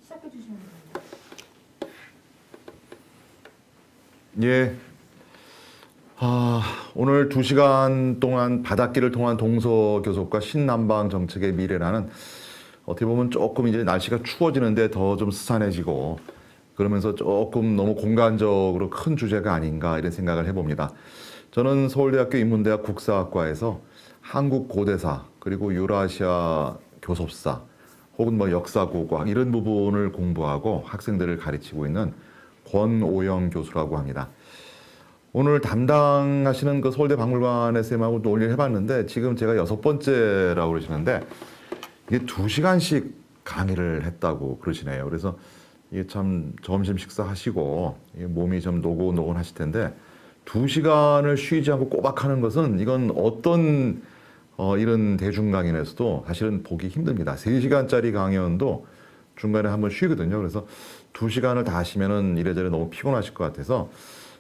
시작해 주시면 됩니다. 예. 오늘 2시간 동안 바닷길을 통한 동서교섭과 신남방 정책의 미래라는 어떻게 보면 조금 이제 날씨가 추워지는데 더 좀 스산해지고 그러면서 조금 너무 공간적으로 큰 주제가 아닌가 이런 생각을 해봅니다. 저는 서울대학교 인문대학 국사학과에서 한국 고대사 그리고 유라시아 교섭사 혹은 뭐 역사고고학 이런 부분을 공부하고 학생들을 가르치고 있는 권오영 교수라고 합니다. 오늘 담당하시는 그 서울대 박물관의 쌤하고 논의를 해봤는데 지금 제가 6번째라고 그러시는데 이게 2시간씩 강의를 했다고 그러시네요. 그래서 이게 참 점심 식사하시고 몸이 좀 노곤노곤 하실 텐데 2시간을 쉬지 않고 꼬박 하는 것은 이건 어떤 이런 대중 강연에서도 사실은 보기 힘듭니다. 3시간짜리 강연도 중간에 한번 쉬거든요. 그래서 2시간을 다 하시면은 이래저래 너무 피곤하실 것 같아서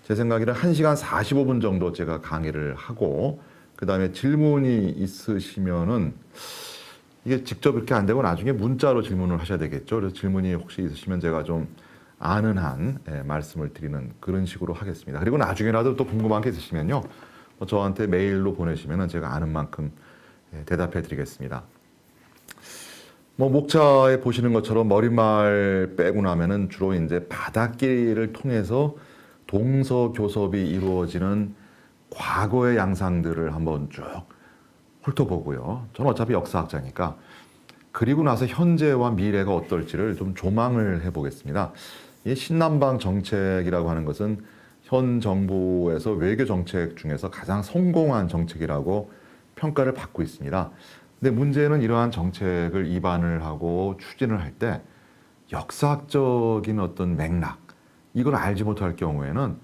제 생각에는 1시간 45분 정도 제가 강의를 하고 그 다음에 질문이 있으시면은 이게 직접 이렇게 안 되고 나중에 문자로 질문을 하셔야 되겠죠. 그래서 질문이 혹시 있으시면 제가 좀 아는 한 말씀을 드리는 그런 식으로 하겠습니다. 그리고 나중에라도 또 궁금한 게 있으시면요. 저한테 메일로 보내시면은 제가 아는 만큼 대답해 드리겠습니다. 목차에 보시는 것처럼 머릿말 빼고 나면은 주로 이제 바닷길을 통해서 동서교섭이 이루어지는 과거의 양상들을 한번 쭉 훑어보고요. 저는 어차피 역사학자니까 그리고 나서 현재와 미래가 어떨지를 좀 조망을 해보겠습니다. 이 신남방 정책이라고 하는 것은 현 정부에서 외교 정책 중에서 가장 성공한 정책이라고 평가를 받고 있습니다. 근데 문제는 이러한 정책을 입안을 하고 추진을 할 때 역사학적인 어떤 맥락 이걸 알지 못할 경우에는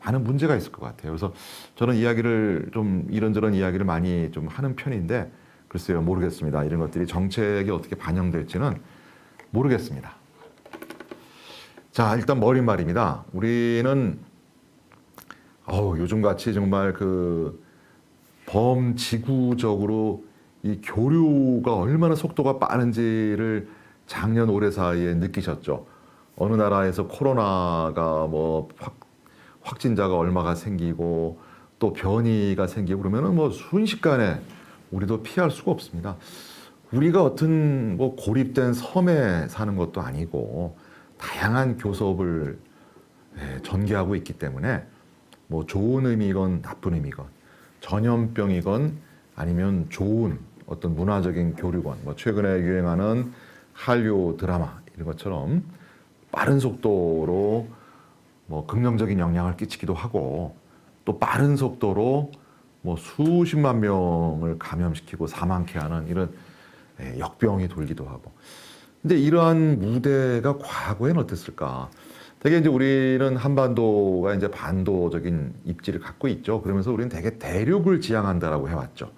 많은 문제가 있을 것 같아요. 그래서 저는 이야기를 좀 이런저런 이야기를 많이 좀 하는 편인데 글쎄요 모르겠습니다. 이런 것들이 정책에 어떻게 반영될지는 모르겠습니다. 자 일단 머릿말입니다. 우리는 요즘같이 정말 그 범지구적으로 이 교류가 얼마나 속도가 빠른지를 작년 올해 사이에 느끼셨죠. 어느 나라에서 코로나가 확진자가 얼마가 생기고 또 변이가 생기고 그러면은 순식간에 우리도 피할 수가 없습니다. 우리가 어떤 고립된 섬에 사는 것도 아니고 다양한 교섭을 전개하고 있기 때문에 좋은 의미건 나쁜 의미건 전염병이건 아니면 좋은 어떤 문화적인 교류건 최근에 유행하는 한류 드라마 이런 것처럼 빠른 속도로 긍정적인 영향을 끼치기도 하고 또 빠른 속도로 수십만 명을 감염시키고 사망케 하는 이런 역병이 돌기도 하고. 근데 이러한 무대가 과거에는 어땠을까? 되게 이제 우리는 한반도가 이제 반도적인 입지를 갖고 있죠. 그러면서 우리는 되게 대륙을 지향한다라고 해왔죠.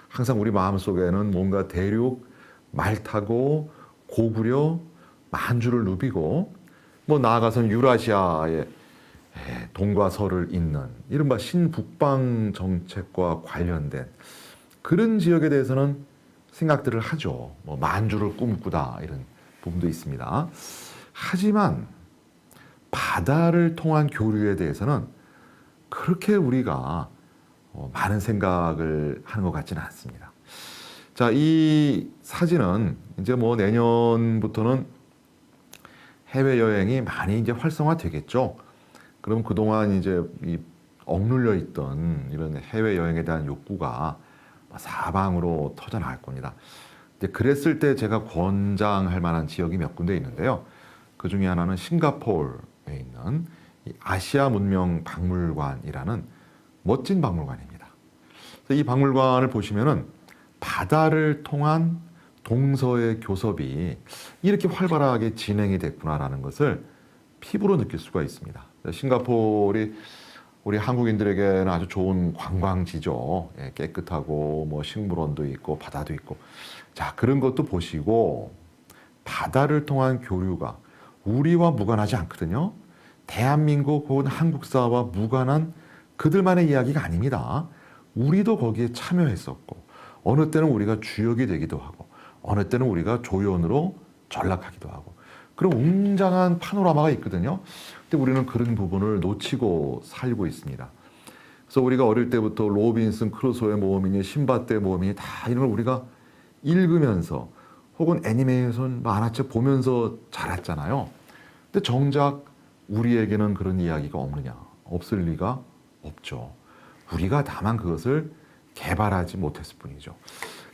항상 우리 마음속에는 뭔가 대륙, 말 타고 고구려, 만주를 누비고 나아가서는 유라시아의 동과 서를 잇는 이른바 신북방 정책과 관련된 그런 지역에 대해서는 생각들을 하죠. 만주를 꿈꾸다 이런 부분도 있습니다. 하지만 바다를 통한 교류에 대해서는 그렇게 우리가 많은 생각을 하는 것 같지는 않습니다. 자, 이 사진은 이제 내년부터는 해외여행이 많이 이제 활성화되겠죠. 그럼 그동안 이제 이 억눌려 있던 이런 해외여행에 대한 욕구가 사방으로 터져나갈 겁니다. 이제 그랬을 때 제가 권장할 만한 지역이 몇 군데 있는데요. 그 중에 하나는 싱가포르에 있는 이 아시아 문명 박물관이라는 멋진 박물관입니다. 이 박물관을 보시면은 바다를 통한 동서의 교섭이 이렇게 활발하게 진행이 됐구나라는 것을 피부로 느낄 수가 있습니다. 싱가포르이 우리 한국인들에게는 아주 좋은 관광지죠. 깨끗하고 식물원도 있고 바다도 있고. 자, 그런 것도 보시고 바다를 통한 교류가 우리와 무관하지 않거든요. 대한민국 혹은 한국사와 무관한 그들만의 이야기가 아닙니다. 우리도 거기에 참여했었고 어느 때는 우리가 주역이 되기도 하고 어느 때는 우리가 조연으로 전락하기도 하고 그런 웅장한 파노라마가 있거든요. 근데 우리는 그런 부분을 놓치고 살고 있습니다. 그래서 우리가 어릴 때부터 로빈슨 크루소의 모험이니 신밧드의 모험이니 다 이런 걸 우리가 읽으면서 혹은 애니메이션 만화책 보면서 자랐잖아요. 근데 정작 우리에게는 그런 이야기가 없느냐? 없을 리가 없죠. 우리가 다만 그것을 개발하지 못했을 뿐이죠.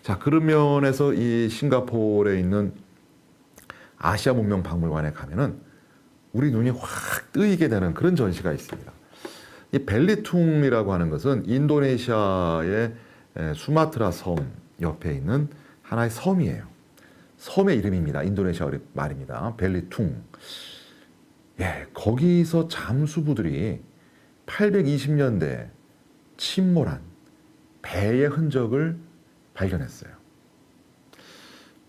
자, 그런 면에서 이 싱가포르에 있는 아시아 문명 박물관에 가면은 우리 눈이 확 뜨이게 되는 그런 전시가 있습니다. 이 벨리퉁이라고 하는 것은 인도네시아의 수마트라 섬 옆에 있는 하나의 섬이에요. 섬의 이름입니다. 인도네시아 말입니다. 벨리퉁. 예, 거기서 잠수부들이 820년대 침몰한 배의 흔적을 발견했어요.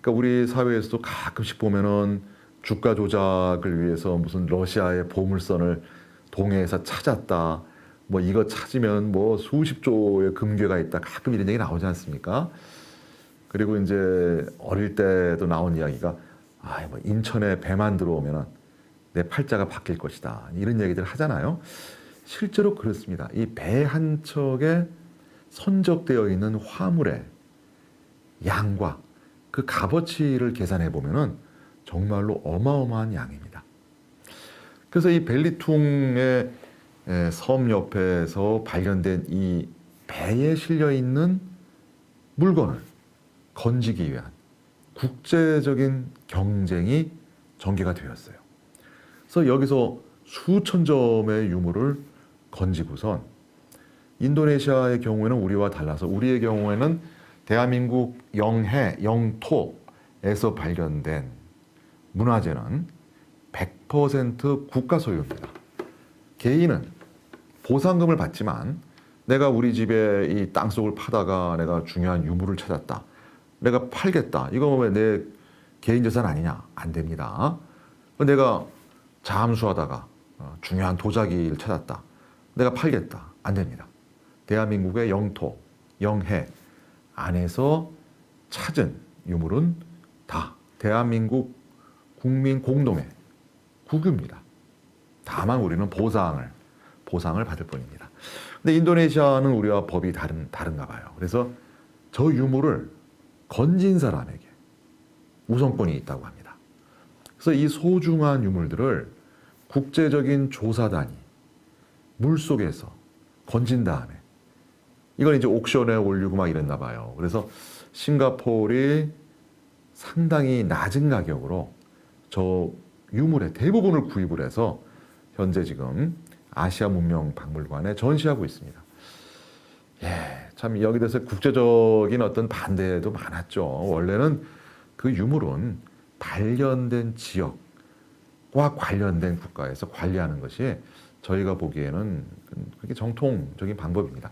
그러니까 우리 사회에서도 가끔씩 보면은 주가 조작을 위해서 무슨 러시아의 보물선을 동해에서 찾았다. 뭐 이거 찾으면 뭐 수십 조의 금괴가 있다. 가끔 이런 얘기 나오지 않습니까? 그리고 이제 어릴 때도 나온 이야기가 뭐 인천에 배만 들어오면은 내 팔자가 바뀔 것이다. 이런 얘기들 하잖아요. 실제로 그렇습니다. 이 배 한 척에 선적되어 있는 화물의 양과 그 값어치를 계산해 보면은 정말로 어마어마한 양입니다. 그래서 이 벨리퉁의 섬 옆에서 발견된 이 배에 실려 있는 물건을 건지기 위한 국제적인 경쟁이 전개가 되었어요. 그래서 여기서 수천 점의 유물을 건지고선 인도네시아의 경우에는 우리와 달라서 우리의 경우에는 대한민국 영해, 영토에서 발견된 문화재는 100% 국가 소유입니다. 개인은 보상금을 받지만 내가 우리 집에 이 땅속을 파다가 내가 중요한 유물을 찾았다. 내가 팔겠다. 이거 왜 내 개인 재산 아니냐? 안 됩니다. 내가 잠수하다가 중요한 도자기를 찾았다. 내가 팔겠다. 안 됩니다. 대한민국의 영토, 영해 안에서 찾은 유물은 다 대한민국 국민 공동의 국유입니다. 다만 우리는 보상을 받을 뿐입니다. 근데 인도네시아는 우리와 법이 다른가 봐요. 그래서 저 유물을 건진 사람에게 우선권이 있다고 합니다. 그래서 이 소중한 유물들을 국제적인 조사단이 물속에서 건진 다음에 이걸 이제 옥션에 올리고 막 이랬나 봐요. 그래서 싱가포르이 상당히 낮은 가격으로 저 유물의 대부분을 구입을 해서 현재 지금 아시아 문명 박물관에 전시하고 있습니다. 예, 참 여기 대해서 국제적인 어떤 반대도 많았죠. 원래는 그 유물은 발견된 지역과 관련된 국가에서 관리하는 것이 저희가 보기에는 그게 정통적인 방법입니다.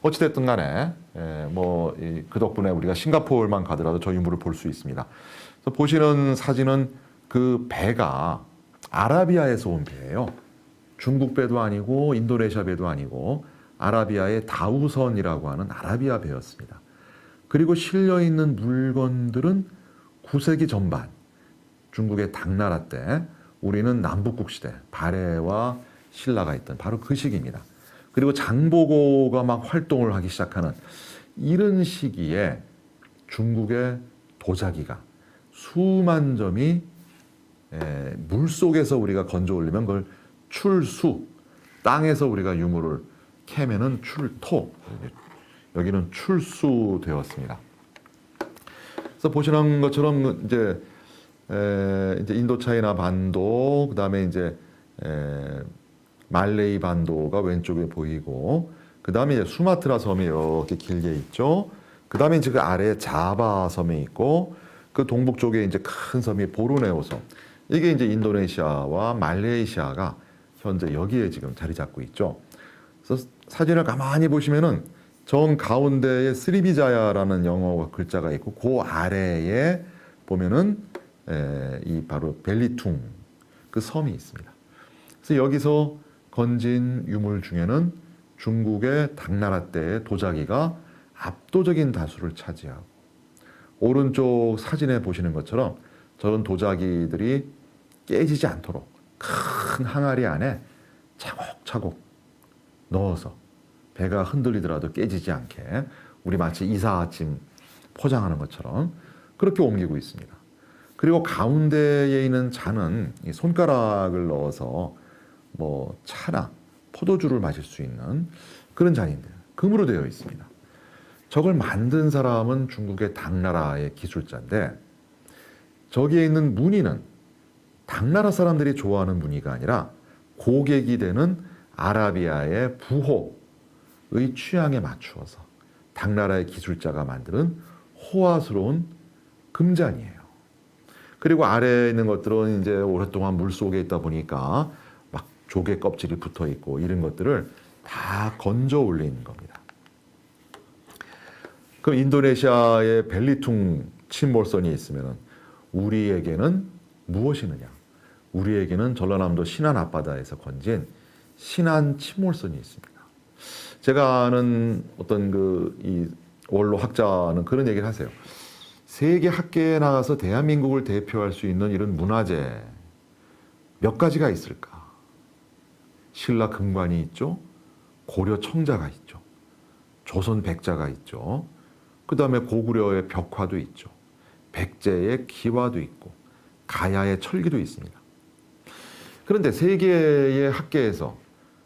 어찌됐든 간에 그 덕분에 우리가 싱가포르만 가더라도 저 유물을 볼 수 있습니다. 그래서 보시는 사진은 그 배가 아라비아에서 온 배예요. 중국 배도 아니고 인도네시아 배도 아니고 아라비아의 다우선이라고 하는 아라비아 배였습니다. 그리고 실려있는 물건들은 9세기 전반 중국의 당나라 때 우리는 남북국 시대 발해와 신라가 있던 바로 그 시기입니다. 그리고 장보고가 막 활동을 하기 시작하는 이런 시기에 중국의 도자기가 수만 점이 물속에서 우리가 건져 올리면 그걸 출수, 땅에서 우리가 유물을 캐면은 출토, 여기는 출수되었습니다. 그래서 보시는 것처럼 이제 인도차이나 반도, 그 다음에 이제 말레이 반도가 왼쪽에 보이고, 그 다음에 이제 수마트라 섬이 이렇게 길게 있죠. 그 다음에 이제 그 아래에 자바 섬이 있고, 그 동북 쪽에 이제 큰 섬이 보르네오 섬. 이게 이제 인도네시아와 말레이시아가 현재 여기에 지금 자리 잡고 있죠. 그래서 사진을 가만히 보시면은 정 가운데에 스리비자야라는 영어 글자가 있고, 그 아래에 보면은 이 바로 벨리퉁 그 섬이 있습니다. 그래서 여기서 건진 유물 중에는 중국의 당나라 때의 도자기가 압도적인 다수를 차지하고, 오른쪽 사진에 보시는 것처럼 저런 도자기들이 깨지지 않도록 큰 항아리 안에 차곡차곡 넣어서 배가 흔들리더라도 깨지지 않게 우리 마치 이삿짐 포장하는 것처럼 그렇게 옮기고 있습니다. 그리고 가운데에 있는 잔은 이 손가락을 넣어서 뭐 차나 포도주를 마실 수 있는 그런 잔인데 금으로 되어 있습니다. 저걸 만든 사람은 중국의 당나라의 기술자인데 저기에 있는 무늬는 당나라 사람들이 좋아하는 무늬가 아니라 고객이 되는 아라비아의 부호의 취향에 맞추어서 당나라의 기술자가 만드는 호화스러운 금잔이에요. 그리고 아래에 있는 것들은 이제 오랫동안 물 속에 있다 보니까 막 조개 껍질이 붙어 있고 이런 것들을 다 건져 올린 겁니다. 그럼 인도네시아의 벨리퉁 침몰선이 있으면 우리에게는 무엇이느냐? 우리에게는 전라남도 신안 앞바다에서 건진 신안 침몰선이 있습니다. 제가 아는 어떤 이 원로 학자는 그런 얘기를 하세요. 세계 학계에 나가서 대한민국을 대표할 수 있는 이런 문화재 몇 가지가 있을까? 신라 금관이 있죠. 고려 청자가 있죠. 조선 백자가 있죠. 그 다음에 고구려의 벽화도 있죠. 백제의 기와도 있고 가야의 철기도 있습니다. 그런데 세계의 학계에서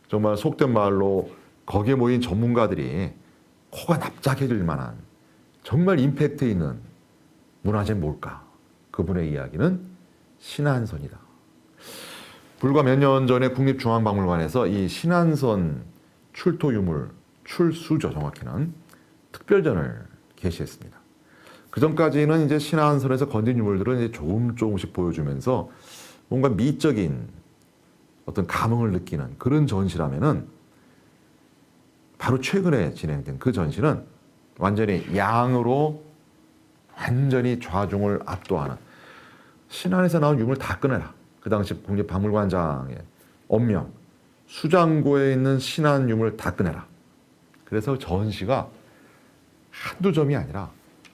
정말 속된 말로 거기에 모인 전문가들이 코가 납작해질 만한 정말 임팩트 있는 문화재는 뭘까? 그분의 이야기는 신안선이다. 불과 몇 년 전에 국립중앙박물관에서 이 신안선 출토 유물, 출수죠 정확히는, 특별전을 게시했습니다. 그 전까지는 이제 신안선에서 건진 유물들은 이제 조금씩 보여주면서 뭔가 미적인 어떤 감흥을 느끼는 그런 전시라면은 바로 최근에 진행된 그 전시는 완전히 양으로 완전히 좌중을 압도하는, 신안에서 나온 유물 다 꺼내라. 그 당시 국립박물관장의 엄명, 수장고에 있는 신안 유물 다 꺼내라. 그래서 전시가 한두 점이 아니라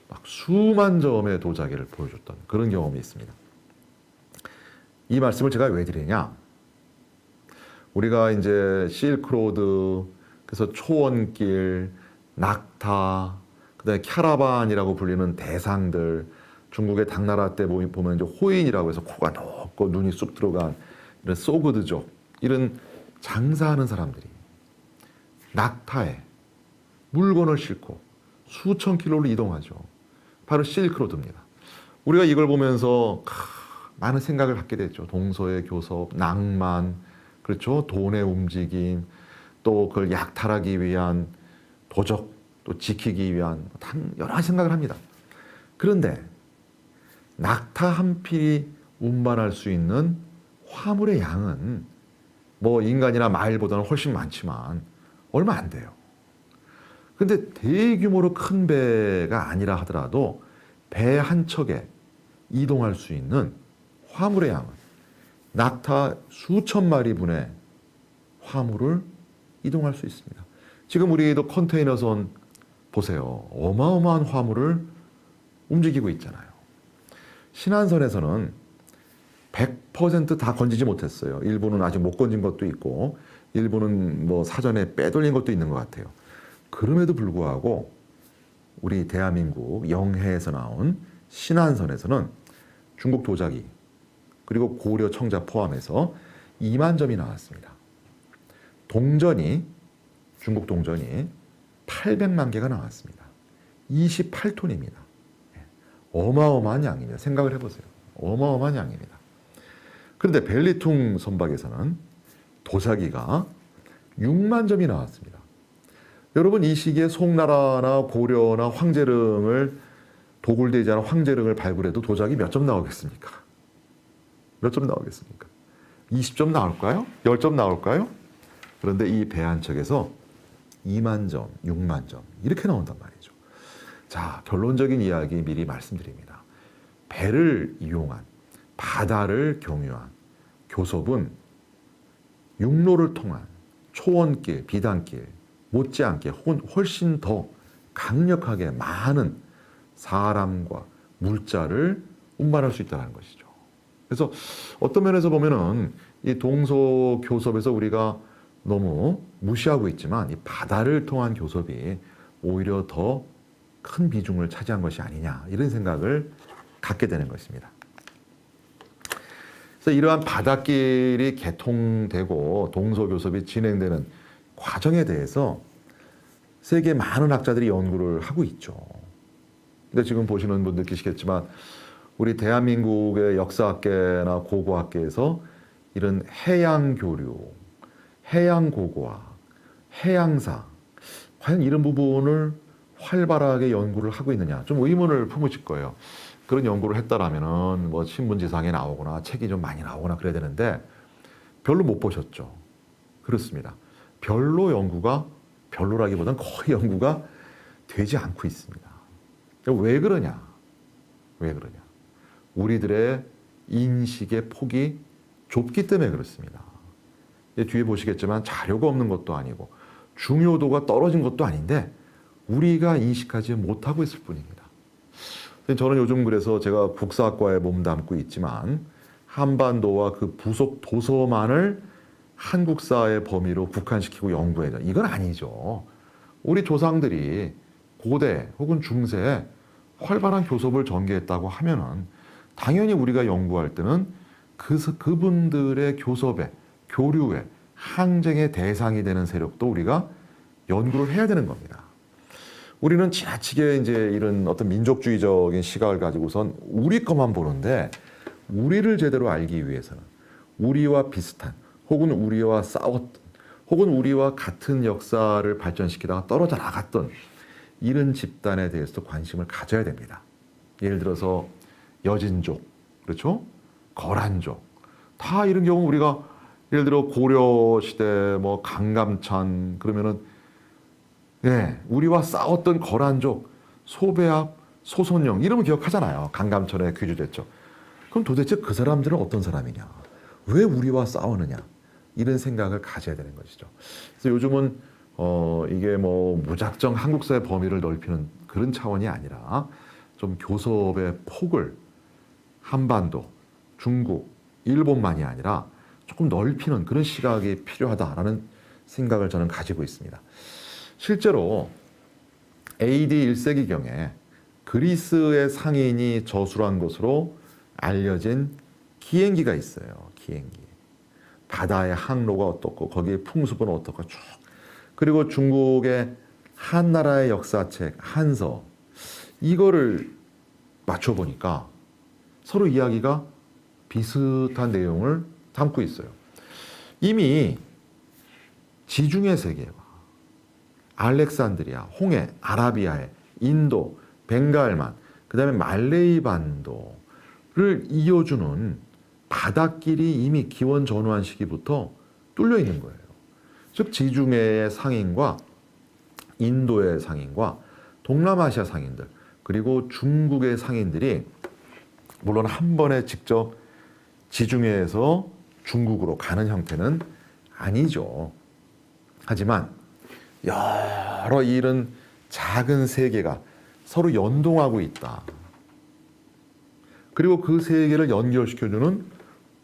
막 수만 점의 도자기를 보여줬던 그런 경험이 있습니다. 이 말씀을 제가 왜 드리냐? 우리가 이제 실크로드, 그래서 초원길, 낙타, 그다음에 캐러반이라고 불리는 대상들, 중국의 당나라 때 보면 이제 호인이라고 해서 코가 높고 눈이 쑥 들어간 이런 소그드족, 이런 장사하는 사람들이 낙타에 물건을 싣고 수천 킬로를 이동하죠. 바로 실크로드입니다. 우리가 이걸 보면서 많은 생각을 갖게 됐죠. 동서의 교섭, 낭만, 그렇죠. 돈의 움직임, 또 그걸 약탈하기 위한 도적, 또 지키기 위한 여러 가지 생각을 합니다. 그런데 낙타 한 필이 운반할 수 있는 화물의 양은 뭐 인간이나 말보다는 훨씬 많지만 얼마 안 돼요. 근데 대규모로 큰 배가 아니라 하더라도 배 한 척에 이동할 수 있는 화물의 양은 낙타 수천 마리 분의 화물을 이동할 수 있습니다. 지금 우리도 컨테이너선 보세요. 어마어마한 화물을 움직이고 있잖아요. 신안선에서는 100% 건지지 못했어요. 일부는 아직 못 건진 것도 있고 일부는 뭐 사전에 빼돌린 것도 있는 것 같아요. 그럼에도 불구하고 우리 대한민국 영해에서 나온 신안선에서는 중국 도자기 그리고 고려 청자 포함해서 2만 점이 나왔습니다. 동전이, 중국 동전이 800만 개가 나왔습니다. 28톤입니다. 어마어마한 양입니다. 생각을 해보세요. 어마어마한 양입니다. 그런데 벨리퉁 선박에서는 도자기가 6만 점이 나왔습니다. 여러분, 이 시기에 송나라나 고려나 황제릉을, 도굴되지 않은 황제릉을 발굴해도 도자기 몇 점 나오겠습니까? 몇 점 나오겠습니까? 20점 나올까요? 10점 나올까요? 그런데 이 배 한 척에서 2만 점, 6만 점 이렇게 나온단 말이죠. 자, 결론적인 이야기 미리 말씀드립니다. 배를 이용한, 바다를 경유한 교섭은 육로를 통한 초원길, 비단길 못지않게 혹은 훨씬 더 강력하게 많은 사람과 물자를 운반할 수 있다는 것이죠. 그래서 어떤 면에서 보면은 이 동서교섭에서 우리가 너무 무시하고 있지만 이 바다를 통한 교섭이 오히려 더 큰 비중을 차지한 것이 아니냐 이런 생각을 갖게 되는 것입니다. 그래서 이러한 바닷길이 개통되고 동서교섭이 진행되는 과정에 대해서 세계 많은 학자들이 연구를 하고 있죠. 근데 지금 보시는 분 느끼시겠지만 우리 대한민국의 역사학계나 고고학계에서 이런 해양 교류, 해양 고고학, 해양사 과연 이런 부분을 활발하게 연구를 하고 있느냐 좀 의문을 품으실 거예요. 그런 연구를 했다라면은 뭐 신문지상에 나오거나 책이 좀 많이 나오거나 그래야 되는데 별로 못 보셨죠. 그렇습니다. 별로라기보다는 거의 연구가 되지 않고 있습니다. 왜 그러냐? 왜 그러냐? 우리들의 인식의 폭이 좁기 때문에 그렇습니다. 뒤에 보시겠지만 자료가 없는 것도 아니고 중요도가 떨어진 것도 아닌데 우리가 인식하지 못하고 있을 뿐입니다. 저는 요즘 그래서 제가 국사학과에 몸담고 있지만 한반도와 그 부속 도서만을 한국사의 범위로 국한시키고 연구해야 돼. 이건 아니죠. 우리 조상들이 고대 혹은 중세에 활발한 교섭을 전개했다고 하면은 당연히 우리가 연구할 때는 그분들의 교섭에, 교류에, 항쟁의 대상이 되는 세력도 우리가 연구를 해야 되는 겁니다. 우리는 지나치게 이제 이런 어떤 민족주의적인 시각을 가지고선 우리 것만 보는데 우리를 제대로 알기 위해서는 우리와 비슷한 혹은 우리와 싸웠던 혹은 우리와 같은 역사를 발전시키다가 떨어져 나갔던 이런 집단에 대해서도 관심을 가져야 됩니다. 예를 들어서 여진족, 그렇죠? 거란족. 다 이런 경우 우리가 예를 들어 고려 시대 뭐 강감찬 그러면은 우리와 싸웠던 거란족, 소배합, 소손영 이름을 기억하잖아요. 강감천에 귀주됐죠. 그럼 도대체 그 사람들은 어떤 사람이냐? 왜 우리와 싸우느냐? 이런 생각을 가져야 되는 것이죠. 그래서 요즘은 이게 뭐 무작정 한국사의 범위를 넓히는 그런 차원이 아니라 좀 교섭의 폭을 한반도, 중국, 일본만이 아니라 조금 넓히는 그런 시각이 필요하다라는 생각을 저는 가지고 있습니다. 실제로 AD 1세기경에 그리스의 상인이 저술한 것으로 알려진 기행기가 있어요. 기행기. 바다의 항로가 어떻고 거기에 풍습은 어떻고 쭉. 그리고 중국의 한나라의 역사책 한서 이거를 맞춰보니까 서로 이야기가 비슷한 내용을 담고 있어요. 이미 지중해 세계와 알렉산드리아, 홍해, 아라비아해, 인도, 벵갈만, 그 다음에 말레이 반도를 이어주는 바닷길이 이미 기원 전후한 시기부터 뚫려 있는 거예요. 즉 지중해의 상인과 인도의 상인과 동남아시아 상인들 그리고 중국의 상인들이 물론 한 번에 직접 지중해에서 중국으로 가는 형태는 아니죠. 하지만 여러 이런 작은 세계가 서로 연동하고 있다. 그리고 그 세계를 연결시켜주는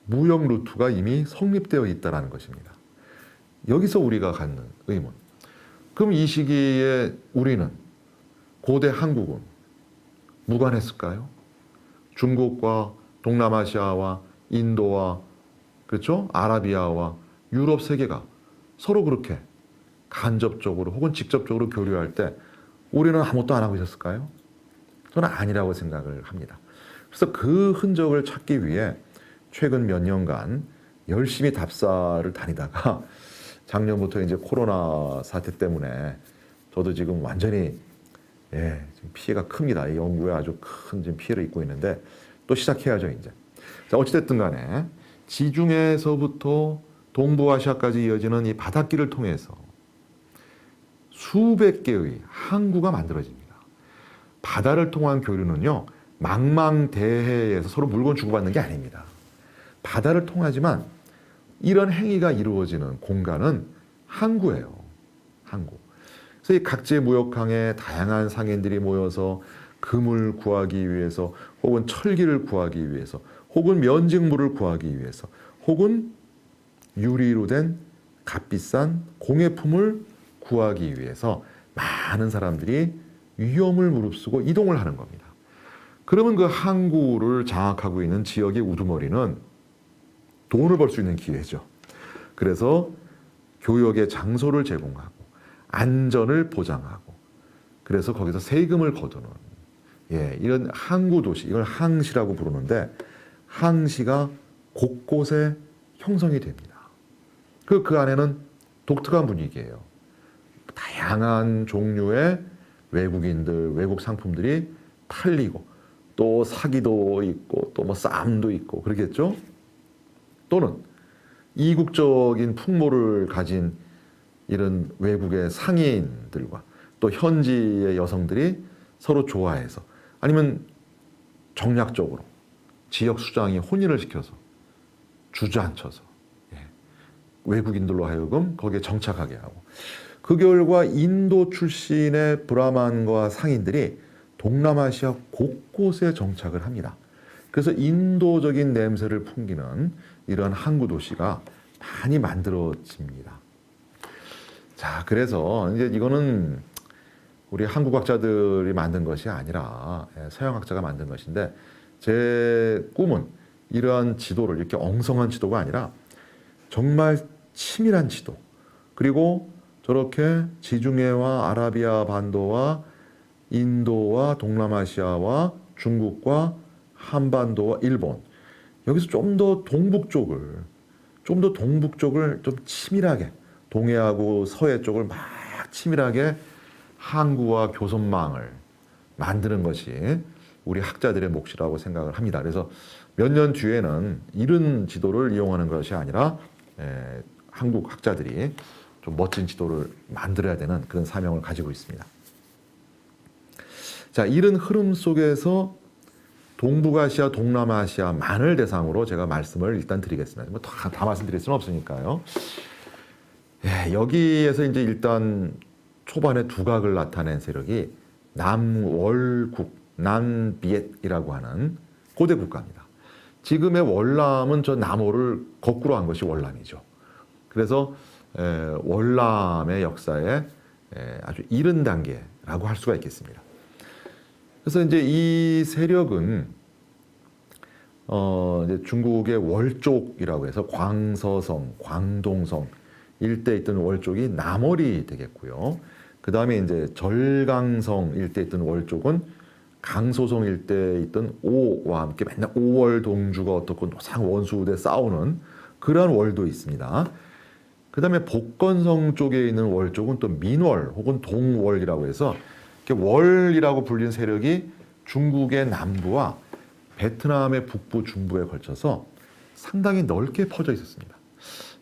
무역 루트가 이미 성립되어 있다는 것입니다. 여기서 우리가 갖는 의문. 그럼 이 시기에 우리는 고대 한국은 무관했을까요? 중국과 동남아시아와 인도와 그렇죠? 아라비아와 유럽 세계가 서로 그렇게 간접적으로 혹은 직접적으로 교류할 때 우리는 아무것도 안 하고 있었을까요? 저는 아니라고 생각을 합니다. 그래서 그 흔적을 찾기 위해 최근 몇 년간 열심히 답사를 다니다가 작년부터 이제 코로나 사태 때문에 저도 지금 완전히 지금 피해가 큽니다. 이 연구에 아주 큰 지금 피해를 입고 있는데 또 시작해야죠 이제. 자, 어찌됐든 간에 지중해에서부터 동부아시아까지 이어지는 이 바닷길을 통해서 수백 개의 항구가 만들어집니다. 바다를 통한 교류는요, 망망대해에서 서로 물건 주고받는 게 아닙니다. 바다를 통하지만 이런 행위가 이루어지는 공간은 항구예요. 항구. 그래서 이 각지의 무역항에 다양한 상인들이 모여서 금을 구하기 위해서 혹은 철기를 구하기 위해서 혹은 면직물을 구하기 위해서, 혹은 유리로 된 값비싼 공예품을 구하기 위해서 많은 사람들이 위험을 무릅쓰고 이동을 하는 겁니다. 그러면 그 항구를 장악하고 있는 지역의 우두머리는 돈을 벌 수 있는 기회죠. 그래서 교역의 장소를 제공하고 안전을 보장하고, 그래서 거기서 세금을 거두는, 이런 항구 도시, 이걸 항시라고 부르는데, 항시가 곳곳에 형성이 됩니다. 그 안에는 독특한 분위기예요. 다양한 종류의 외국인들, 외국 상품들이 팔리고, 또 사기도 있고, 또 뭐 싸움도 있고 그러겠죠. 또는 이국적인 풍모를 가진 이런 외국의 상인들과 또 현지의 여성들이 서로 좋아해서, 아니면 정략적으로 지역 수장이 혼인을 시켜서 주저앉혀서 외국인들로 하여금 거기에 정착하게 하고, 그 결과 인도 출신의 브라만과 상인들이 동남아시아 곳곳에 정착을 합니다. 그래서 인도적인 냄새를 풍기는 이러한 항구 도시가 많이 만들어집니다. 자, 그래서 이제 이거는 우리 한국학자들이 만든 것이 아니라 서양학자가 만든 것인데, 제 꿈은 이러한 지도를, 이렇게 엉성한 지도가 아니라 정말 치밀한 지도, 그리고 저렇게 지중해와 아라비아 반도와 인도와 동남아시아와 중국과 한반도와 일본, 여기서 좀 더 동북쪽을 좀 치밀하게, 동해하고 서해 쪽을 막 치밀하게 항구와 교선망을 만드는 것이 우리 학자들의 몫이라고 생각을 합니다. 그래서 몇 년 뒤에는 이런 지도를 이용하는 것이 아니라 한국 학자들이 좀 멋진 지도를 만들어야 되는 그런 사명을 가지고 있습니다. 자, 이런 흐름 속에서 동북아시아, 동남아시아만을 대상으로 제가 말씀을 일단 드리겠습니다. 뭐 다 말씀드릴 수는 없으니까요. 여기에서 이제 일단 초반에 두각을 나타낸 세력이 남월국, 남비엣이라고 하는 고대 국가입니다. 지금의 월남은 저 남호를 거꾸로 한 것이 월남이죠. 그래서 월남의 역사에 아주 이른 단계라고 할 수가 있겠습니다. 그래서 이제 이 세력은 이제 중국의 월족이라고 해서 광서성, 광동성 일대에 있던 월족이 남월이 되겠고요. 그 다음에 이제 절강성 일대에 있던 월족은 강소성 일대에 있던 오와 함께 맨날 오월 동주가 어떻고 노상 원수대 싸우는 그러한 월도 있습니다. 그 다음에 복건성 쪽에 있는 월족은 또 민월 혹은 동월이라고 해서 월이라고 불리는 세력이 중국의 남부와 베트남의 북부, 중부에 걸쳐서 상당히 넓게 퍼져 있었습니다.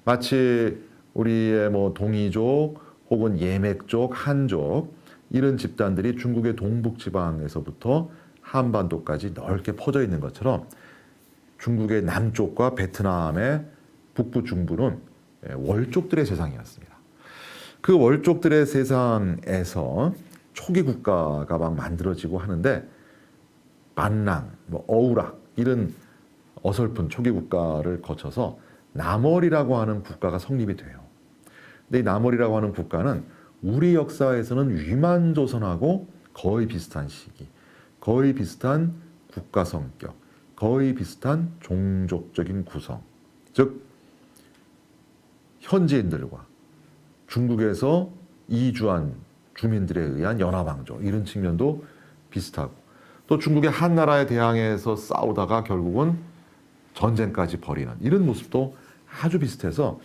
마치 우리의 뭐 동이족 혹은 예맥족, 한족 이런 집단들이 중국의 동북 지방에서부터 한반도까지 넓게 퍼져 있는 것처럼 중국의 남쪽과 베트남의 북부, 중부는 월족들의 세상이었습니다. 그 월족들의 세상에서 초기 국가가 막 만들어지고 하는데, 만랑, 뭐 어우락 이런 어설픈 초기 국가를 거쳐서 남월이라고 하는 국가가 성립이 돼요. 근데 이 남월이라고 하는 국가는 우리 역사에서는 위만조선하고 거의 비슷한 시기, 거의 비슷한 국가 성격, 거의 비슷한 종족적인 구성, 즉 현지인들과 중국에서 이주한 주민들에 의한 연합왕조 이런 측면도 비슷하고, 또 중국의 한나라에 대항해서 싸우다가 결국은 전쟁까지 벌이는 이런 모습도 아주 비슷해서,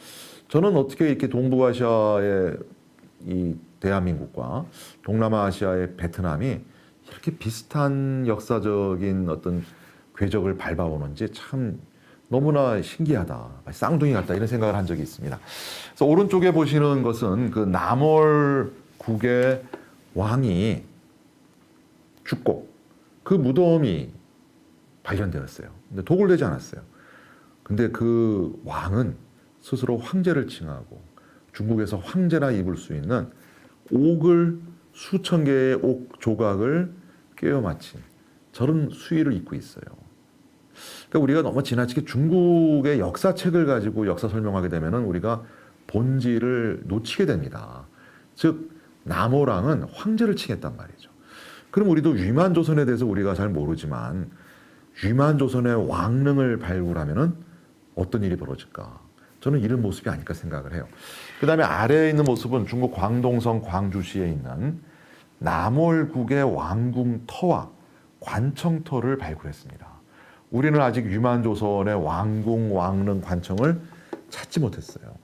저는 어떻게 이렇게 동북아시아의 이 대한민국과 동남아시아의 베트남이 이렇게 비슷한 역사적인 어떤 궤적을 밟아오는지 참 너무나 신기하다, 쌍둥이 같다 이런 생각을 한 적이 있습니다. 그래서 오른쪽에 보시는 것은 그 남월국의 왕이 죽고 그 무덤이 발견되었어요. 근데 도굴되지 않았어요. 근데 그 왕은 스스로 황제를 칭하고 중국에서 황제나 입을 수 있는 옥을, 수천 개의 옥 조각을 꿰어 맞힌 저런 수의를 입고 있어요. 그러니까 우리가 너무 지나치게 중국의 역사책을 가지고 역사 설명하게 되면은 우리가 본질을 놓치게 됩니다. 즉 남오랑은 황제를 칭했단 말이죠. 그럼 우리도 위만조선에 대해서 우리가 잘 모르지만 위만조선의 왕릉을 발굴하면은 어떤 일이 벌어질까? 저는 이런 모습이 아닐까 생각을 해요. 그 다음에 아래에 있는 모습은 중국 광동성 광주시에 있는 남월국의 왕궁터와 관청터를 발굴했습니다. 우리는 아직 위만조선의 왕궁, 왕릉, 관청을 찾지 못했어요.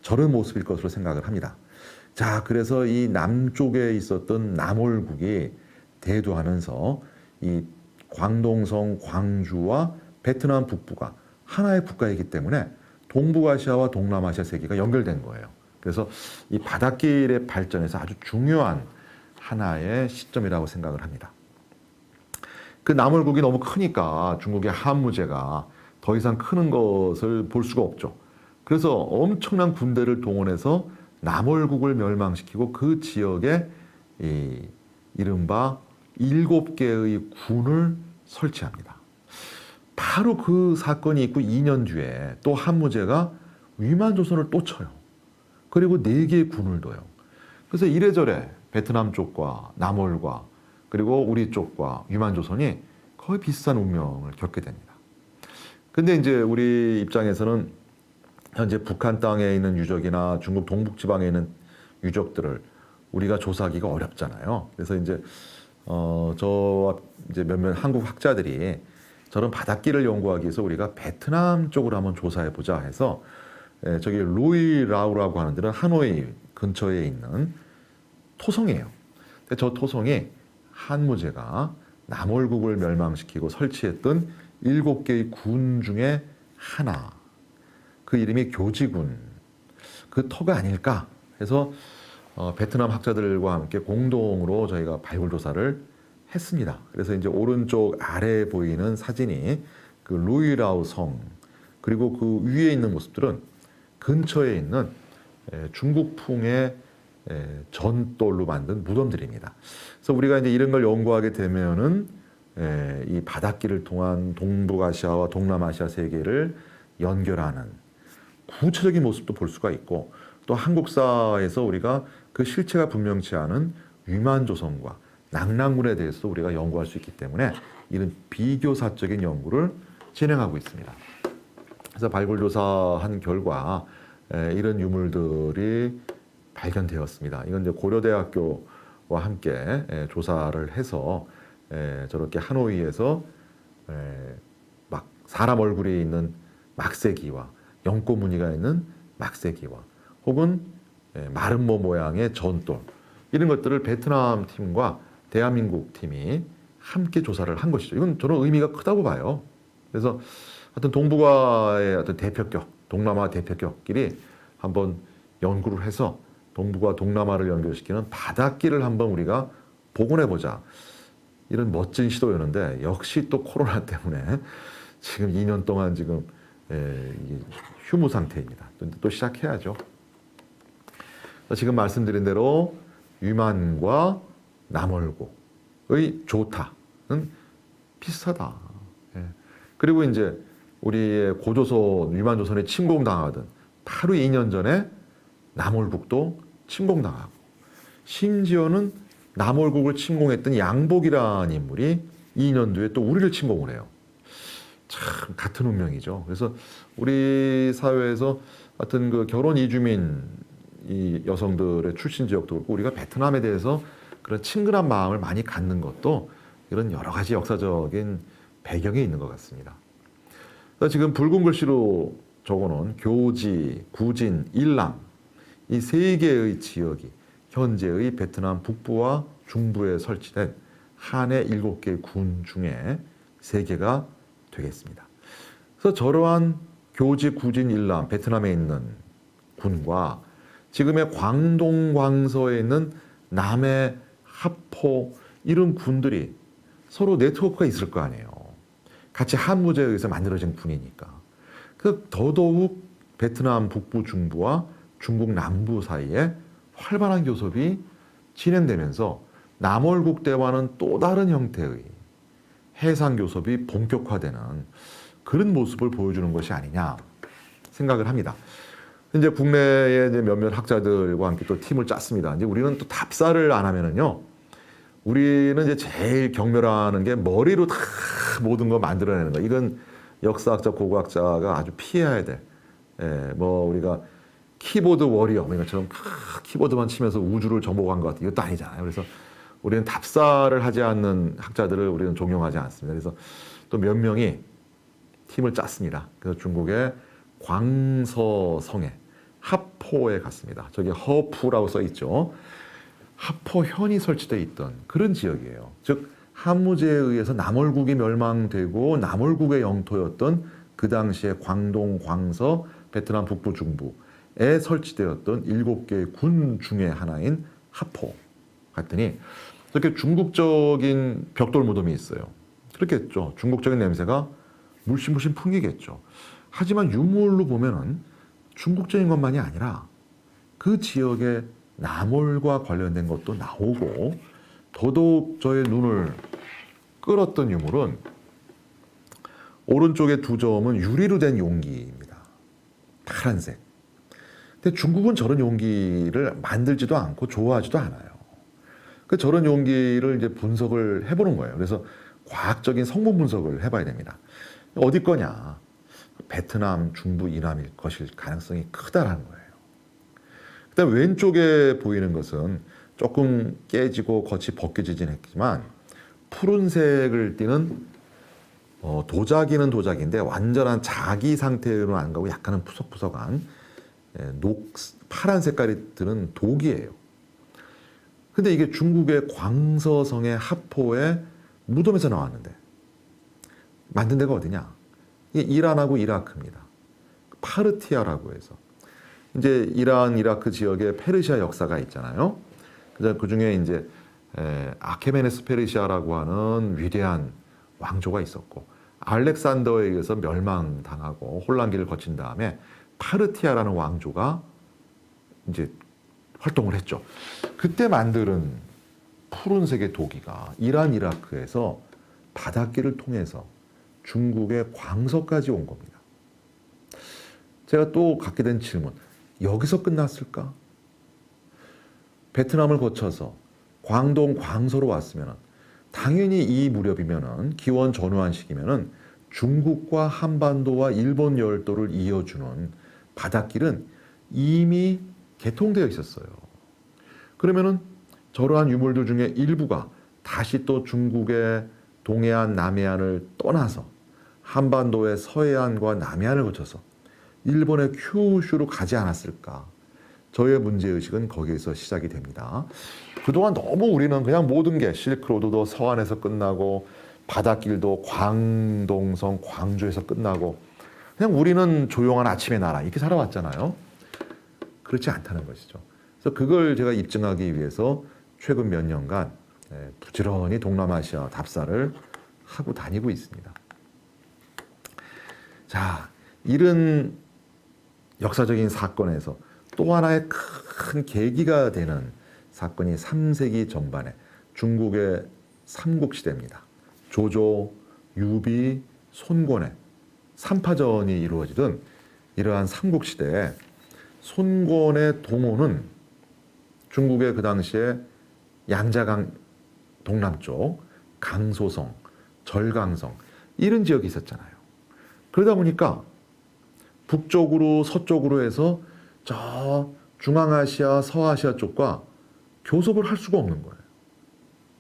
저런 모습일 것으로 생각을 합니다. 자, 그래서 이 남쪽에 있었던 남월국이 대두하면서 이 광동성 광주와 베트남 북부가 하나의 국가이기 때문에 동북아시아와 동남아시아 세계가 연결된 거예요. 그래서 이 바닷길의 발전에서 아주 중요한 하나의 시점이라고 생각을 합니다. 그 남월국이 너무 크니까 중국의 한무제가 더 이상 크는 것을 볼 수가 없죠. 그래서 엄청난 군대를 동원해서 남월국을 멸망시키고 그 지역에 이 이른바 7개의 군을 설치합니다. 바로 그 사건이 있고 2년 뒤에 또 한무제가 위만조선을 또 쳐요. 그리고 4개의 군을 둬요. 그래서 이래저래 베트남 쪽과 남월과 그리고 우리 쪽과 위만조선이 거의 비슷한 운명을 겪게 됩니다. 근데 이제 우리 입장에서는 현재 북한 땅에 있는 유적이나 중국 동북지방에 있는 유적들을 우리가 조사하기가 어렵잖아요. 그래서 이제 저와 이제 몇몇 한국 학자들이 저런 바닷길을 연구하기 위해서 우리가 베트남 쪽으로 한번 조사해 보자 해서 저기 루이라우라고 하는 데는 하노이 근처에 있는 토성이에요. 근데 저 토성이 한무제가 남월국을 멸망시키고 설치했던 7개의 군 중에 하나. 그 이름이 교지군. 그 터가 아닐까 해서 베트남 학자들과 함께 공동으로 저희가 발굴 조사를 했습니다. 그래서 이제 오른쪽 아래에 보이는 사진이 그 루이라우 성, 그리고 그 위에 있는 모습들은 근처에 있는 중국풍의 전돌로 만든 무덤들입니다. 그래서 우리가 이제 이런 걸 연구하게 되면은 이 바닷길을 통한 동북아시아와 동남아시아 세계를 연결하는 구체적인 모습도 볼 수가 있고, 또 한국사에서 우리가 그 실체가 분명치 않은 위만조선과 낙랑군에 대해서도 우리가 연구할 수 있기 때문에 이런 비교사적인 연구를 진행하고 있습니다. 그래서 발굴조사한 결과 이런 유물들이 발견되었습니다. 이건 이제 고려대학교와 함께 조사를 해서 저렇게 하노이에서 막 사람 얼굴이 있는 막대기와 연꽃 무늬가 있는 막대기와 혹은 마름모 모양의 전돌, 이런 것들을 베트남 팀과 대한민국 팀이 함께 조사를 한 것이죠. 이건 저는 의미가 크다고 봐요. 그래서 하여튼 동북아의 어떤 대표격, 동남아 대표격끼리 한번 연구를 해서 동북아 동남아를 연결시키는 바닷길을 한번 우리가 복원해보자. 이런 멋진 시도였는데 역시 또 코로나 때문에 지금 2년 동안 지금 휴무 상태입니다. 또 시작해야죠. 지금 말씀드린 대로 위만과 남월국의 조타는 비슷하다. 그리고 이제 우리의 고조선, 위만조선에 침공당하던 바로 2년 전에 남월국도 침공당하고, 심지어는 남월국을 침공했던 양복이라는 인물이 2년 뒤에 또 우리를 침공을 해요. 참 같은 운명이죠. 그래서 우리 사회에서 하여튼 그 결혼 이주민 이 여성들의 출신 지역도 그렇고 우리가 베트남에 대해서 그런 친근한 마음을 많이 갖는 것도 이런 여러 가지 역사적인 배경이 있는 것 같습니다. 지금 붉은 글씨로 적어놓은 교지, 구진, 일랑 이 3개의 지역이 현재의 베트남 북부와 중부에 설치된 한의 7개의 군 중에 3개가 되겠습니다. 그래서 저러한 교지, 구진, 일랑, 베트남에 있는 군과 지금의 광동, 광서에 있는 남해, 하포 이런 군들이 서로 네트워크가 있을 거 아니에요. 같이 한무제에 의해서 만들어진 군이니까. 그 더더욱 베트남 북부, 중부와 중국 남부 사이에 활발한 교섭이 진행되면서 남월국 때와는 또 다른 형태의 해상 교섭이 본격화되는 그런 모습을 보여주는 것이 아니냐 생각을 합니다. 이제 국내의 이제 몇몇 학자들과 함께 또 팀을 짰습니다. 이제 우리는 또 답사를 안 하면은요, 우리는 이제 제일 경멸하는 게 머리로 다 모든 거 만들어내는 거. 이건 역사학자, 고고학자가 아주 피해야 돼. 예, 뭐 우리가 키보드 워리어 이런 것처럼 키보드만 치면서 우주를 정복한 것 같아. 이것도 아니잖아요. 그래서 우리는 답사를 하지 않는 학자들을 우리는 종용하지 않습니다. 그래서 또 몇 명이 팀을 짰습니다. 그래서 중국의 광서성에 하포에 갔습니다. 저기 허푸라고 써 있죠. 하포현이 설치되어 있던 그런 지역이에요. 즉 한무제에 의해서 남월국이 멸망되고 남월국의 영토였던 그 당시에 광동, 광서, 베트남 북부, 중부에 설치되었던 7개의 군 중의 하나인 하포 갔더니 이렇게 중국적인 벽돌 무덤이 있어요. 그렇겠죠. 중국적인 냄새가 물씬 풍기겠죠. 하지만 유물로 보면은 중국적인 것만이 아니라 그 지역의 남월과 관련된 것도 나오고, 더더욱 저의 눈을 끌었던 유물은 오른쪽에 두 점은 유리로 된 용기입니다. 파란색. 근데 중국은 저런 용기를 만들지도 않고 좋아하지도 않아요. 그 저런 용기를 이제 분석을 해보는 거예요. 그래서 과학적인 성분 분석을 해봐야 됩니다. 어디 거냐? 베트남, 중부, 이남일 것일 가능성이 크다라는 거예요. 그다음 왼쪽에 보이는 것은 조금 깨지고 겉이 벗겨지진 했지만 푸른색을 띠는 도자기는 도자기인데 완전한 자기 상태로는 안 가고 약간은 푸석푸석한 파란 색깔이 드는 독이에요. 근데 이게 중국의 광서성의 하포의 무덤에서 나왔는데 만든 데가 어디냐? 이게 이란하고 이라크입니다. 파르티아라고 해서 이제 이란, 이라크 지역에 페르시아 역사가 있잖아요. 그 중에 이제 아케메네스 페르시아라고 하는 위대한 왕조가 있었고, 알렉산더에 의해서 멸망당하고 혼란기를 거친 다음에 파르티아라는 왕조가 이제 활동을 했죠. 그때 만드는 푸른색의 도기가 이란, 이라크에서 바닷길을 통해서 중국의 광서까지 온 겁니다. 제가 또 갖게 된 질문, 여기서 끝났을까? 베트남을 거쳐서 광동, 광서로 왔으면 당연히 이 무렵이면은 기원 전후한 시기면은 중국과 한반도와 일본 열도를 이어주는 바닷길은 이미 개통되어 있었어요. 그러면은 저러한 유물들 중에 일부가 다시 또 중국의 동해안, 남해안을 떠나서 한반도의 서해안과 남해안을 거쳐서 일본의 큐슈로 가지 않았을까? 저의 문제의식은 거기에서 시작이 됩니다. 그동안 너무 우리는 그냥 모든 게 실크로드도 서안에서 끝나고 바닷길도 광동성, 광주에서 끝나고 그냥 우리는 조용한 아침의 나라 이렇게 살아왔잖아요. 그렇지 않다는 것이죠. 그래서 그걸 제가 입증하기 위해서 최근 몇 년간 부지런히 동남아시아 답사를 하고 다니고 있습니다. 자, 이런 역사적인 사건에서 또 하나의 큰 계기가 되는 사건이 3세기 전반에 중국의 삼국시대입니다. 조조, 유비, 손권의 3파전이 이루어지던 이러한 삼국시대에 손권의 동호는 중국의 그 당시에 양자강 동남쪽 강소성, 절강성 이런 지역이 있었잖아요. 그러다 보니까 북쪽으로 서쪽으로 해서 저 중앙아시아, 서아시아 쪽과 교섭을 할 수가 없는 거예요.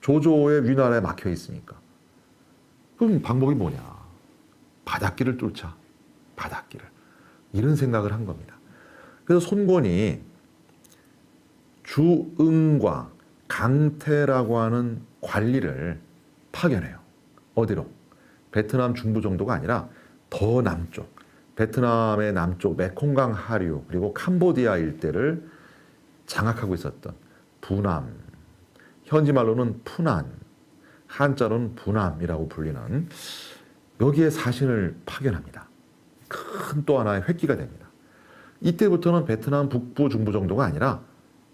조조의 위나라에 막혀 있으니까. 그럼 방법이 뭐냐? 바닷길을 뚫자. 바닷길을. 이런 생각을 한 겁니다. 그래서 손권이 주응과 강태라고 하는 관리를 파견해요. 어디로? 베트남 중부 정도가 아니라 더 남쪽, 베트남의 남쪽 메콩강 하류 그리고 캄보디아 일대를 장악하고 있었던 부남, 현지 말로는 푸난, 한자로는 부남이라고 불리는 여기에 사신을 파견합니다. 큰 또 하나의 획기가 됩니다. 이때부터는 베트남 북부 중부 정도가 아니라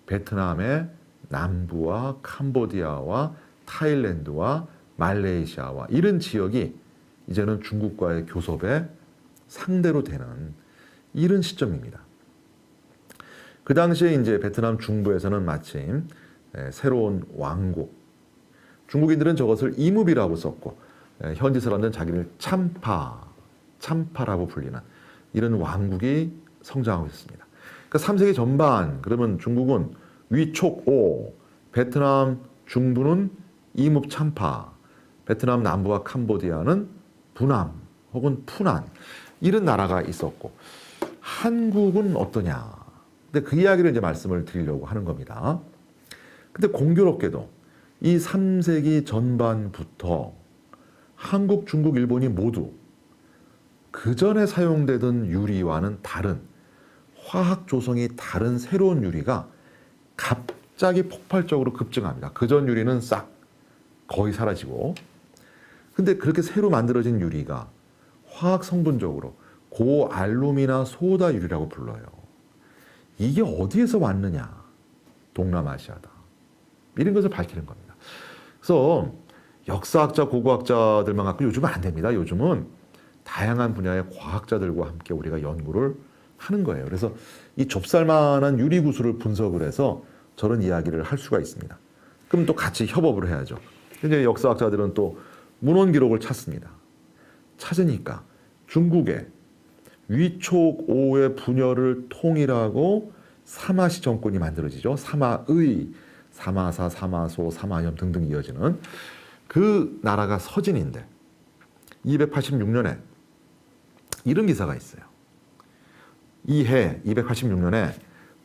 베트남의 남부와 캄보디아와 타일랜드와 말레이시아와 이런 지역이 이제는 중국과의 교섭의 상대로 되는 이런 시점입니다. 그 당시에 이제 베트남 중부에서는 마침 새로운 왕국, 중국인들은 저것을 이무비라고 썼고 현지 사람들은 자기를 참파라고 불리는 이런 왕국이 성장하고 있습니다. 그러니까 3세기 전반 그러면 중국은 위촉오, 베트남 중부는 이묵 참파, 베트남 남부와 캄보디아는 부남 혹은 푸난 이런 나라가 있었고 한국은 어떠냐? 근데 그 이야기를 이제 말씀을 드리려고 하는 겁니다. 근데 공교롭게도 이 3세기 전반부터 한국, 중국, 일본이 모두 그 전에 사용되던 유리와는 다른 화학 조성이 다른 새로운 유리가 갑자기 폭발적으로 급증합니다. 그전 유리는 싹 거의 사라지고, 근데 그렇게 새로 만들어진 유리가 화학 성분적으로 고알루미나 소다 유리라고 불러요. 이게 어디에서 왔느냐? 동남아시아다. 이런 것을 밝히는 겁니다. 그래서 역사학자, 고고학자들만 갖고 요즘은 안 됩니다. 요즘은 다양한 분야의 과학자들과 함께 우리가 연구를 하는 거예요. 그래서 이 좁쌀만한 유리구슬을 분석을 해서 저런 이야기를 할 수가 있습니다. 그럼 또 같이 협업을 해야죠. 이제 역사학자들은 또 문헌 기록을 찾습니다. 찾으니까 중국의 위촉오의 분열을 통일하고 사마시 정권이 만들어지죠. 사마의, 사마사, 사마소, 사마염 등등 이어지는 그 나라가 서진인데 286년에 이런 기사가 있어요. 이해 286년에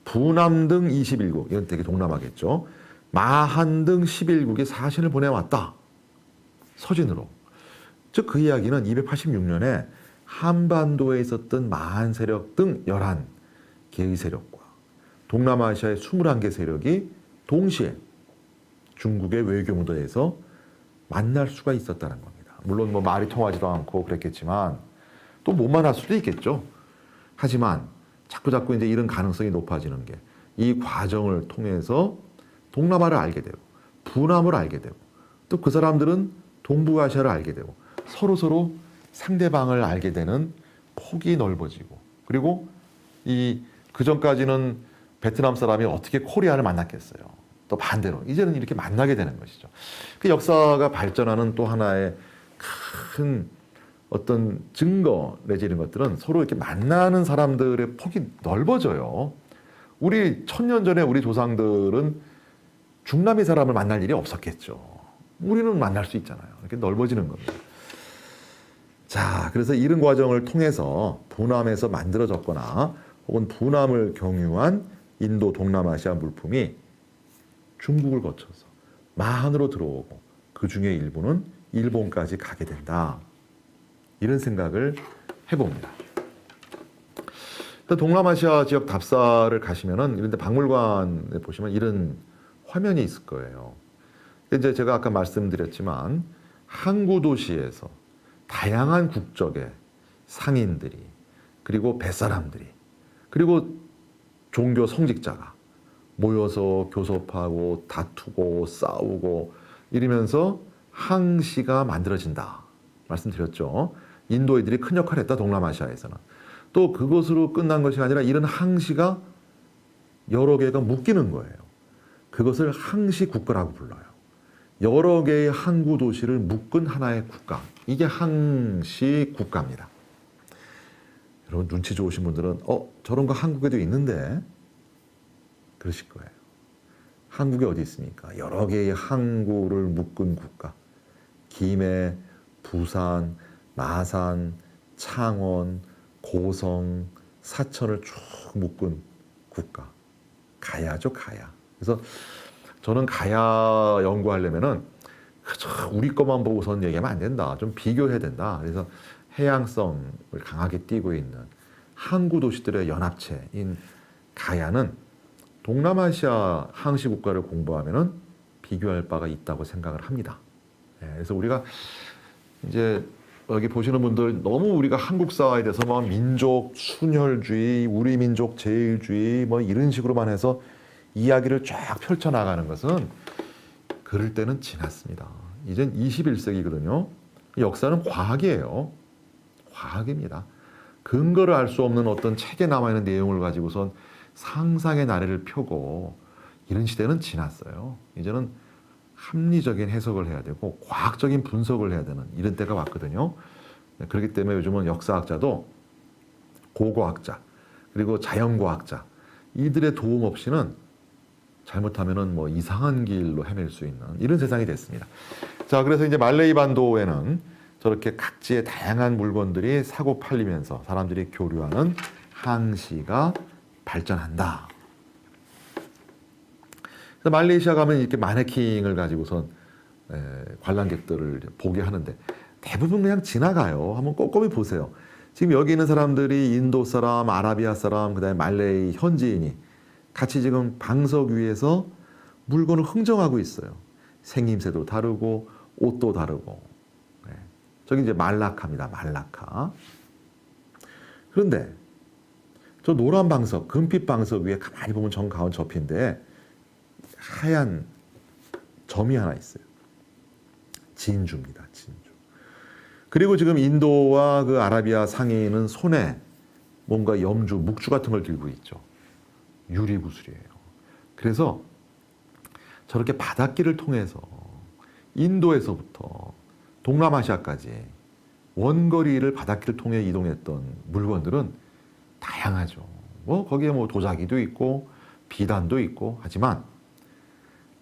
부남 등 21국, 이건 되게 동남아겠죠. 마한 등 11국이 사신을 보내왔다. 서진으로. 즉 그 이야기는 286년에 한반도에 있었던 마한 세력 등 11개의 세력과 동남아시아의 21개 세력이 동시에 중국의 외교 무대에서 만날 수가 있었다는 겁니다. 물론 뭐 말이 통하지도 않고 그랬겠지만 또 못 만날 수도 있겠죠. 하지만 자꾸 이제 이런 가능성이 높아지는 게 이 과정을 통해서 동남아를 알게 되고 부남을 알게 되고 또 그 사람들은 동북아시아를 알게 되고 서로 상대방을 알게 되는 폭이 넓어지고, 그리고 그 전까지는 베트남 사람이 어떻게 코리아를 만났겠어요. 또 반대로 이제는 이렇게 만나게 되는 것이죠. 그 역사가 발전하는 또 하나의 큰 어떤 증거 내지 이런 것들은 서로 이렇게 만나는 사람들의 폭이 넓어져요. 우리 1000년 전에 우리 조상들은 중남미 사람을 만날 일이 없었겠죠. 우리는 만날 수 있잖아요. 이렇게 넓어지는 겁니다. 자, 그래서 이런 과정을 통해서 부남에서 만들어졌거나 혹은 부남을 경유한 인도 동남아시아 물품이 중국을 거쳐서 마한으로 들어오고 그 중에 일부는 일본까지 가게 된다. 이런 생각을 해봅니다. 동남아시아 지역 답사를 가시면은 이런 데 박물관에 보시면 이런 화면이 있을 거예요. 이제 제가 아까 말씀드렸지만 항구 도시에서 다양한 국적의 상인들이 그리고 뱃사람들이 그리고 종교 성직자가 모여서 교섭하고 다투고 싸우고 이러면서 항시가 만들어진다. 말씀드렸죠. 인도인들이 큰 역할을 했다. 동남아시아에서는. 또 그것으로 끝난 것이 아니라 이런 항시가 여러 개가 묶이는 거예요. 그것을 항시 국가라고 불러요. 여러 개의 항구 도시를 묶은 하나의 국가. 이게 항시 국가입니다. 여러분 눈치 좋으신 분들은 저런 거 한국에도 있는데 그러실 거예요. 한국에 어디 있습니까? 여러 개의 항구를 묶은 국가. 김해, 부산, 마산, 창원, 고성, 사천을 쭉 묶은 국가. 가야죠, 가야. 그래서 저는 가야 연구하려면은 우리 것만 보고선 얘기하면 안 된다. 좀 비교해야 된다. 그래서 해양성을 강하게 띠고 있는 항구 도시들의 연합체인 가야는 동남아시아 항시 국가를 공부하면은 비교할 바가 있다고 생각을 합니다. 그래서 우리가 이제 여기 보시는 분들 너무 우리가 한국사에 대해서 뭐 민족 순혈주의, 우리 민족 제일주의 뭐 이런 식으로만 해서 이야기를 쫙 펼쳐나가는 것은 그럴 때는 지났습니다. 이젠 21세기거든요. 역사는 과학이에요. 과학입니다. 근거를 알 수 없는 어떤 책에 남아있는 내용을 가지고선 상상의 나래를 펴고 이런 시대는 지났어요. 이제는 합리적인 해석을 해야 되고 과학적인 분석을 해야 되는 이런 때가 왔거든요. 그렇기 때문에 요즘은 역사학자도 고고학자 그리고 자연과학자 이들의 도움 없이는 잘못하면은 뭐 이상한 길로 헤맬 수 있는 이런 세상이 됐습니다. 자, 그래서 이제 말레이 반도에는 저렇게 각지의 다양한 물건들이 사고 팔리면서 사람들이 교류하는 항시가 발전한다. 그래서 말레이시아 가면 이렇게 마네킹을 가지고선 관람객들을 보게 하는데 대부분 그냥 지나가요. 한번 꼼꼼히 보세요. 지금 여기 있는 사람들이 인도 사람, 아라비아 사람, 그다음에 말레이 현지인이 같이 지금 방석 위에서 물건을 흥정하고 있어요. 생김새도 다르고 옷도 다르고. 네. 저기 이제 말라카입니다. 말라카. 그런데 저 노란 방석, 금빛 방석 위에 가만히 보면 정가운 접힌데 하얀 점이 하나 있어요. 진주입니다. 진주. 그리고 지금 인도와 그 아라비아 상인은 손에 뭔가 염주, 묵주 같은 걸 들고 있죠. 유리구슬이에요. 그래서 저렇게 바닷길을 통해서 인도에서부터 동남아시아까지 원거리를 바닷길을 통해 이동했던 물건들은 다양하죠. 뭐 거기에 뭐 도자기도 있고 비단도 있고 하지만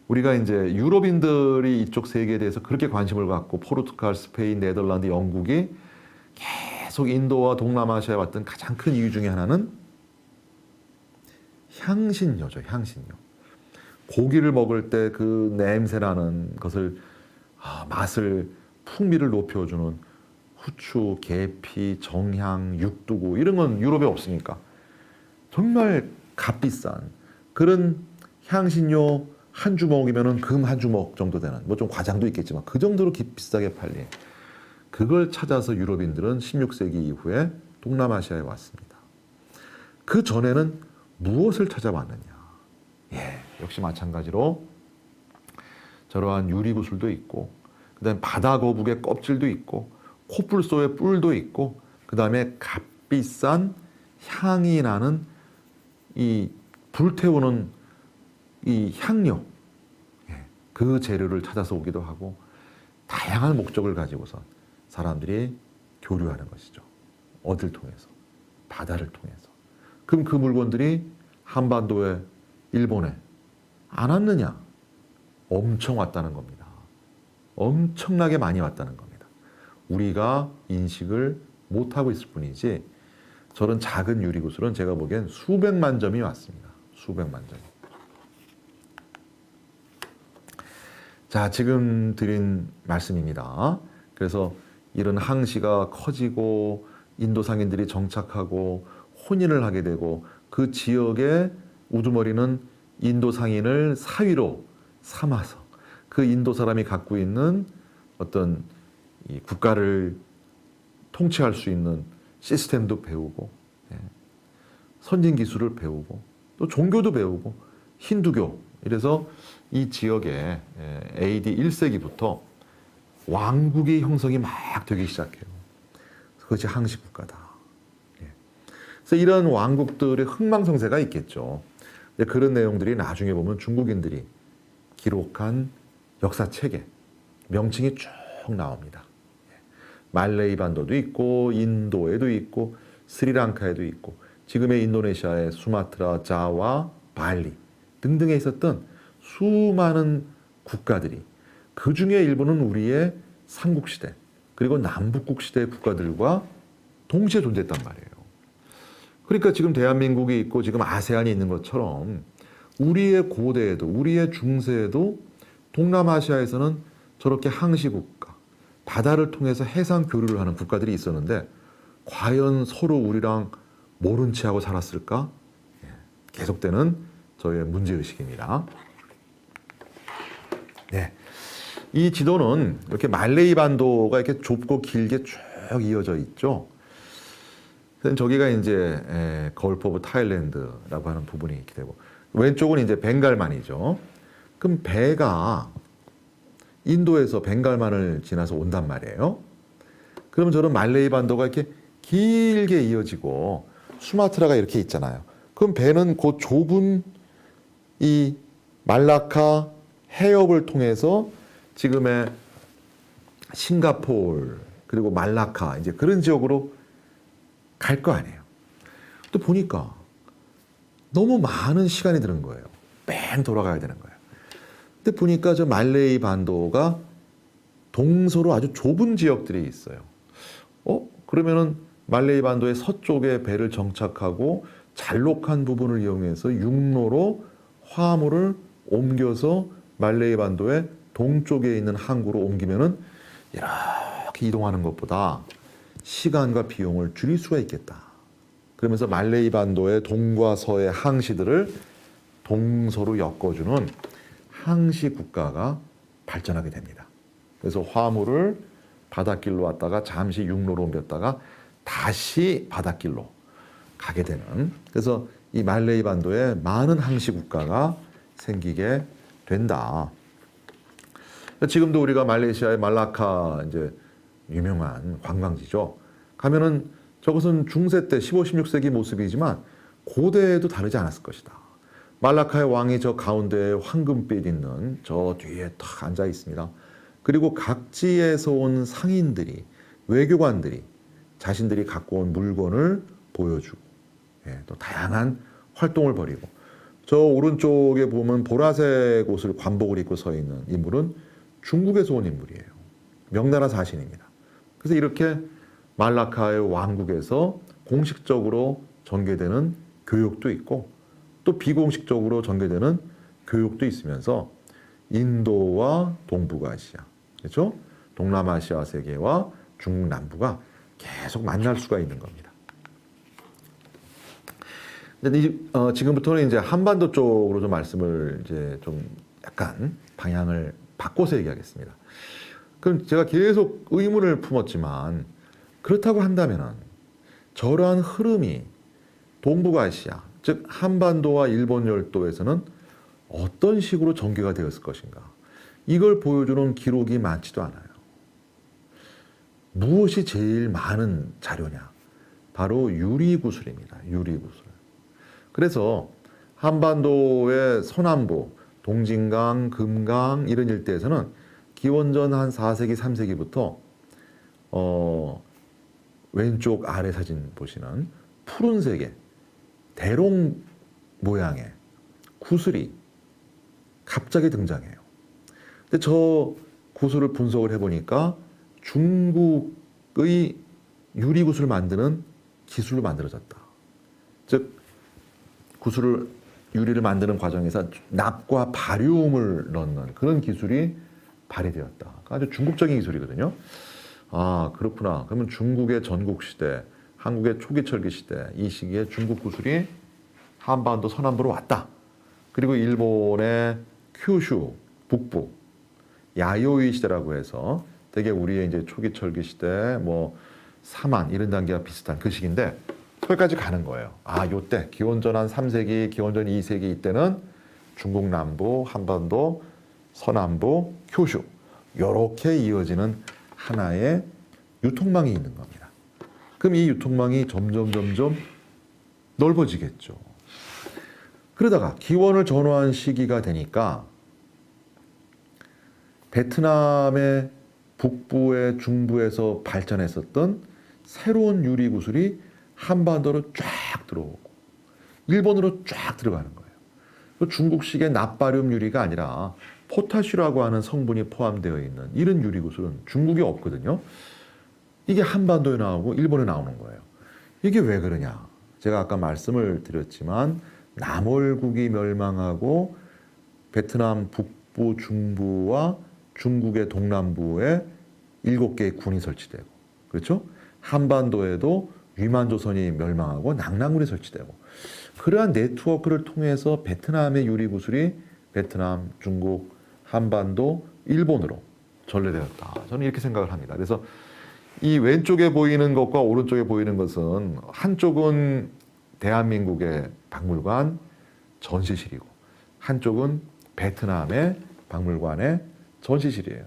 우리가 이제 유럽인들이 이쪽 세계에 대해서 그렇게 관심을 갖고 포르투갈, 스페인, 네덜란드, 영국이 계속 인도와 동남아시아에 왔던 가장 큰 이유 중에 하나는 향신료죠. 향신료. 고기를 먹을 때 그 냄새나는 것을 맛을 풍미를 높여주는 후추, 계피, 정향, 육두구 이런 건 유럽에 없으니까 정말 값비싼 그런 향신료 한 주먹이면은 금 한 주먹 정도 되는 뭐 좀 과장도 있겠지만 그 정도로 비싸게 팔린 그걸 찾아서 유럽인들은 16세기 이후에 동남아시아에 왔습니다. 그 전에는 무엇을 찾아왔느냐? 예, 역시 마찬가지로 저러한 유리구슬도 있고 그다음에 바다 거북의 껍질도 있고 코뿔소의 뿔도 있고 그다음에 값비싼 향이 나는 이 불태우는 이 향료 그 재료를 찾아서 오기도 하고 다양한 목적을 가지고서 사람들이 교류하는 것이죠. 어딜 통해서? 바다를 통해서. 그럼 그 물건들이 한반도에 일본에 안 왔느냐? 엄청 왔다는 겁니다. 엄청나게 많이 왔다는 겁니다. 우리가 인식을 못하고 있을 뿐이지 저런 작은 유리구슬은 제가 보기엔 수백만 점이 왔습니다. 수백만 점. 자, 지금 드린 말씀입니다. 그래서 이런 항시가 커지고 인도 상인들이 정착하고 혼인을 하게 되고 그 지역의 우두머리는 인도 상인을 사위로 삼아서 그 인도 사람이 갖고 있는 어떤 이 국가를 통치할 수 있는 시스템도 배우고 선진 기술을 배우고 또 종교도 배우고 힌두교 이래서 이 지역에 AD 1세기부터 왕국이 형성이 막 되기 시작해요. 그것이 항시 국가다. 그래서 이런 왕국들의 흥망성쇠가 있겠죠. 그런 내용들이 나중에 보면 중국인들이 기록한 역사책에 명칭이 쭉 나옵니다. 말레이 반도도 있고 인도에도 있고 스리랑카에도 있고 지금의 인도네시아의 수마트라, 자와, 발리 등등에 있었던 수많은 국가들이 그 중에 일부는 우리의 삼국시대 그리고 남북국 시대의 국가들과 동시에 존재했단 말이에요. 그러니까 지금 대한민국이 있고 지금 아세안이 있는 것처럼 우리의 고대에도 우리의 중세에도 동남아시아에서는 저렇게 항시국가 바다를 통해서 해상 교류를 하는 국가들이 있었는데 과연 서로 우리랑 모른 채 하고 살았을까? 계속되는 저의 문제의식입니다. 네. 이 지도는 이렇게 말레이 반도가 이렇게 좁고 길게 쭉 이어져 있죠. 저기가 이제 걸프 오브 타일랜드라고 하는 부분이 있게 되고 왼쪽은 이제 벵갈만이죠. 그럼 배가 인도에서 벵갈만을 지나서 온단 말이에요. 그러면 저는 말레이 반도가 이렇게 길게 이어지고 수마트라가 이렇게 있잖아요. 그럼 배는 그 좁은 이 말라카 해협을 통해서 지금의 싱가포르 그리고 말라카 이제 그런 지역으로 갈 거 아니에요. 또 보니까 너무 많은 시간이 드는 거예요. 뺑 돌아가야 되는 거예요. 근데 보니까 저 말레이 반도가 동서로 아주 좁은 지역들이 있어요. 그러면은 말레이 반도의 서쪽에 배를 정착하고 잘록한 부분을 이용해서 육로로 화물을 옮겨서 말레이 반도의 동쪽에 있는 항구로 옮기면은 이렇게 이동하는 것보다 시간과 비용을 줄일 수가 있겠다. 그러면서 말레이 반도의 동과 서의 항시들을 동서로 엮어주는 항시 국가가 발전하게 됩니다. 그래서 화물을 바닷길로 왔다가 잠시 육로로 옮겼다가 다시 바닷길로 가게 되는, 그래서 이 말레이 반도에 많은 항시 국가가 생기게 된다. 지금도 우리가 말레이시아의 말라카 이제 유명한 관광지죠. 가면은 저것은 중세 때 15, 16세기 모습이지만 고대에도 다르지 않았을 것이다. 말라카의 왕이 저 가운데에 황금빛 있는 저 뒤에 탁 앉아 있습니다. 그리고 각지에서 온 상인들이, 외교관들이 자신들이 갖고 온 물건을 보여주고, 또 다양한 활동을 벌이고, 저 오른쪽에 보면 보라색 옷을 관복을 입고 서 있는 인물은 중국에서 온 인물이에요. 명나라 사신입니다. 그래서 이렇게 말라카의 왕국에서 공식적으로 전개되는 교육도 있고 또 비공식적으로 전개되는 교육도 있으면서 인도와 동북아시아, 그렇죠? 동남아시아 세계와 중국 남부가 계속 만날 수가 있는 겁니다. 근데 지금부터는 이제 한반도 쪽으로 좀 말씀을 이제 좀 약간 방향을 바꿔서 얘기하겠습니다. 그럼 제가 계속 의문을 품었지만 그렇다고 한다면은 저러한 흐름이 동북아시아, 즉 한반도와 일본 열도에서는 어떤 식으로 전개가 되었을 것인가? 이걸 보여주는 기록이 많지도 않아요. 무엇이 제일 많은 자료냐? 바로 유리구슬입니다. 유리구슬. 그래서 한반도의 서남부, 동진강, 금강 이런 일대에서는 기원전 한 4세기, 3세기부터 왼쪽 아래 사진 보시는 푸른색의 대롱 모양의 구슬이 갑자기 등장해요. 근데 저 구슬을 분석을 해보니까 중국의 유리구슬을 만드는 기술로 만들어졌다. 즉 유리를 만드는 과정에서 납과 바리움을 넣는 그런 기술이 발휘되었다. 아주 중국적인 기술이거든요. 아, 그렇구나. 그러면 중국의 전국시대, 한국의 초기철기 시대, 이 시기에 중국 구슬이 한반도 서남부로 왔다. 그리고 일본의 큐슈 북부, 야요이 시대라고 해서 되게 우리의 이제 초기철기 시대, 뭐 사만 이런 단계와 비슷한 그 시기인데 거기까지 가는 거예요. 아, 요때 기원전 한 3세기, 기원전 2세기 이때는 중국 남부, 한반도, 서남부, 큐슈 이렇게 이어지는 하나의 유통망이 있는 겁니다. 그럼 이 유통망이 점점 넓어지겠죠. 그러다가 기원을 전후한 시기가 되니까 베트남의 북부의 중부에서 발전했었던 새로운 유리구슬이 한반도로 쫙 들어오고 일본으로 쫙 들어가는 거예요. 중국식의 납바륨 유리가 아니라 포타시라고 하는 성분이 포함되어 있는 이런 유리구슬은 중국에 없거든요. 이게 한반도에 나오고 일본에 나오는 거예요. 이게 왜 그러냐? 제가 아까 말씀을 드렸지만 남월국이 멸망하고 베트남 북부, 중부와 중국의 동남부에 7개의 군이 설치되고, 그렇죠? 한반도에도 위만조선이 멸망하고 낙랑군이 설치되고, 그러한 네트워크를 통해서 베트남의 유리구슬이 베트남, 중국, 한반도, 일본으로 전래되었다. 저는 이렇게 생각을 합니다. 그래서 이 왼쪽에 보이는 것과 오른쪽에 보이는 것은 한쪽은 대한민국의 박물관 전시실이고 한쪽은 베트남의 박물관의 전시실이에요.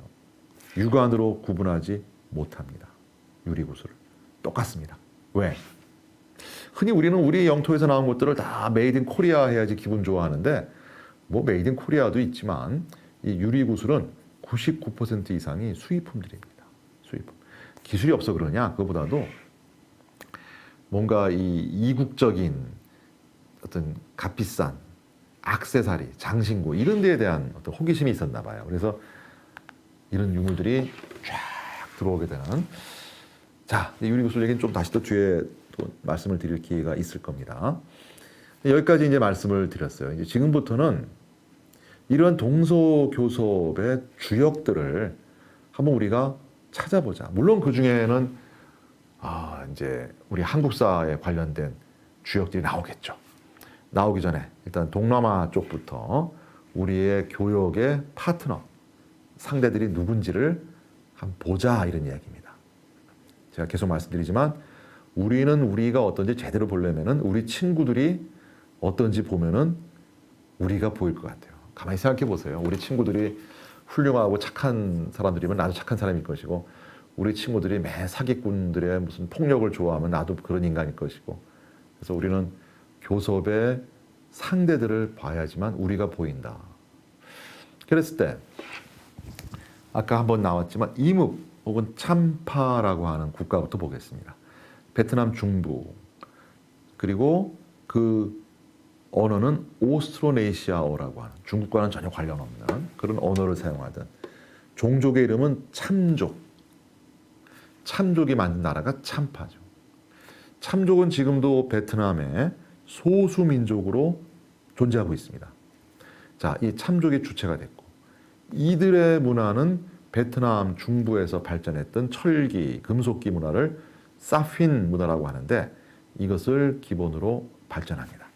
육안으로 구분하지 못합니다. 유리구슬을. 똑같습니다. 왜? 흔히 우리는 우리 영토에서 나온 것들을 다 메이드 인 코리아 해야지 기분 좋아하는데 뭐 메이드 인 코리아도 있지만 이 유리구슬은 99% 이상이 수입품들입니다. 수입품. 기술이 없어 그러냐? 그거보다도 뭔가 이 이국적인 어떤 값비싼 액세서리, 장신구 이런 데에 대한 어떤 호기심이 있었나 봐요. 그래서 이런 유물들이 쫙 들어오게 되는. 자, 유리구슬 얘기는 좀 다시 또 뒤에 또 말씀을 드릴 기회가 있을 겁니다. 여기까지 이제 말씀을 드렸어요. 이제 지금부터는 이런 동서교섭의 주역들을 한번 우리가 찾아보자. 물론 그 중에는 이제 우리 한국사에 관련된 주역들이 나오겠죠. 나오기 전에 일단 동남아 쪽부터 우리의 교역의 파트너, 상대들이 누군지를 한번 보자 이런 이야기입니다. 제가 계속 말씀드리지만 우리는 우리가 어떤지 제대로 보려면은 우리 친구들이 어떤지 보면은 우리가 보일 것 같아요. 가만히 생각해 보세요. 우리 친구들이 훌륭하고 착한 사람들이면 나도 착한 사람일 것이고 우리 친구들이 매 사기꾼들의 무슨 폭력을 좋아하면 나도 그런 인간일 것이고 그래서 우리는 교섭의 상대들을 봐야지만 우리가 보인다. 그랬을 때 아까 한번 나왔지만 이묵 혹은 참파라고 하는 국가부터 보겠습니다. 베트남 중부 그리고 그 언어는 오스트로네시아어라고 하는 중국과는 전혀 관련 없는 그런 언어를 사용하던 종족의 이름은 참족. 참족이 만든 나라가 참파죠. 참족은 지금도 베트남의 소수민족으로 존재하고 있습니다. 자, 이 참족이 주체가 됐고 이들의 문화는 베트남 중부에서 발전했던 철기, 금속기 문화를 사핀 문화라고 하는데 이것을 기본으로 발전합니다.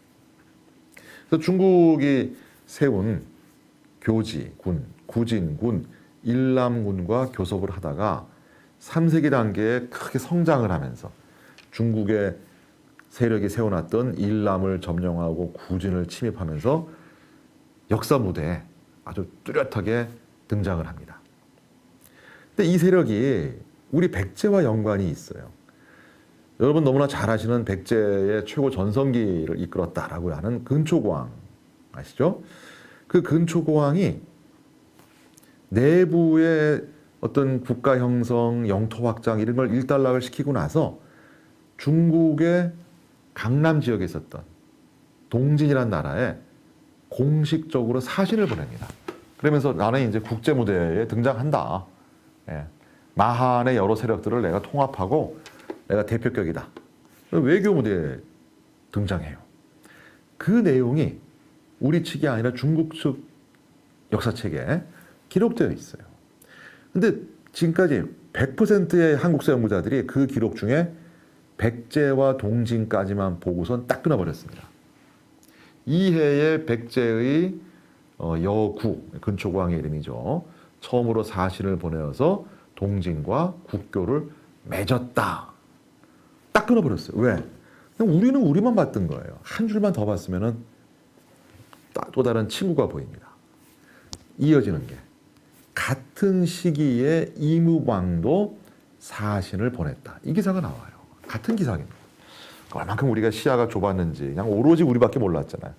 그래서 중국이 세운 교지군, 구진군, 일남군과 교섭을 하다가 3세기 단계에 크게 성장을 하면서 중국의 세력이 세워놨던 일남을 점령하고 구진을 침입하면서 역사 무대에 아주 뚜렷하게 등장을 합니다. 근데 이 세력이 우리 백제와 연관이 있어요. 여러분 너무나 잘 아시는 백제의 최고 전성기를 이끌었다라고 하는 근초고왕 아시죠? 그 근초고왕이 내부의 어떤 국가 형성, 영토 확장 이런 걸 일단락을 시키고 나서 중국의 강남 지역에 있었던 동진이라는 나라에 공식적으로 사신을 보냅니다. 그러면서 나는 이제 국제 무대에 등장한다. 예. 마한의 여러 세력들을 내가 통합하고 내가 대표격이다. 외교 무대에 등장해요. 그 내용이 우리 측이 아니라 중국 측 역사책에 기록되어 있어요. 근데 지금까지 100%의 한국사 연구자들이 그 기록 중에 백제와 동진까지만 보고선 딱 끊어버렸습니다. 이해의 백제의 여구, 근초고왕의 이름이죠. 처음으로 사신을 보내어서 동진과 국교를 맺었다. 딱 끊어버렸어요. 왜? 우리는 우리만 봤던 거예요. 한 줄만 더 봤으면 또 다른 친구가 보입니다. 이어지는 게 같은 시기에 이무왕도 사신을 보냈다. 이 기사가 나와요. 같은 기사입니다. 얼만큼 우리가 시야가 좁았는지 그냥 오로지 우리밖에 몰랐잖아요.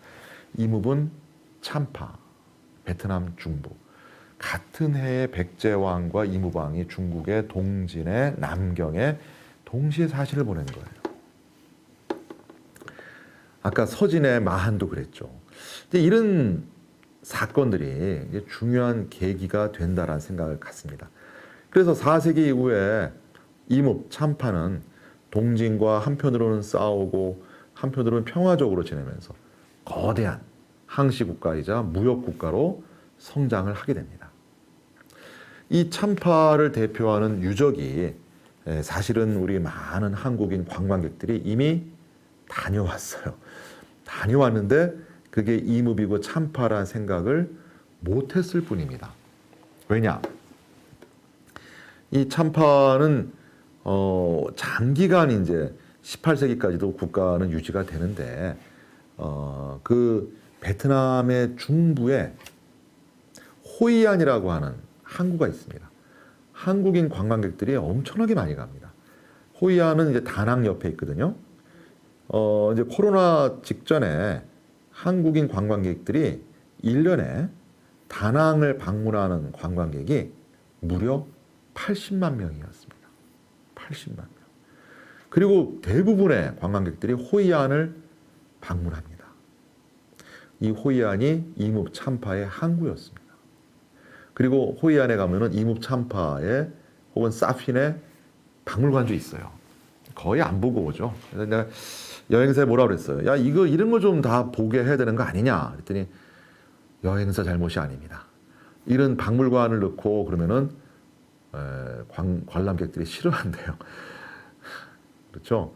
이묵은 참파, 베트남 중부. 같은 해에 백제왕과 이무왕이 중국의 동진의 남경에 동시에 사신을 보낸 거예요. 아까 서진의 마한도 그랬죠. 근데 이런 사건들이 중요한 계기가 된다라는 생각을 갖습니다. 그래서 4세기 이후에 이묵, 참파는 동진과 한편으로는 싸우고 한편으로는 평화적으로 지내면서 거대한 항시국가이자 무역국가로 성장을 하게 됩니다. 이 참파를 대표하는 유적이 사실은 우리 많은 한국인 관광객들이 이미 다녀왔어요. 다녀왔는데 그게 이무비고 참파라는 생각을 못했을 뿐입니다. 왜냐? 이 참파는 장기간 이제 18세기까지도 국가는 유지가 되는데 그 베트남의 중부에 호이안이라고 하는 항구가 있습니다. 한국인 관광객들이 엄청나게 많이 갑니다. 호이안은 이제 다낭 옆에 있거든요. 이제 코로나 직전에 한국인 관광객들이 1년에 다낭을 방문하는 관광객이 무려 80만 명이었습니다. 80만 명. 그리고 대부분의 관광객들이 호이안을 방문합니다. 이 호이안이 이뭅 참파의 항구였습니다. 그리고 호이안에 가면은 이뭅 참파에 혹은 사핀에 박물관도 있어요. 거의 안 보고 오죠. 그래서 내가 여행사에 뭐라 그랬어요. 야, 이런 거 좀 다 보게 해야 되는 거 아니냐? 그랬더니 여행사 잘못이 아닙니다. 이런 박물관을 넣고 그러면은 관람객들이 싫어한대요. 그렇죠?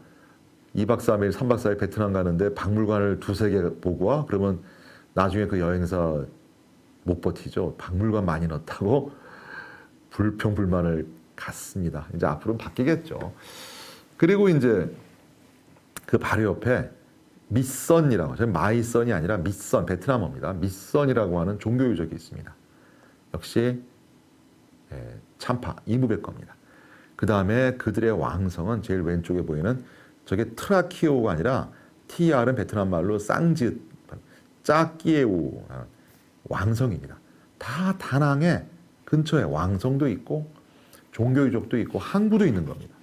2박 3일, 3박 4일 베트남 가는데 박물관을 두세 개 보고 와? 그러면 나중에 그 여행사 못 버티죠. 박물관 많이 넣었다고 불평불만을 갖습니다. 이제 앞으로는 바뀌겠죠. 그리고 이제 그 바로 옆에 미선이라고, 저는 마이선이 아니라 미선, 베트남어입니다. 미선이라고 하는 종교 유적이 있습니다. 역시 참파, 이뭅의 겁니다. 그 다음에 그들의 왕성은 제일 왼쪽에 보이는 저게 트라키오가 아니라 TR은 베트남 말로 쌍짓, 짜끼에우 왕성입니다. 다 다낭의 근처에 왕성도 있고 종교 유적도 있고 항구도 있는 겁니다.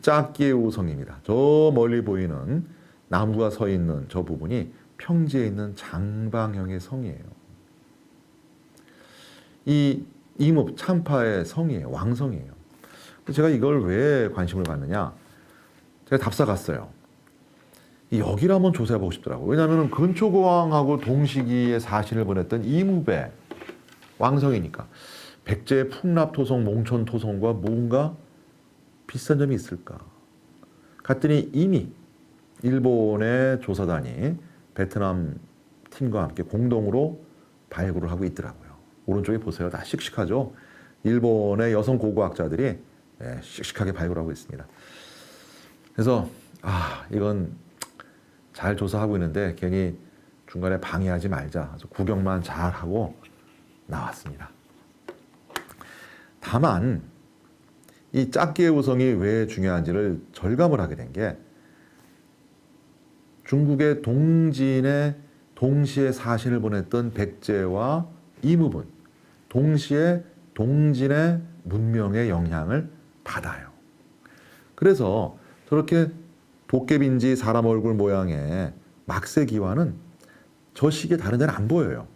짜끼에우 성입니다. 저 멀리 보이는 나무가 서 있는 저 부분이 평지에 있는 장방형의 성이에요. 이 이뭅 참파의 성이에요. 왕성이에요. 제가 이걸 왜 관심을 갖느냐? 제가 답사 갔어요. 여기를 한번 조사해보고 싶더라고요. 왜냐하면 근초고왕하고 동시기에 사신을 보냈던 이뭅의 왕성이니까 백제의 풍납토성, 몽촌토성과 뭔가 비슷한 점이 있을까? 갔더니 이미 일본의 조사단이 베트남 팀과 함께 공동으로 발굴을 하고 있더라고요. 오른쪽에 보세요. 다 씩씩하죠? 일본의 여성 고고학자들이 씩씩하게 발굴하고 있습니다. 그래서 이건 잘 조사하고 있는데 괜히 중간에 방해하지 말자. 그래서 구경만 잘하고 나왔습니다. 다만 이 짜끼에우성이 왜 중요한지를 절감을 하게 된 게 중국의 동진에 동시에 사신을 보냈던 백제와 이뭅은 동시에 동진의 문명의 영향을 받아요. 그래서 저렇게 도깨비인지 사람 얼굴 모양의 막세기와는 저 시기에 다른 데는 안 보여요.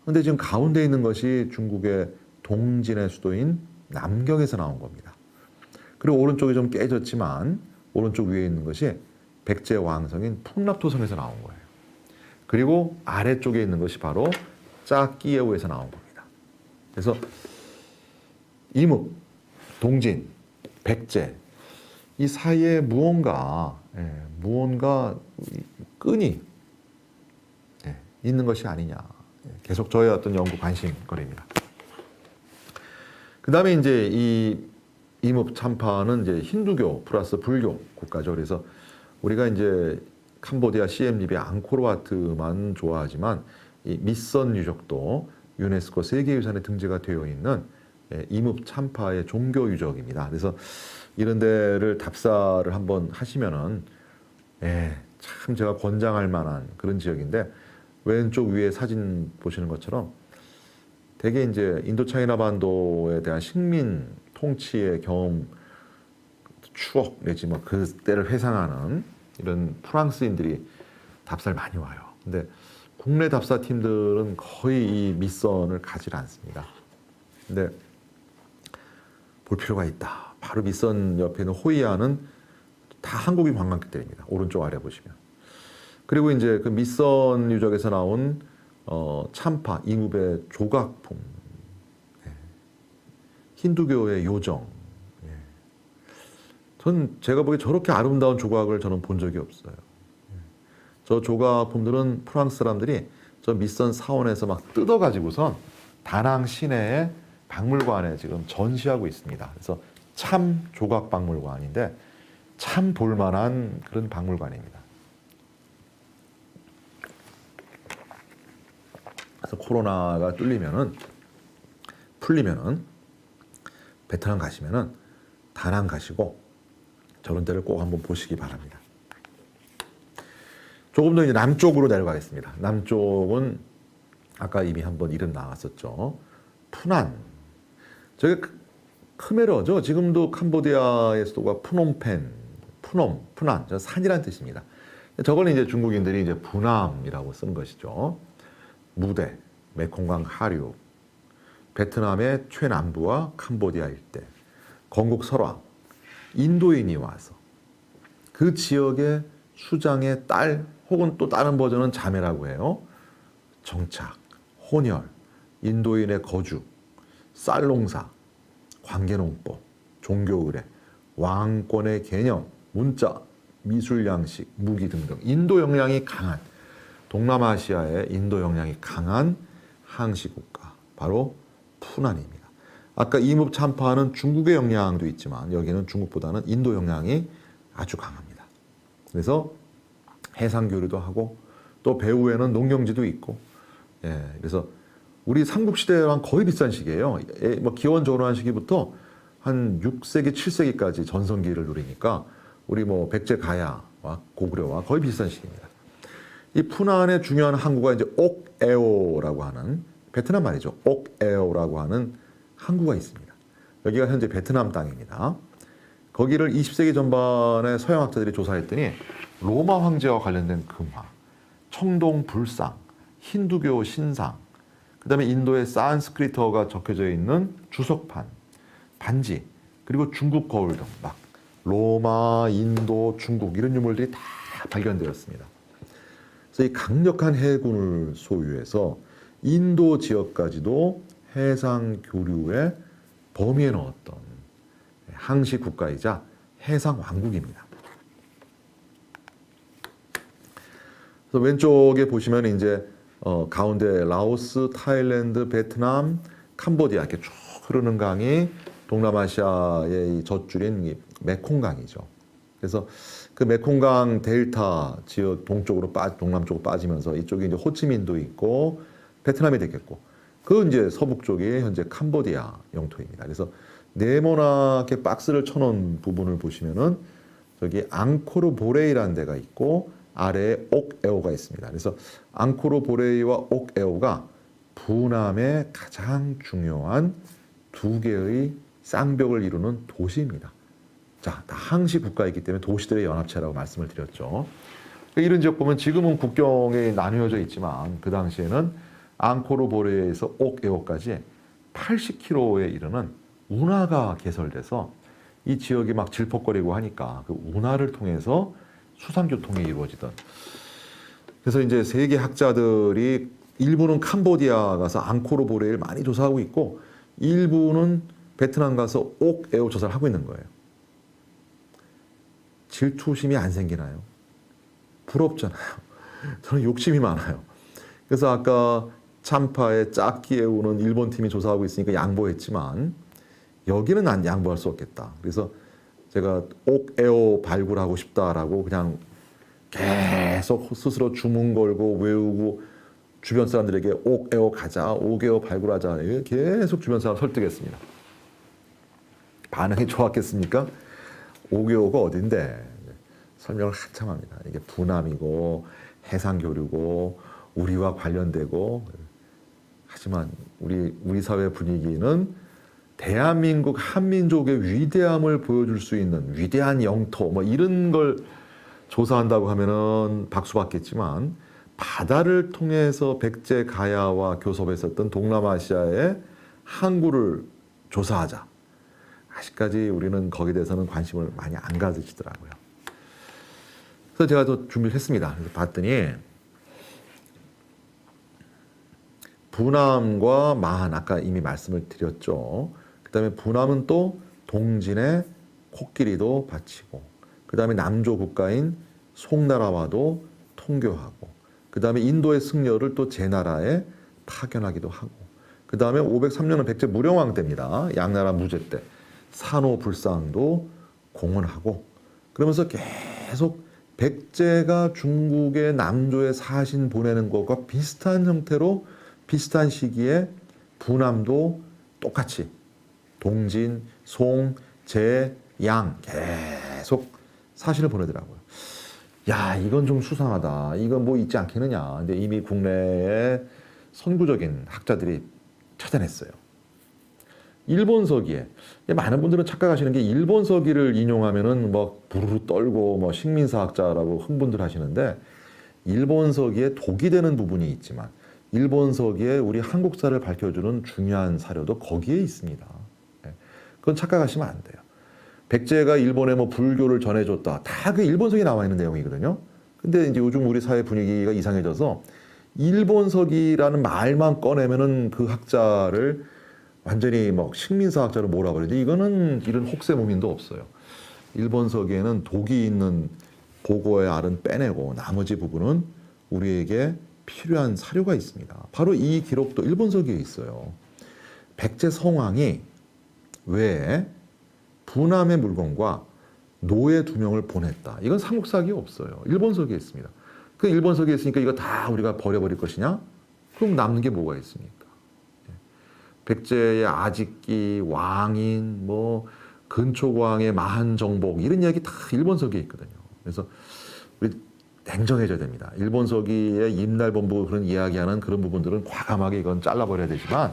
그런데 지금 가운데 있는 것이 중국의 동진의 수도인 남경에서 나온 겁니다. 그리고 오른쪽이 좀 깨졌지만 오른쪽 위에 있는 것이 백제 왕성인 풍납토성에서 나온 거예요. 그리고 아래쪽에 있는 것이 바로 짜끼에우에서 나온 겁니다. 그래서 이뭅, 동진, 백제 이 사이에 무언가 끈이 있는 것이 아니냐. 계속 저의 어떤 연구 관심거리입니다. 그 다음에 이제 이 이뭅 참파는 이제 힌두교 플러스 불교 국가죠. 그래서 우리가 이제 캄보디아 시엠립의 앙코르와트만 좋아하지만 이 미선 유적도 유네스코 세계유산에 등재가 되어 있는 이뭅 참파의 종교 유적입니다. 그래서 이런 데를 답사를 한번 하시면은 참 제가 권장할 만한 그런 지역인데 왼쪽 위에 사진 보시는 것처럼 대개 이제 인도차이나 반도에 대한 식민 통치의 경험 추억 내지 뭐 그때를 회상하는 이런 프랑스인들이 답사를 많이 와요. 근데 국내 답사 팀들은 거의 이 미선을 가지 않습니다. 근데 볼 필요가 있다. 바로 미선 옆에 있는 호이안은 다 한국인 관광객들입니다. 오른쪽 아래 보시면. 그리고 이제 그 미선 유적에서 나온 참파, 이뭅의 조각품, 힌두교의 요정. 전 제가 보기에 저렇게 아름다운 조각을 저는 본 적이 없어요. 저 조각품들은 프랑스 사람들이 저 미선 사원에서 막 뜯어가지고선 다낭 시내의 박물관에 지금 전시하고 있습니다. 그래서 참 조각 박물관인데 참 볼만한 그런 박물관입니다. 그래서 코로나가 풀리면은 베트남 가시면은 다낭 가시고 저런 데를 꼭 한번 보시기 바랍니다. 조금 더 이제 남쪽으로 내려가겠습니다. 남쪽은 아까 이미 한번 이름 나왔었죠. 푸난. 저게 크메르죠. 지금도 캄보디아의 수도가 푸놈펜, 푸난, 저 산이란 뜻입니다. 저걸 이제 중국인들이 이제 부남이라고 쓴 것이죠. 무대, 메콩강 하류, 베트남의 최남부와 캄보디아 일대, 건국 설화, 인도인이 와서 그 지역의 수장의 딸 혹은 또 다른 버전은 자매라고 해요. 정착, 혼혈, 인도인의 거주, 쌀농사, 관계농법, 종교 의례, 왕권의 개념, 문자, 미술 양식, 무기 등등 인도 영향이 강한 동남아시아의 인도 영향이 강한 항시 국가 바로 푸난입니다. 아까 이뭅 참파는 중국의 영향도 있지만 여기는 중국보다는 인도 영향이 아주 강합니다. 그래서 해상 교류도 하고 또 배후에는 농경지도 있고 그래서 우리 삼국시대랑 거의 비슷한 시기예요. 뭐 기원 전후한 시기부터 한 6세기, 7세기까지 전성기를 누리니까 우리 뭐 백제 가야와 고구려와 거의 비슷한 시기입니다. 이 푸난의 중요한 항구가 이제 옥에오라고 하는 베트남 말이죠. 옥에오라고 하는 항구가 있습니다. 여기가 현재 베트남 땅입니다. 거기를 20세기 전반에 서양학자들이 조사했더니 로마 황제와 관련된 금화, 청동 불상, 힌두교 신상, 그 다음에 인도의 산스크리트어가 적혀져 있는 주석판, 반지, 그리고 중국 거울 등 막 로마, 인도, 중국 이런 유물들이 다 발견되었습니다. 그래서 이 강력한 해군을 소유해서 인도 지역까지도 해상 교류의 범위에 넣었던 항시 국가이자 해상 왕국입니다. 그래서 왼쪽에 보시면 이제 가운데 라오스, 타일랜드, 베트남, 캄보디아 이렇게 쭉 흐르는 강이 동남아시아의 이 젖줄인 메콩강이죠. 그래서 그 메콩강 델타 지역 동쪽으로 동남쪽으로 빠지면서 이쪽에 이제 호치민도 있고 베트남이 되겠고 그 이제 서북 쪽이 현재 캄보디아 영토입니다. 그래서 네모나게 박스를 쳐놓은 부분을 보시면은 저기 앙코르 보레이라는 데가 있고 아래에 옥에오가 있습니다. 그래서 앙코르 보레이와 옥에오가 부남의 가장 중요한 두 개의 쌍벽을 이루는 도시입니다. 자, 다 항시 국가이기 때문에 도시들의 연합체라고 말씀을 드렸죠. 이런 지역 보면 지금은 국경에 나뉘어져 있지만 그 당시에는 앙코르 보레이에서 옥에오까지 80km에 이르는 운하가 개설돼서 이 지역이 막 질퍽거리고 하니까 그 운하를 통해서 수상교통이 이루어지던. 그래서 이제 세계 학자들이 일부는 캄보디아 가서 앙코르 보레이를 많이 조사하고 있고 일부는 베트남 가서 옥에오 조사를 하고 있는 거예요. 질투심이 안 생기나요? 부럽잖아요. 저는 욕심이 많아요. 그래서 아까 참파의 짝기에오는 일본 팀이 조사하고 있으니까 양보했지만 여기는 안 양보할 수 없겠다. 그래서 제가 옥에오 발굴하고 싶다라고 그냥 계속 스스로 주문 걸고 외우고 주변 사람들에게 옥에오 가자, 옥에오 발굴하자 계속 주변 사람 설득했습니다. 반응이 좋았겠습니까? 옥에오가 어딘데? 설명을 한참 합니다. 이게 부남이고 해상 교류고 우리와 관련되고 하지만 우리 사회 분위기는 대한민국 한민족의 위대함을 보여줄 수 있는 위대한 영토 뭐 이런 걸 조사한다고 하면은 박수 받겠지만 바다를 통해서 백제 가야와 교섭했었던 동남아시아의 항구를 조사하자. 아직까지 우리는 거기에 대해서는 관심을 많이 안 가지시더라고요. 그래서 제가 또 준비를 했습니다. 그래서 봤더니 부남과 마한 아까 이미 말씀을 드렸죠. 그 다음에 부남은 또 동진의 코끼리도 바치고 그 다음에 남조 국가인 송나라와도 통교하고 그 다음에 인도의 승려를 또 제 나라에 파견하기도 하고 그 다음에 503년은 백제 무령왕 때입니다. 양나라 무제 때 산호불상도 공헌하고 그러면서 계속 백제가 중국의 남조에 사신 보내는 것과 비슷한 형태로 비슷한 시기에 부남도 똑같이 동진, 송, 제, 양 계속 사진을 보내더라고요. 야, 이건 좀 수상하다. 이건 뭐 있지 않겠느냐. 근데 이미 국내에 선구적인 학자들이 찾아냈어요. 일본 서기에 많은 분들은 착각하시는 게 일본 서기를 인용하면은 뭐 부르르 떨고 뭐 식민사학자라고 흥분들 하시는데 일본 서기에 독이 되는 부분이 있지만 일본 서기에 우리 한국사를 밝혀주는 중요한 사료도 거기에 있습니다. 그건 착각하시면 안 돼요. 백제가 일본에 뭐 불교를 전해줬다. 다 그 일본 서기에 나와 있는 내용이거든요. 근데 이제 요즘 우리 사회 분위기가 이상해져서 일본 서기라는 말만 꺼내면은 그 학자를 완전히 막 식민사학자로 몰아버리는데 이거는 이런 혹세무민도 없어요. 일본 서기에는 독이 있는 보고의 알은 빼내고 나머지 부분은 우리에게 필요한 사료가 있습니다. 바로 이 기록도 일본 서기에 있어요. 백제 성왕이 왜 부남의 물건과 노예 2명을 보냈다. 이건 삼국사기에 없어요. 일본 서기에 있습니다. 그 일본 서기에 있으니까 이거 다 우리가 버려버릴 것이냐? 그럼 남는 게 뭐가 있습니까? 백제의 아직기, 왕인, 뭐 근초광의 마한정복 이런 이야기 다 일본 서기에 있거든요. 그래서 우리 냉정해져야 됩니다. 일본 서기의 임날본부 그런 이야기하는 그런 부분들은 과감하게 이건 잘라버려야 되지만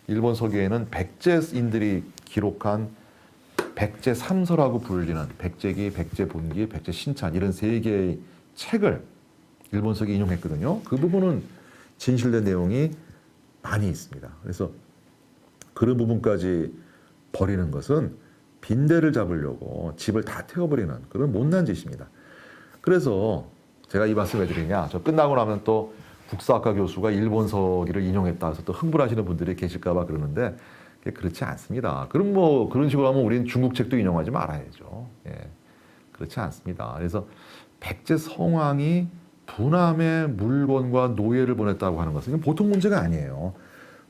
일본 서기에는 백제인들이 기록한 백제 삼서라고 불리는 백제기, 백제본기, 백제신찬 이런 3개의 책을 일본 서기에 인용했거든요. 그 부분은 진실된 내용이 많이 있습니다. 그래서 그런 부분까지 버리는 것은 빈대를 잡으려고 집을 다 태워버리는 그런 못난 짓입니다. 그래서 제가 이 말씀 왜 드리냐. 저 끝나고 나면 또 국사학과 교수가 일본 서기를 인용했다 해서 또 흥분하시는 분들이 계실까 봐 그러는데 그렇지 않습니다. 그럼 뭐 그런 식으로 하면 우리는 중국 책도 인용하지 말아야죠. 예, 그렇지 않습니다. 그래서 백제 성왕이 부남의 물건과 노예를 보냈다고 하는 것은 보통 문제가 아니에요.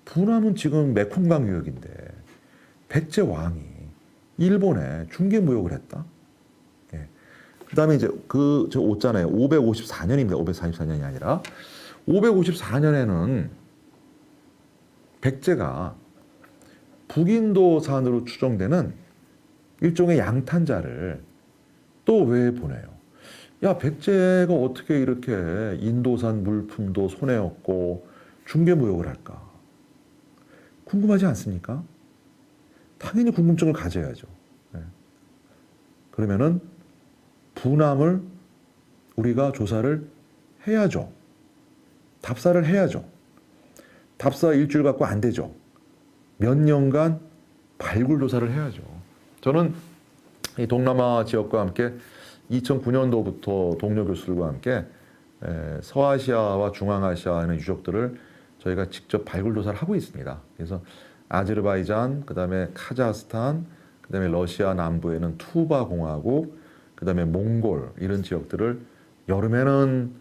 부남은 지금 메콩강 유역인데 백제 왕이 일본에 중개무역을 했다. 예. 그다음에 이제 저 오잖아요. 554년입니다. 544년이 아니라 554년에는 백제가 북인도산으로 추정되는 일종의 양탄자를 또 왜 보내요? 야, 백제가 어떻게 이렇게 인도산 물품도 손에 얻고 중개무역을 할까? 궁금하지 않습니까? 당연히 궁금증을 가져야죠. 네. 그러면은 부남을 우리가 조사를 해야죠. 답사를 해야죠. 답사 일주일 갖고 안 되죠. 몇 년간 발굴 조사를 해야죠. 저는 이 동남아 지역과 함께 2009년도부터 동료 교수들과 함께 서아시아와 중앙아시아의 유적들을 저희가 직접 발굴 조사를 하고 있습니다. 그래서 아제르바이잔, 그다음에 카자흐스탄, 그다음에 러시아 남부에는 투바 공화국, 그다음에 몽골 이런 지역들을 여름에는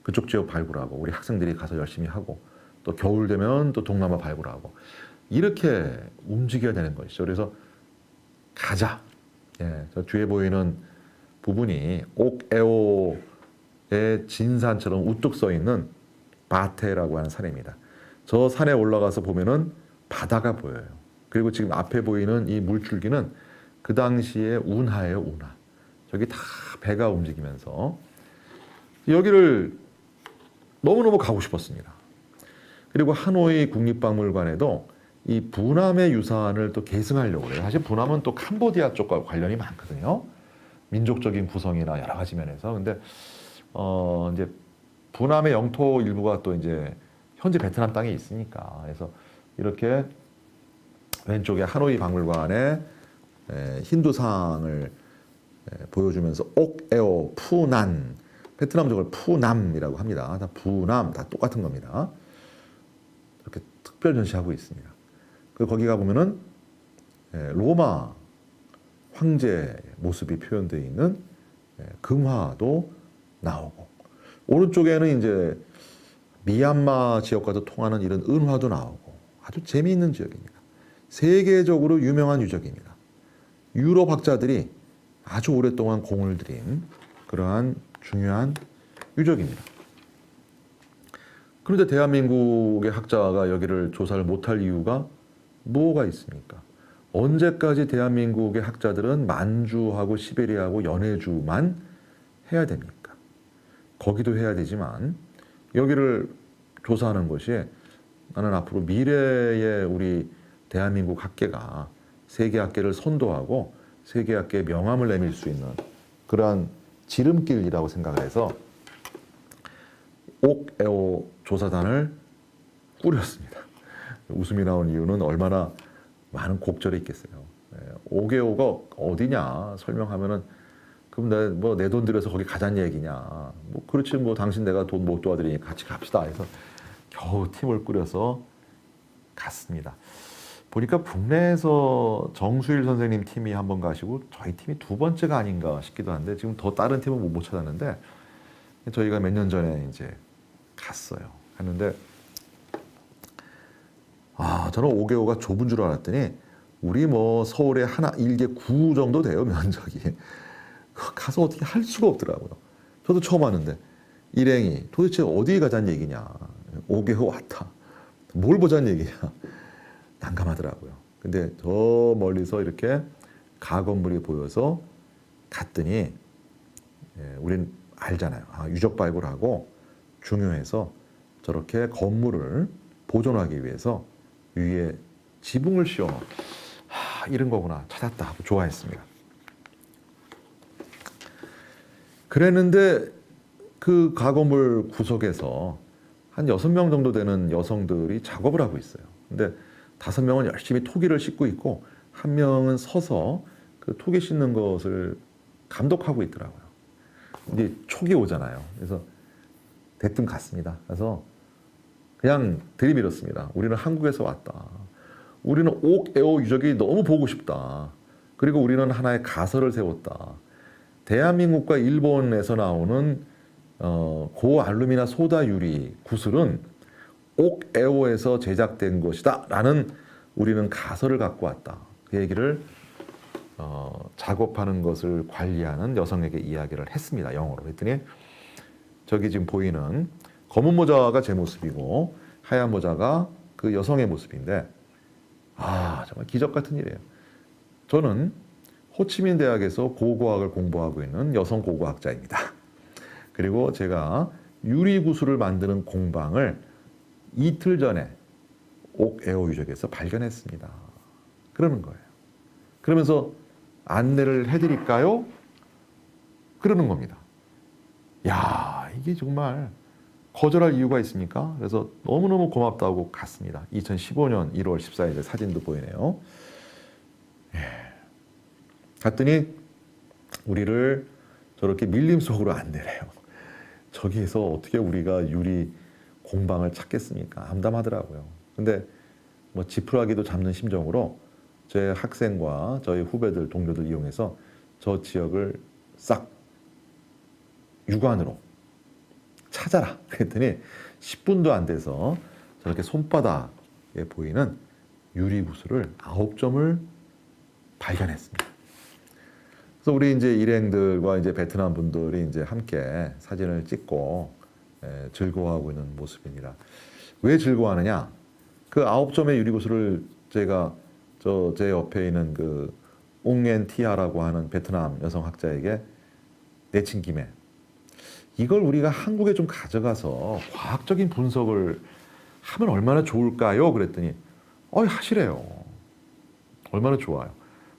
그쪽 지역 발굴하고 우리 학생들이 가서 열심히 하고 또 겨울 되면 또 동남아 발굴하고 이렇게 움직여야 되는 것이죠. 그래서 가자. 예, 저 뒤에 보이는 부분이 옥에오의 진산처럼 우뚝 서 있는 바테라고 하는 산입니다. 저 산에 올라가서 보면은 바다가 보여요. 그리고 지금 앞에 보이는 이 물줄기는 그 당시의 운하예요, 운하. 저기 다 배가 움직이면서 여기를 너무너무 가고 싶었습니다. 그리고 하노이 국립박물관에도 이 부남의 유산을 또 계승하려고 그래요. 사실 부남은 또 캄보디아 쪽과 관련이 많거든요. 민족적인 구성이나 여러 가지 면에서. 근데 이제 부남의 영토 일부가 또 이제 현재 베트남 땅에 있으니까. 그래서 이렇게 왼쪽에 하노이 박물관에 힌두상을 보여주면서 옥에오 푸난, 베트남적으로 푸남이라고 합니다. 다 부남 다 똑같은 겁니다. 이렇게 특별 전시하고 있습니다. 거기 가보면은 로마 황제 모습이 표현되어 있는 금화도 나오고 오른쪽에는 이제 미얀마 지역과도 통하는 이런 은화도 나오고 아주 재미있는 지역입니다. 세계적으로 유명한 유적입니다. 유럽 학자들이 아주 오랫동안 공을 들인 그러한 중요한 유적입니다. 그런데 대한민국의 학자가 여기를 조사를 못할 이유가 뭐가 있습니까? 언제까지 대한민국의 학자들은 만주하고 시베리아하고 연해주만 해야 됩니까? 거기도 해야 되지만 여기를 조사하는 것이 나는 앞으로 미래의 우리 대한민국 학계가 세계 학계를 선도하고 세계 학계의 명함을 내밀 수 있는 그러한 지름길이라고 생각을 해서 옥에오 조사단을 꾸렸습니다. 웃음이 나온 이유는 얼마나 많은 곡절이 있겠어요. 옥에오가 어디냐 설명하면은 그럼 내 돈 들여서 거기 가자는 얘기냐. 뭐 그렇지 뭐 당신 내가 돈 못 도와드리니 같이 갑시다 해서 겨우 팀을 꾸려서 갔습니다. 보니까 국내에서 정수일 선생님 팀이 한 번 가시고 저희 팀이 두 번째가 아닌가 싶기도 한데 지금 더 다른 팀은 못 찾았는데 저희가 몇 년 전에 이제 갔어요. 갔는데 저는 5개호가 좁은 줄 알았더니 우리 뭐 서울에 하나 1개 9 정도 돼요 면적이. 가서 어떻게 할 수가 없더라고요. 저도 처음 왔는데 일행이 도대체 어디 가자는 얘기냐. 5개호 왔다. 뭘 보자는 얘기냐. 난감하더라고요. 근데 저 멀리서 이렇게 가건물이 보여서 갔더니 우린 알잖아요. 유적 발굴하고 중요해서 저렇게 건물을 보존하기 위해서 위에 지붕을 씌워놓은 이런 거구나 찾았다 하고 좋아했습니다. 그랬는데 그 가건물 구석에서 한 6명 정도 되는 여성들이 작업을 하고 있어요. 근데 5명은 열심히 토기를 씻고 있고 1명은 서서 그 토기 씻는 것을 감독하고 있더라고요. 이제 촉이 오잖아요. 그래서 대뜸 갔습니다. 그래서 그냥 들이밀었습니다. 우리는 한국에서 왔다. 우리는 옥에오 유적이 너무 보고 싶다. 그리고 우리는 하나의 가설을 세웠다. 대한민국과 일본에서 나오는 고알루미나 소다 유리 구슬은 옥에오에서 제작된 것이다 라는 우리는 가설을 갖고 왔다. 그 얘기를 작업하는 것을 관리하는 여성에게 이야기를 했습니다. 영어로. 그랬더니 저기 지금 보이는 검은 모자가 제 모습이고 하얀 모자가 그 여성의 모습인데 정말 기적 같은 일이에요. 저는 호치민 대학에서 고고학을 공부하고 있는 여성 고고학자입니다. 그리고 제가 유리구슬을 만드는 공방을 이틀 전에 옥에오 유적에서 발견했습니다. 그러는 거예요. 그러면서 안내를 해드릴까요? 그러는 겁니다. 야, 이게 정말 거절할 이유가 있습니까? 그래서 너무너무 고맙다고 갔습니다. 2015년 1월 14일 사진도 보이네요. 갔더니 우리를 저렇게 밀림 속으로 안내래요. 저기에서 어떻게 우리가 유리 공방을 찾겠습니까? 암담하더라고요. 근데 뭐 지푸라기도 잡는 심정으로 제 학생과 저희 후배들, 동료들 이용해서 저 지역을 싹 육안으로 찾아라. 그랬더니 10분도 안 돼서 저렇게 손바닥에 보이는 유리구슬을 9점을 발견했습니다. 그래서 우리 이제 일행들과 이제 베트남 분들이 이제 함께 사진을 찍고 즐거워하고 있는 모습입니다. 왜 즐거워하느냐? 그 9점의 유리구슬을 제가 제 옆에 있는 그 옹엔 티아라고 하는 베트남 여성 학자에게 내친 김에 이걸 우리가 한국에 좀 가져가서 과학적인 분석을 하면 얼마나 좋을까요? 그랬더니 하시래요. 얼마나 좋아요.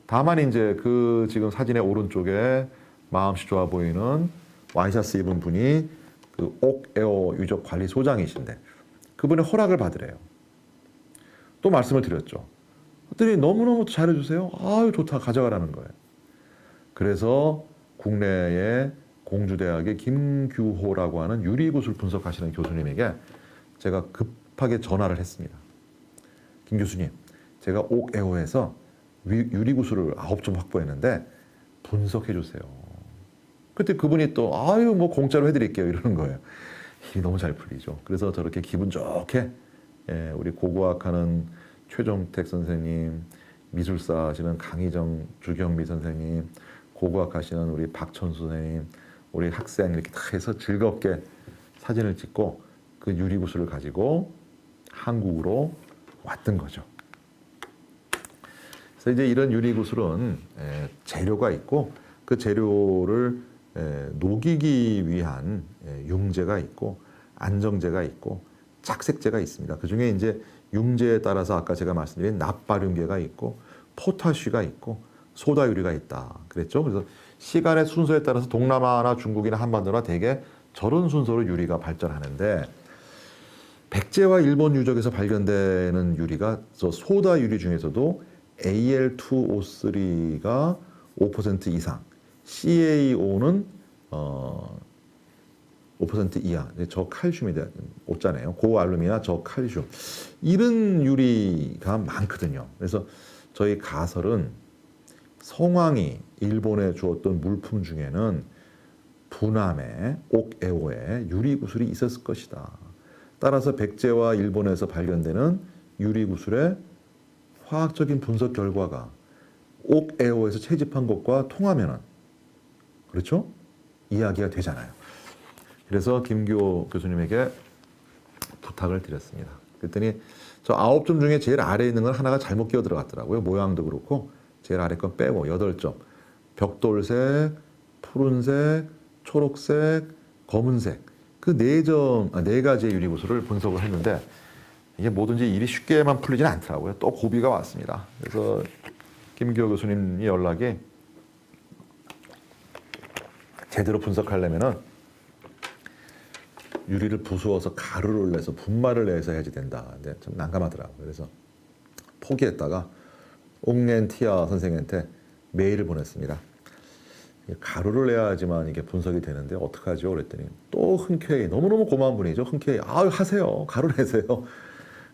다만 이제 그 지금 사진의 오른쪽에 마음씨 좋아 보이는 와이셔츠 입은 분이 그 옥에오 유적 관리소장이신데 그분의 허락을 받으래요. 또 말씀을 드렸죠. 그랬더니 너무너무 잘해주세요. 좋다 가져가라는 거예요. 그래서 국내의 공주대학의 김규호라고 하는 유리구슬 분석하시는 교수님에게 제가 급하게 전화를 했습니다. 김 교수님, 제가 옥에오에서 유리구슬을 9점 확보했는데 분석해 주세요. 그때 그분이 또 뭐 공짜로 해드릴게요 이러는 거예요. 일이 너무 잘 풀리죠. 그래서 저렇게 기분 좋게 우리 고고학하는 최종택 선생님, 미술사 하시는 강희정, 주경미 선생님, 고고학 하시는 우리 박천수 선생님, 우리 학생 이렇게 다 해서 즐겁게 사진을 찍고 그 유리구슬을 가지고 한국으로 왔던 거죠. 그래서 이제 이런 유리구슬은 재료가 있고 그 재료를 녹이기 위한 융제가 있고 안정제가 있고 착색제가 있습니다. 그 중에 이제 융제에 따라서 아까 제가 말씀드린 납바륨계가 있고 포타쉬가 있고 소다유리가 있다 그랬죠. 그래서 시간의 순서에 따라서 동남아나 중국이나 한반도나 대개 저런 순서로 유리가 발전하는데 백제와 일본 유적에서 발견되는 유리가 저 소다 유리 중에서도 Al2O3가 5% 이상, CaO는 5% 이하, 저칼슘이 오잖아요. 고알루미나 저칼슘 이런 유리가 많거든요. 그래서 저희 가설은 성왕이 일본에 주었던 물품 중에는 부남에 옥에오에 유리구슬이 있었을 것이다. 따라서 백제와 일본에서 발견되는 유리구슬의 화학적인 분석 결과가 옥에오에서 채집한 것과 통하면은 그렇죠? 이야기가 되잖아요. 그래서 김기호 교수님에게 부탁을 드렸습니다. 그랬더니 저 9점 중에 제일 아래에 있는 건 하나가 잘못 끼어 들어갔더라고요. 모양도 그렇고 제일 아래 건 빼고 8점. 벽돌색, 푸른색, 초록색, 검은색 그 네 가지의 유리구슬을 분석을 했는데 이게 뭐든지 일이 쉽게만 풀리진 않더라고요. 또 고비가 왔습니다. 그래서 김기호 교수님 연락이 제대로 분석하려면은 유리를 부수어서 가루를 내서 분말을 내서 해야지 된다. 근데 좀 난감하더라고요. 그래서 포기했다가 옥렌티아 선생한테 메일을 보냈습니다. 가루를 내야지만 이게 분석이 되는데 어떡하죠? 그랬더니 또 흔쾌히 너무너무 고마운 분이죠. 흔쾌히 하세요. 가루 내세요.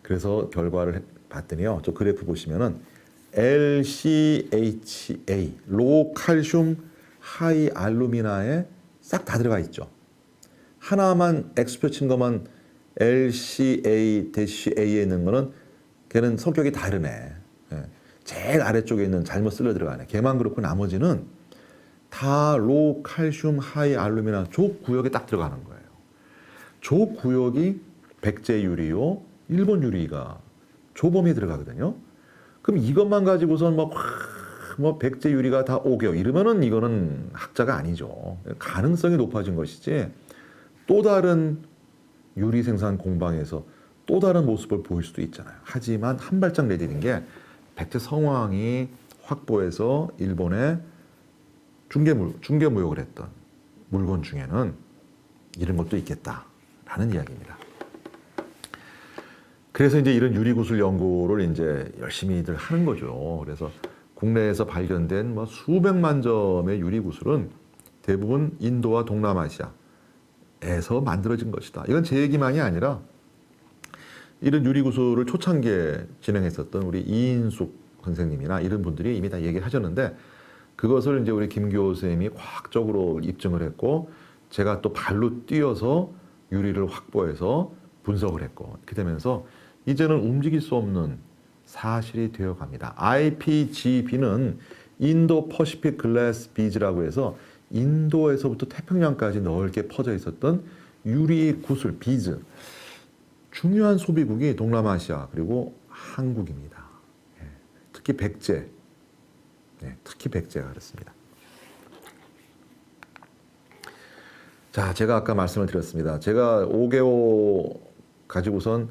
그래서 결과를 봤더니요. 저 그래프 보시면은 LCHA, 로 칼슘 하이 알루미나에 싹 다 들어가 있죠. 하나만 X표 친 것만 LCA-A에 있는 거는 걔는 성격이 다르네. 제일 아래쪽에 있는 잘못 쓸려 들어가네. 걔만 그렇고 나머지는 다 로 칼슘 하이 알루미나 조 구역에 딱 들어가는 거예요. 조 구역이 백제 유리요, 일본 유리가 조범위에 들어가거든요. 그럼 이것만 가지고선 뭐 백제 유리가 다 오겨 이러면은 이거는 학자가 아니죠. 가능성이 높아진 것이지 또 다른 유리 생산 공방에서 또 다른 모습을 보일 수도 있잖아요. 하지만 한 발짝 내디딘 게 백제 성왕이 확보해서 일본에 중개무역을 했던 물건 중에는 이런 것도 있겠다라는 이야기입니다. 그래서 이제 이런 유리구슬 연구를 이제 열심히들 하는 거죠. 그래서 국내에서 발견된 뭐 수백만 점의 유리구슬은 대부분 인도와 동남아시아에서 만들어진 것이다. 이건 제 얘기만이 아니라 이런 유리구슬을 초창기에 진행했었던 우리 이인숙 선생님이나 이런 분들이 이미 다 얘기를 하셨는데 그것을 이제 우리 김 교수님이 과학적으로 입증을 했고 제가 또 발로 뛰어서 유리를 확보해서 분석을 했고 이렇게 되면서 이제는 움직일 수 없는 사실이 되어 갑니다. IPGB는 인도 퍼시픽 글래스 비즈라고 해서 인도에서부터 태평양까지 넓게 퍼져 있었던 유리 구슬 비즈. 중요한 소비국이 동남아시아 그리고 한국입니다. 특히 백제. 특히 백제가 그렇습니다. 자, 제가 아까 말씀을 드렸습니다. 제가 5개월 가지고선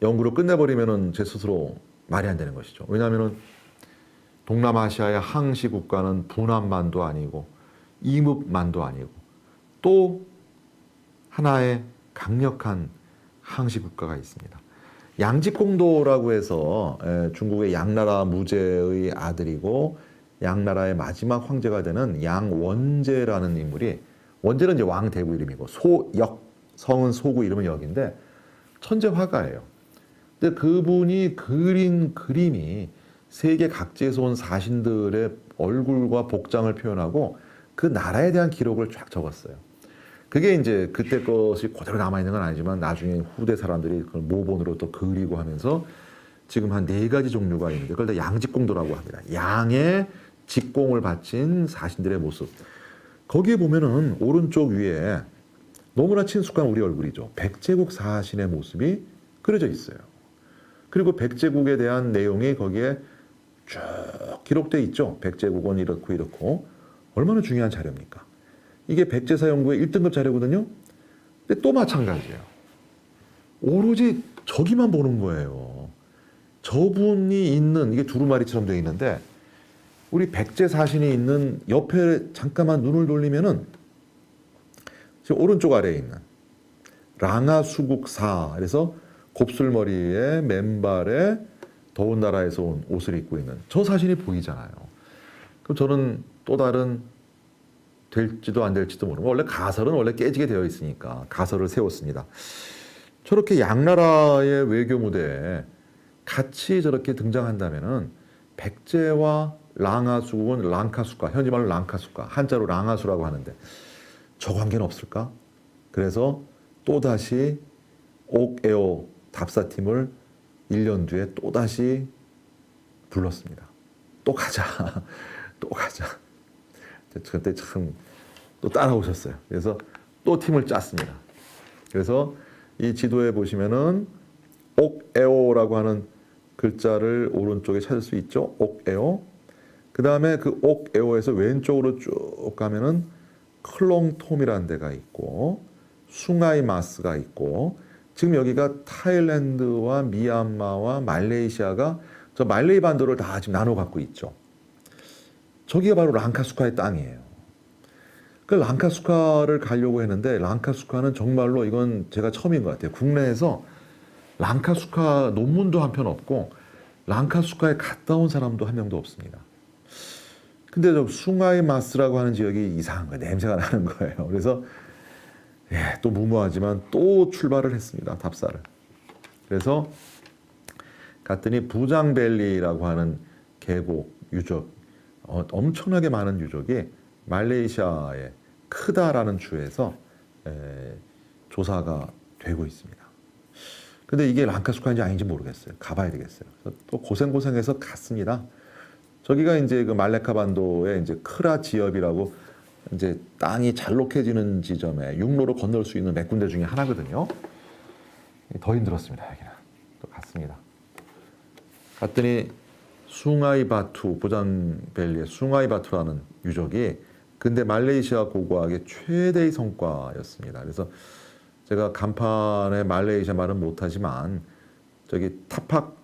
연구를 끝내버리면은 제 스스로 말이 안 되는 것이죠. 왜냐하면은 동남아시아의 항시 국가는 분함만도 아니고 이뭅만도 아니고 또 하나의 강력한 항시 국가가 있습니다. 양직공도라고 해서 중국의 양나라 무제의 아들이고 양나라의 마지막 황제가 되는 양원제라는 인물이 원제는 이제 왕대구 이름이고 소역 성은 소구 이름은 역인데 천재 화가예요. 근데 그분이 그린 그림이 세계 각지에서 온 사신들의 얼굴과 복장을 표현하고 그 나라에 대한 기록을 쫙 적었어요. 그게 이제 그때 것이 그대로 남아있는 건 아니지만 나중에 후대 사람들이 그걸 모본으로 또 그리고 하면서 지금 한 4가지 종류가 있는데 그걸 다 양직공도라고 합니다. 양의 직공을 바친 사신들의 모습. 거기에 보면은 오른쪽 위에 너무나 친숙한 우리 얼굴이죠. 백제국 사신의 모습이 그려져 있어요. 그리고 백제국에 대한 내용이 거기에 쭉 기록돼 있죠. 백제국원 이렇고 이렇고. 얼마나 중요한 자료입니까? 이게 백제사연구의 1등급 자료거든요. 근데 또 마찬가지예요. 오로지 저기만 보는 거예요. 저분이 있는, 이게 두루마리처럼 되어 있는데 우리 백제 사신이 있는 옆에 잠깐만 눈을 돌리면은 지금 오른쪽 아래에 있는 랑하수국사, 그래서 곱슬머리에 맨발에 더운 나라에서 온 옷을 입고 있는 저 사진이 보이잖아요. 그럼 저는 또 다른 될지도 안 될지도 모르고, 원래 가설은 원래 깨지게 되어 있으니까 가설을 세웠습니다. 저렇게 양나라의 외교 무대에 같이 저렇게 등장한다면은 백제와 랑하수국은 랑카수가, 현지 말로 랑카수가, 한자로 랑하수라고 하는데 저 관계는 없을까? 그래서 또다시 옥에어 답사팀을 1년 뒤에 또다시 불렀습니다. 또 가자. 또 가자. 그때 참 또 따라오셨어요. 그래서 또 팀을 짰습니다. 그래서 이 지도에 보시면은 옥에어라고 하는 글자를 오른쪽에 찾을 수 있죠. 옥에어. 그 다음에 그 옥에어에서 왼쪽으로 쭉 가면은 클롱톰이라는 데가 있고 숭아이마스가 있고, 지금 여기가 타일랜드와 미얀마와 말레이시아가 저 말레이 반도를 다 지금 나눠 갖고 있죠. 저기가 바로 랑카수카의 땅이에요. 그 랑카수카를 가려고 했는데 랑카수카는 정말로 이건 제가 처음인 것 같아요. 국내에서 랑카수카 논문도 한 편 없고 랑카수카에 갔다 온 사람도 한 명도 없습니다. 근데 저 숭아이마스라고 하는 지역이 이상한 거예요. 냄새가 나는 거예요. 그래서 또 무모하지만 또 출발을 했습니다. 답사를. 그래서 갔더니 부장밸리라고 하는 계곡 유적, 엄청나게 많은 유적이 말레이시아의 크다라는 주에서 조사가 되고 있습니다. 근데 이게 랑카수카인지 아닌지 모르겠어요. 가봐야 되겠어요. 그래서 또 고생해서 갔습니다. 저기가 이제 그 말레카 반도의 이제 크라 지역이라고 이제 땅이 잘록해지는 지점에 육로로 건널 수 있는 몇 군데 중에 하나거든요. 더 힘들었습니다. 여기는 또 갔습니다. 갔더니 숭아이바투, 부장밸리의 숭아이바투라는 유적이 근데 말레이시아 고고학의 최대의 성과였습니다. 그래서 제가 간판에 말레이시아 말은 못하지만 저기 타팍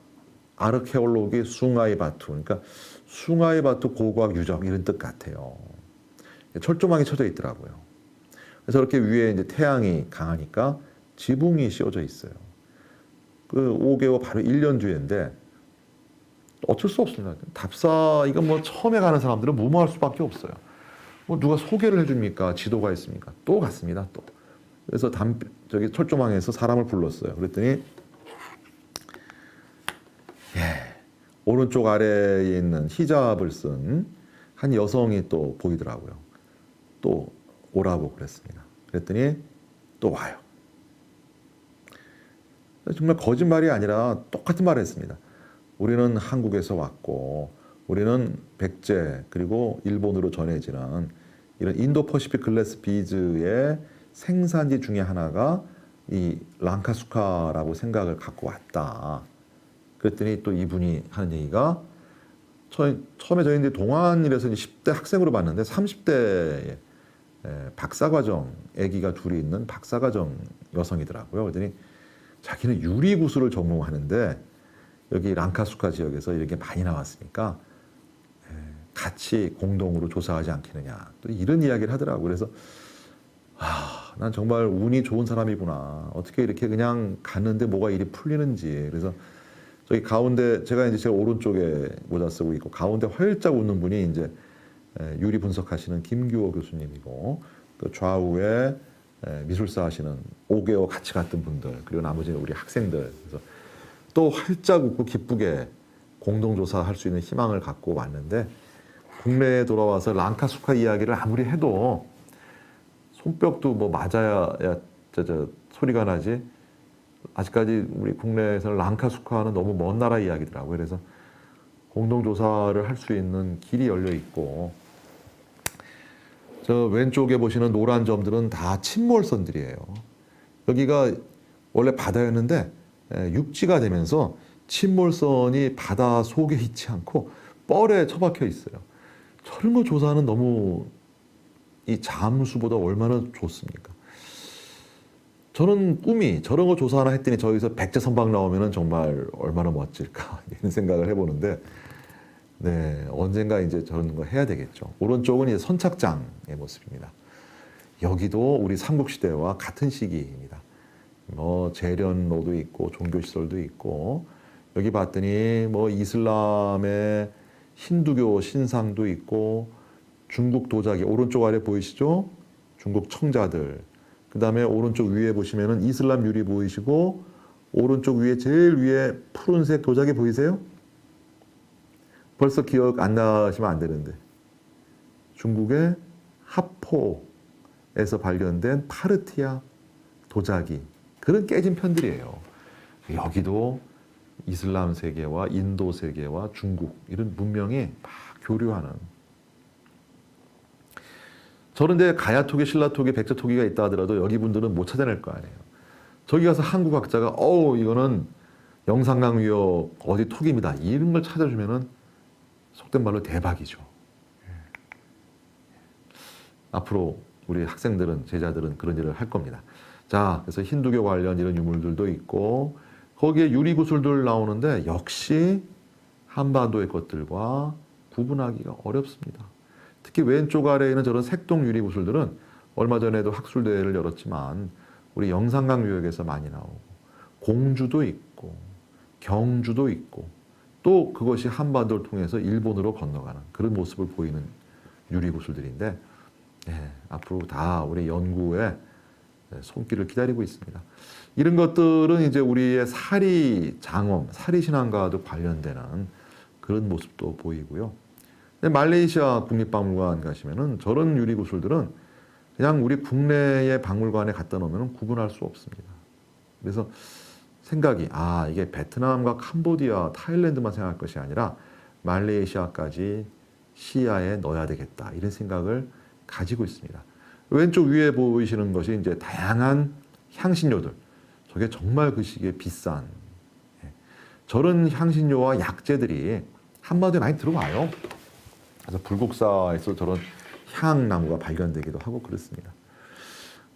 아르케올로기 숭아이바투, 그러니까 숭아이바투 고고학 유적 이런 뜻 같아요. 철조망이 쳐져 있더라고요. 그래서 이렇게 위에 이제 태양이 강하니까 지붕이 씌워져 있어요. 그 5개월 바로 1년 뒤인데 어쩔 수 없습니다. 답사 이건 뭐 처음에 가는 사람들은 무모할 수밖에 없어요. 뭐 누가 소개를 해줍니까? 지도가 있습니까? 또 갔습니다. 또. 그래서 저기 철조망에서 사람을 불렀어요. 그랬더니 오른쪽 아래에 있는 히잡을 쓴 한 여성이 또 보이더라고요. 또 오라고 그랬습니다. 그랬더니 또 와요. 정말 거짓말이 아니라 똑같은 말을 했습니다. 우리는 한국에서 왔고 우리는 백제 그리고 일본으로 전해지는 이런 인도 퍼시픽 글래스 비즈의 생산지 중에 하나가 이 랑카수카라고 생각을 갖고 왔다. 그랬더니 또 이분이 하는 얘기가 처음에 저희 이제 동아일에서 10대 학생으로 봤는데 30대에 박사과정 아기가 둘이 있는 박사과정 여성이더라고요. 그랬더니 자기는 유리구슬을 전공하는데 여기 랑카수카 지역에서 이렇게 많이 나왔으니까 같이 공동으로 조사하지 않겠느냐. 또 이런 이야기를 하더라고요. 그래서 난 정말 운이 좋은 사람이구나. 어떻게 이렇게 그냥 갔는데 뭐가 일이 풀리는지. 그래서 저기 가운데 제가 오른쪽에 모자 쓰고 있고 가운데 활짝 웃는 분이 이제 유리 분석하시는 김규호 교수님이고 그 좌우에 미술사 하시는 5개월 같이 갔던 분들 그리고 나머지는 우리 학생들. 그래서 또 활짝 웃고 기쁘게 공동조사할 수 있는 희망을 갖고 왔는데 국내에 돌아와서 랑카수카 이야기를 아무리 해도 손뼉도 뭐 맞아야 소리가 나지. 아직까지 우리 국내에서는 랑카수카는 너무 먼 나라 이야기더라고요. 그래서 공동조사를 할 수 있는 길이 열려 있고 저 왼쪽에 보시는 노란 점들은 다 침몰선들이에요. 여기가 원래 바다였는데 육지가 되면서 침몰선이 바다 속에 있지 않고 뻘에 처박혀 있어요. 저런 거 조사하는 너무 이 잠수보다 얼마나 좋습니까? 저는 꿈이 저런 거 조사 하나 했더니 저기서 백제 선박 나오면은 정말 얼마나 멋질까 이런 생각을 해보는데, 네, 언젠가 이제 저런 거 해야 되겠죠. 오른쪽은 이제 선착장의 모습입니다. 여기도 우리 삼국시대와 같은 시기입니다. 뭐 재련로도 있고 종교시설도 있고, 여기 봤더니 뭐 이슬람의 힌두교 신상도 있고, 중국 도자기 오른쪽 아래 보이시죠? 중국 청자들. 그 다음에 오른쪽 위에 보시면은 이슬람 유리 보이시고, 오른쪽 위에 제일 위에 푸른색 도자기 보이세요? 벌써 기억 안 나시면 안 되는데, 중국의 하포에서 발견된 파르티아 도자기, 그런 깨진 편들이에요. 여기도 이슬람 세계와 인도 세계와 중국 이런 문명이 막 교류하는, 저런데 가야토기, 신라토기, 백제토기가 있다 하더라도 여기 분들은 못 찾아낼 거 아니에요. 저기 가서 한국 학자가 이거는 영산강 위역 어디 토기입니다, 이런 걸 찾아주면은 속된 말로 대박이죠. 앞으로 우리 학생들은, 제자들은 그런 일을 할 겁니다. 자, 그래서 힌두교 관련 이런 유물들도 있고, 거기에 유리구슬들 나오는데 역시 한반도의 것들과 구분하기가 어렵습니다. 특히 왼쪽 아래에 있는 저런 색동 유리구슬들은 얼마 전에도 학술대회를 열었지만 우리 영산강 유역에서 많이 나오고, 공주도 있고 경주도 있고, 또 그것이 한반도를 통해서 일본으로 건너가는 그런 모습을 보이는 유리구슬들인데, 앞으로 다 우리 연구에 손길을 기다리고 있습니다. 이런 것들은 이제 우리의 사리 장엄, 사리 신앙과도 관련되는 그런 모습도 보이고요. 말레이시아 국립박물관 가시면은 저런 유리구슬들은 그냥 우리 국내의 박물관에 갖다 놓으면 구분할 수 없습니다. 그래서 생각이, 이게 베트남과 캄보디아, 타일랜드만 생각할 것이 아니라 말레이시아까지 시야에 넣어야 되겠다, 이런 생각을 가지고 있습니다. 왼쪽 위에 보이시는 것이 이제 다양한 향신료들. 저게 정말 그 시기에 비싼, 저런 향신료와 약재들이 한반도에 많이 들어와요. 그래서 불국사에서 저런 향나무가 발견되기도 하고 그렇습니다.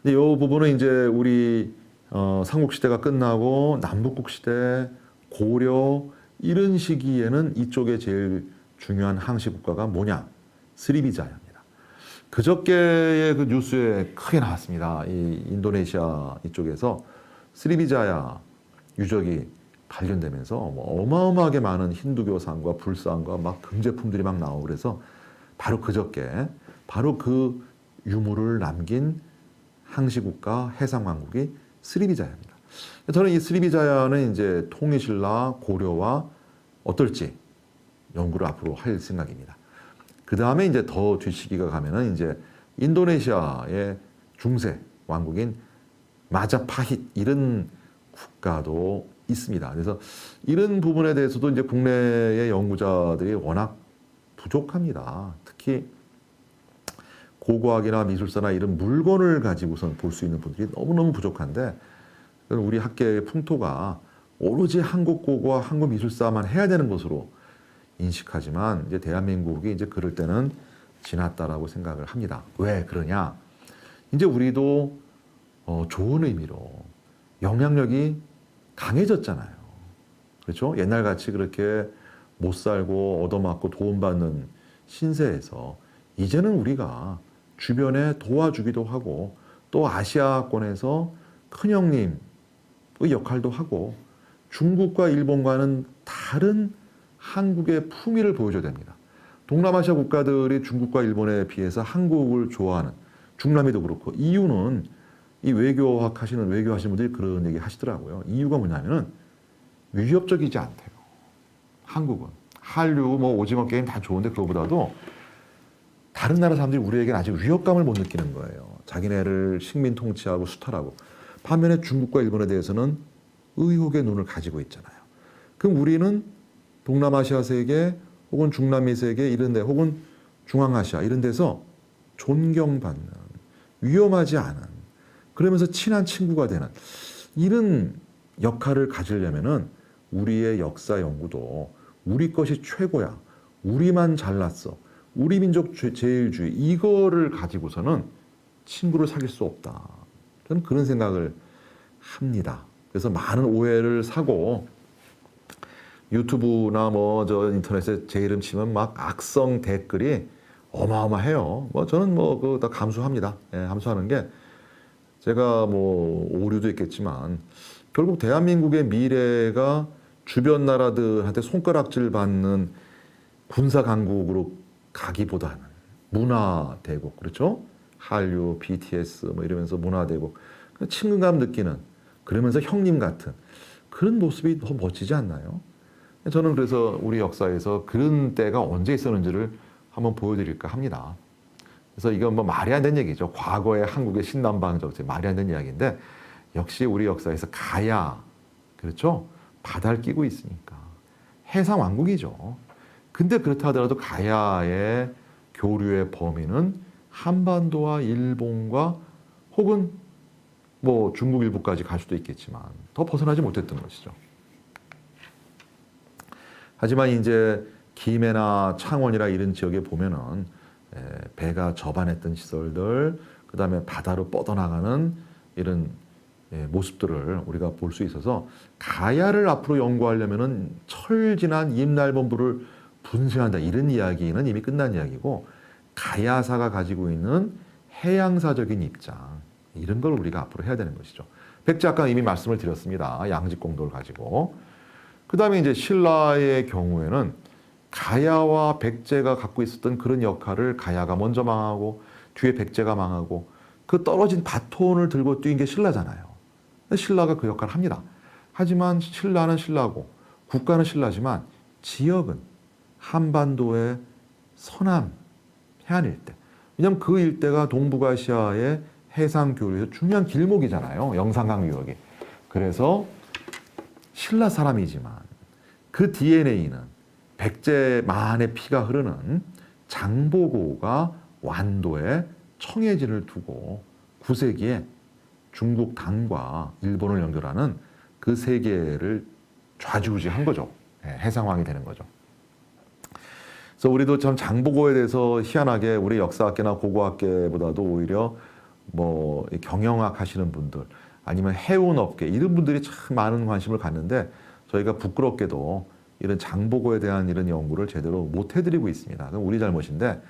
근데 이 부분은 이제 우리 삼국시대가 끝나고 남북국시대, 고려 이런 시기에는 이쪽에 제일 중요한 항시 국가가 뭐냐? 스리비자야입니다. 그저께의 그 뉴스에 크게 나왔습니다. 이 인도네시아 이쪽에서 스리비자야 유적이 발견되면서 뭐 어마어마하게 많은 힌두교상과 불상과 막 금제품들이 막 나오고, 그래서 바로 그저께 바로 그 유물을 남긴 항시국가 해상왕국이 스리비자야입니다. 저는 이 스리비자야는 이제 통일신라 고려와 어떨지 연구를 앞으로 할 생각입니다. 그 다음에 이제 더 뒷시기가 가면은 이제 인도네시아의 중세 왕국인 마자파힛 이런 국가도 있습니다. 그래서 이런 부분에 대해서도 이제 국내의 연구자들이 워낙 부족합니다. 특히 고고학이나 미술사나 이런 물건을 가지고선 볼 수 있는 분들이 너무너무 부족한데, 우리 학계의 풍토가 오로지 한국 고고와 한국 미술사만 해야 되는 것으로 인식하지만, 이제 대한민국이 이제 그럴 때는 지났다라고 생각을 합니다. 왜 그러냐? 이제 우리도 좋은 의미로 영향력이 강해졌잖아요. 그렇죠? 옛날같이 그렇게 못 살고 얻어맞고 도움받는 신세에서 이제는 우리가 주변에 도와주기도 하고, 또 아시아권에서 큰형님의 역할도 하고, 중국과 일본과는 다른 한국의 품위를 보여줘야 됩니다. 동남아시아 국가들이 중국과 일본에 비해서 한국을 좋아하는, 중남미도 그렇고, 이유는 이 외교학 하시는 분들이 그런 얘기 하시더라고요. 이유가 뭐냐면은 위협적이지 않대요. 한국은 한류 뭐 오징어 게임 다 좋은데 그거보다도 다른 나라 사람들이 우리에게는 아직 위협감을 못 느끼는 거예요. 자기네를 식민 통치하고 수탈하고. 반면에 중국과 일본에 대해서는 의혹의 눈을 가지고 있잖아요. 그럼 우리는 동남아시아 세계 혹은 중남미 세계 이런 데, 혹은 중앙아시아 이런 데서 존경받는, 위험하지 않은, 그러면서 친한 친구가 되는 이런 역할을 가지려면은 우리의 역사 연구도 우리 것이 최고야, 우리만 잘났어, 우리 민족 제일주의 이거를 가지고서는 친구를 사귈 수 없다. 저는 그런 생각을 합니다. 그래서 많은 오해를 사고 유튜브나 뭐 저 인터넷에 제 이름 치면 막 악성 댓글이 어마어마해요. 뭐 저는 뭐 그거 다 감수합니다. 예, 감수하는 게 제가 뭐 오류도 있겠지만 결국 대한민국의 미래가 주변 나라들한테 손가락질 받는 군사 강국으로 가기보다는 문화 대국, 그렇죠? 한류, BTS 뭐 이러면서 문화 대국, 친근감 느끼는, 그러면서 형님 같은 그런 모습이 더 멋지지 않나요? 저는 그래서 우리 역사에서 그런 때가 언제 있었는지를 한번 보여드릴까 합니다. 그래서 이건 뭐 말이 안 되는 얘기죠. 과거의 한국의 신남방 정책 말이 안 되는 이야기인데 역시 우리 역사에서 가야, 그렇죠? 바다를 끼고 있으니까 해상 왕국이죠. 근데 그렇다 하더라도 가야의 교류의 범위는 한반도와 일본과 혹은 뭐 중국 일부까지 갈 수도 있겠지만 더 벗어나지 못했던 것이죠. 하지만 이제 김해나 창원이나 이런 지역에 보면은 배가 접안했던 시설들, 그 다음에 바다로 뻗어나가는 이런 모습들을 우리가 볼 수 있어서 가야를 앞으로 연구하려면은 철진한 임날본부를 분쇄한다, 이런 이야기는 이미 끝난 이야기고 가야사가 가지고 있는 해양사적인 입장, 이런 걸 우리가 앞으로 해야 되는 것이죠. 백제 아까 이미 말씀을 드렸습니다. 양직공도를 가지고. 그 다음에 이제 신라의 경우에는 가야와 백제가 갖고 있었던 그런 역할을 가야가 먼저 망하고 뒤에 백제가 망하고 그 떨어진 바톤을 들고 뛴 게 신라잖아요. 신라가 그 역할을 합니다. 하지만 신라는 신라고 국가는 신라지만 지역은 한반도의 서남 해안 일대. 왜냐하면 그 일대가 동북아시아의 해상 교류에서 중요한 길목이잖아요. 영산강 유역이. 그래서 신라 사람이지만 그 DNA는 백제만의 피가 흐르는 장보고가 완도에 청해진을 두고 9세기에 중국 당과 일본을 연결하는 그 세계를 좌지우지한 거죠. 해상왕이 되는 거죠. 그래서 우리도 참 장보고에 대해서 희한하게 우리 역사학계나 고고학계보다도 오히려 뭐 경영학 하시는 분들 아니면 해운업계 이런 분들이 참 많은 관심을 갖는데 저희가 부끄럽게도 이런 장보고에 대한 이런 연구를 제대로 못 해드리고 있습니다. 그건 우리 잘못인데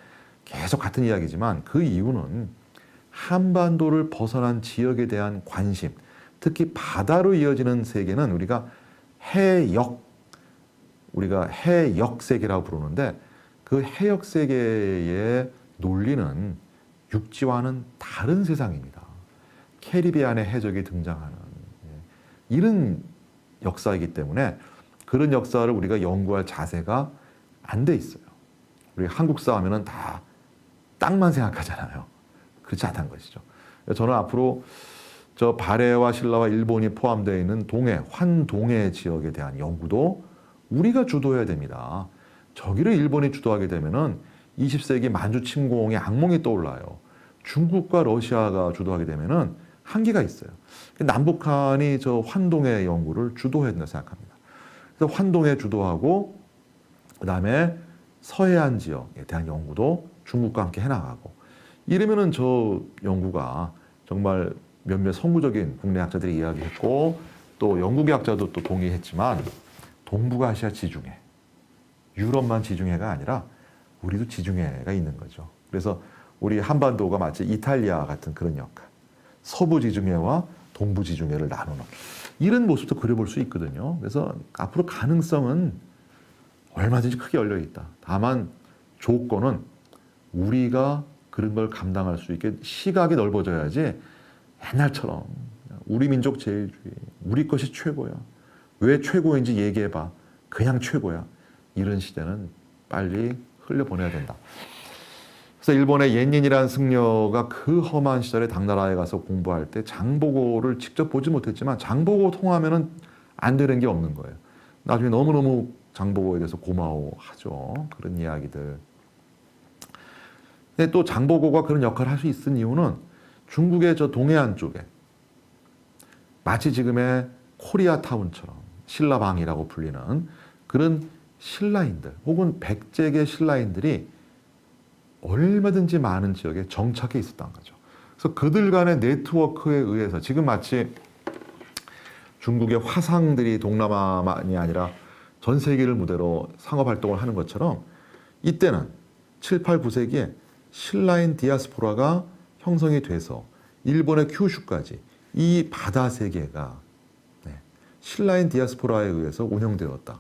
계속 같은 이야기지만 그 이유는 한반도를 벗어난 지역에 대한 관심, 특히 바다로 이어지는 세계는 우리가 해역 세계라고 부르는데 그 해역 세계의 논리는 육지와는 다른 세상입니다. 캐리비안의 해적이 등장하는 이런 역사이기 때문에 그런 역사를 우리가 연구할 자세가 안 돼 있어요. 우리 한국사 하면은 다 땅만 생각하잖아요. 그렇지 않다는 것이죠. 저는 앞으로 저 발해와 신라와 일본이 포함되어 있는 동해, 환동해 지역에 대한 연구도 우리가 주도해야 됩니다. 저기를 일본이 주도하게 되면은 20세기 만주 침공의 악몽이 떠올라요. 중국과 러시아가 주도하게 되면은 한계가 있어요. 남북한이 저 환동해 연구를 주도해야 된다고 생각합니다. 그래서 환동해 주도하고 그다음에 서해안 지역에 대한 연구도 중국과 함께 해나가고 이러면은 저 연구가 정말 몇몇 선구적인 국내 학자들이 이야기했고 또 영국의 학자도 또 동의했지만 동북아시아 지중해, 유럽만 지중해가 아니라 우리도 지중해가 있는 거죠. 그래서 우리 한반도가 마치 이탈리아 같은 그런 역할, 서부 지중해와 동부 지중해를 나누는 이런 모습도 그려볼 수 있거든요. 그래서 앞으로 가능성은 얼마든지 크게 열려 있다. 다만 조건은 우리가 그런 걸 감당할 수 있게 시각이 넓어져야지 옛날처럼 우리 민족 제일주의, 우리 것이 최고야. 왜 최고인지 얘기해봐. 그냥 최고야. 이런 시대는 빨리 흘려보내야 된다. 그래서 일본의 옌닌이라는 승려가 그 험한 시절에 당나라에 가서 공부할 때 장보고를 직접 보지 못했지만 장보고 통하면은 안 되는 게 없는 거예요. 나중에 너무너무 장보고에 대해서 고마워하죠. 그런 이야기들. 근데 또 장보고가 그런 역할을 할 수 있는 이유는 중국의 저 동해안 쪽에 마치 지금의 코리아타운처럼 신라방이라고 불리는 그런 신라인들 혹은 백제계 신라인들이 얼마든지 많은 지역에 정착해 있었다는 거죠. 그래서 그들 간의 네트워크에 의해서 지금 마치 중국의 화상들이 동남아만이 아니라 전 세계를 무대로 상업 활동을 하는 것처럼 이때는 7, 8, 9세기에 신라인 디아스포라가 형성이 돼서 일본의 큐슈까지 이 바다 세계가 신라인 디아스포라에 의해서 운영되었다.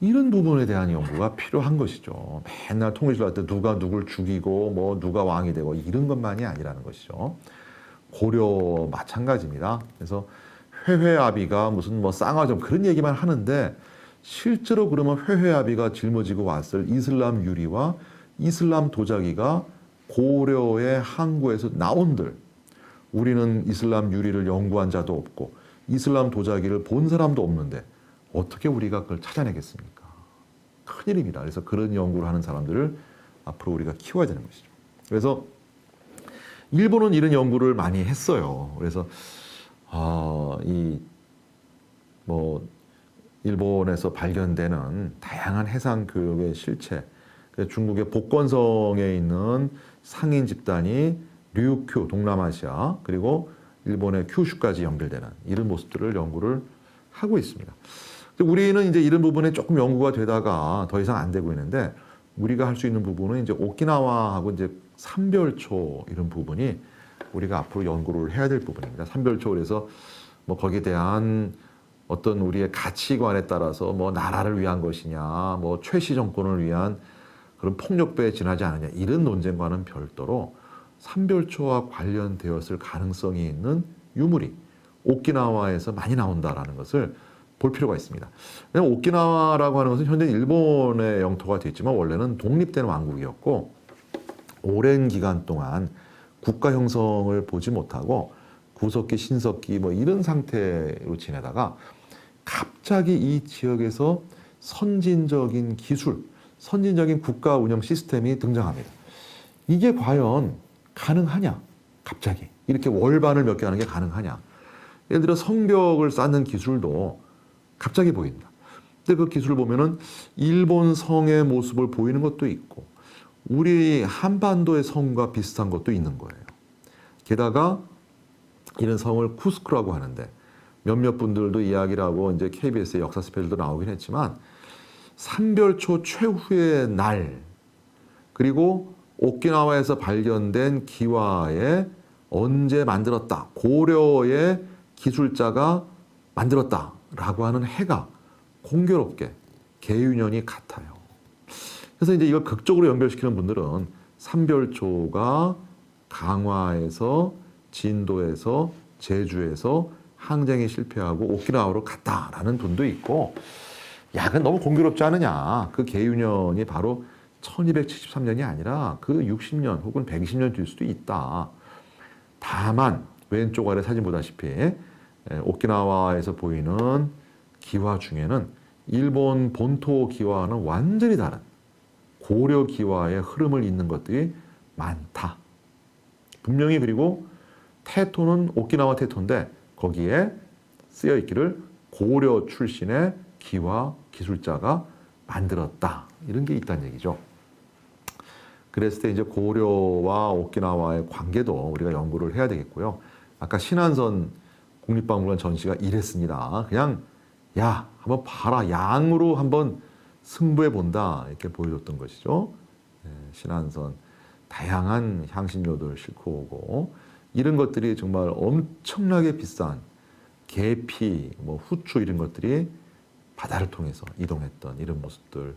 이런 부분에 대한 연구가 필요한 것이죠. 맨날 통일실 할 때 누가 누굴 죽이고 뭐 누가 왕이 되고 이런 것만이 아니라는 것이죠. 고려 마찬가지입니다. 그래서 회회아비가 무슨 뭐 쌍화점 그런 얘기만 하는데 실제로 그러면 회회아비가 짊어지고 왔을 이슬람 유리와 이슬람 도자기가 고려의 항구에서 나온들 우리는 이슬람 유리를 연구한 자도 없고 이슬람 도자기를 본 사람도 없는데 어떻게 우리가 그걸 찾아내겠습니까? 큰일입니다. 그래서 그런 연구를 하는 사람들을 앞으로 우리가 키워야 되는 것이죠. 그래서 일본은 이런 연구를 많이 했어요. 그래서 일본에서 발견되는 다양한 해상 교역의 실체, 중국의 복건성에 있는 상인 집단이 류큐, 동남아시아, 그리고 일본의 큐슈까지 연결되는 이런 모습들을 연구를 하고 있습니다. 우리는 이제 이런 부분에 조금 연구가 되다가 더 이상 안 되고 있는데 우리가 할 수 있는 부분은 이제 오키나와하고 이제 삼별초 이런 부분이 우리가 앞으로 연구를 해야 될 부분입니다. 삼별초 그래서 뭐 거기에 대한 어떤 우리의 가치관에 따라서 뭐 나라를 위한 것이냐, 뭐 최씨 정권을 위한 그런 폭력배에 지나지 않느냐 이런 논쟁과는 별도로 삼별초와 관련되었을 가능성이 있는 유물이 오키나와에서 많이 나온다라는 것을 볼 필요가 있습니다. 왜냐하면 오키나와라고 하는 것은 현재 일본의 영토가 됐지만 원래는 독립된 왕국이었고 오랜 기간 동안 국가 형성을 보지 못하고 구석기, 신석기 뭐 이런 상태로 지내다가 갑자기 이 지역에서 선진적인 기술, 선진적인 국가 운영 시스템이 등장합니다. 이게 과연 가능하냐? 갑자기 이렇게 월반을 몇 개 하는 게 가능하냐? 예를 들어 성벽을 쌓는 기술도 갑자기 보인다. 근데 그 기술을 보면은 일본 성의 모습을 보이는 것도 있고 우리 한반도의 성과 비슷한 것도 있는 거예요. 게다가 이런 성을 쿠스크라고 하는데 몇몇 분들도 이야기를 하고 이제 KBS의 역사 스페셜도 나오긴 했지만 삼별초 최후의 날 그리고 오키나와에서 발견된 기와에 언제 만들었다. 고려의 기술자가 만들었다라고 하는 해가 공교롭게 계윤년이 같아요. 그래서 이제 이걸 극적으로 연결시키는 분들은 삼별초가 강화에서 진도에서 제주에서 항쟁에 실패하고 오키나와로 갔다라는 분도 있고 야, 그건 너무 공교롭지 않으냐. 그 계윤년이 바로 1273년이 아니라 그 60년 혹은 120년 될 수도 있다. 다만 왼쪽 아래 사진 보다시피 오키나와에서 보이는 기와 중에는 일본 본토 기와와는 완전히 다른 고려 기와의 흐름을 잇는 것들이 많다. 분명히 그리고 태토는 오키나와 태토인데 거기에 쓰여 있기를 고려 출신의 기와 기술자가 만들었다. 이런 게 있다는 얘기죠. 그랬을 때 이제 고려와 오키나와의 관계도 우리가 연구를 해야 되겠고요. 아까 신안선 국립박물관 전시가 이랬습니다. 그냥 야 한번 봐라 양으로 한번 승부해 본다 이렇게 보여줬던 것이죠. 신안선 다양한 향신료들 싣고 오고 이런 것들이 정말 엄청나게 비싼 계피, 뭐 후추 이런 것들이 바다를 통해서 이동했던 이런 모습들.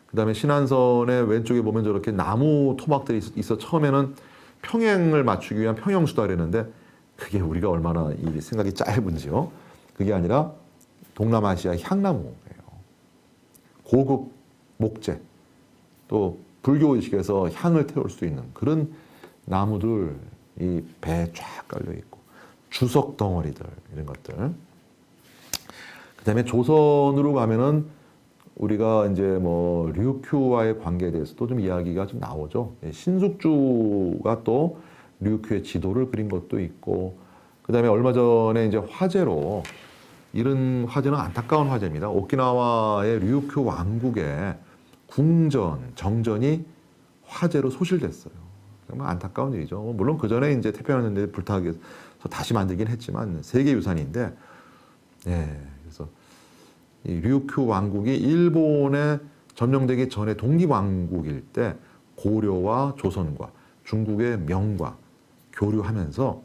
그 다음에 신안선의 왼쪽에 보면 저렇게 나무 토막들이 있어 처음에는 평행을 맞추기 위한 평형수다 그랬는데 그게 우리가 얼마나 이 생각이 짧은지요. 그게 아니라 동남아시아 향나무예요. 고급 목재, 또 불교 의식에서 향을 태울 수 있는 그런 나무들 이 배에 쫙 깔려 있고 주석 덩어리들 이런 것들. 그다음에 조선으로 가면은 우리가 이제 뭐 류큐와의 관계에 대해서도 좀 이야기가 좀 나오죠. 신숙주가 또 류큐의 지도를 그린 것도 있고, 그다음에 얼마 전에 이제 화재로 이런 화재는 안타까운 화재입니다. 오키나와의 ryukyu 왕국의 궁전, 정전이 화재로 소실됐어요. 정말 안타까운 일이죠. 물론 그 전에 이제 태평양전에 불타서 다시 만들긴 했지만 세계 유산인데, 예, 그래서 이 ryukyu 왕국이 일본에 점령되기 전에 독립왕국일 때 고려와 조선과 중국의 명과 교류하면서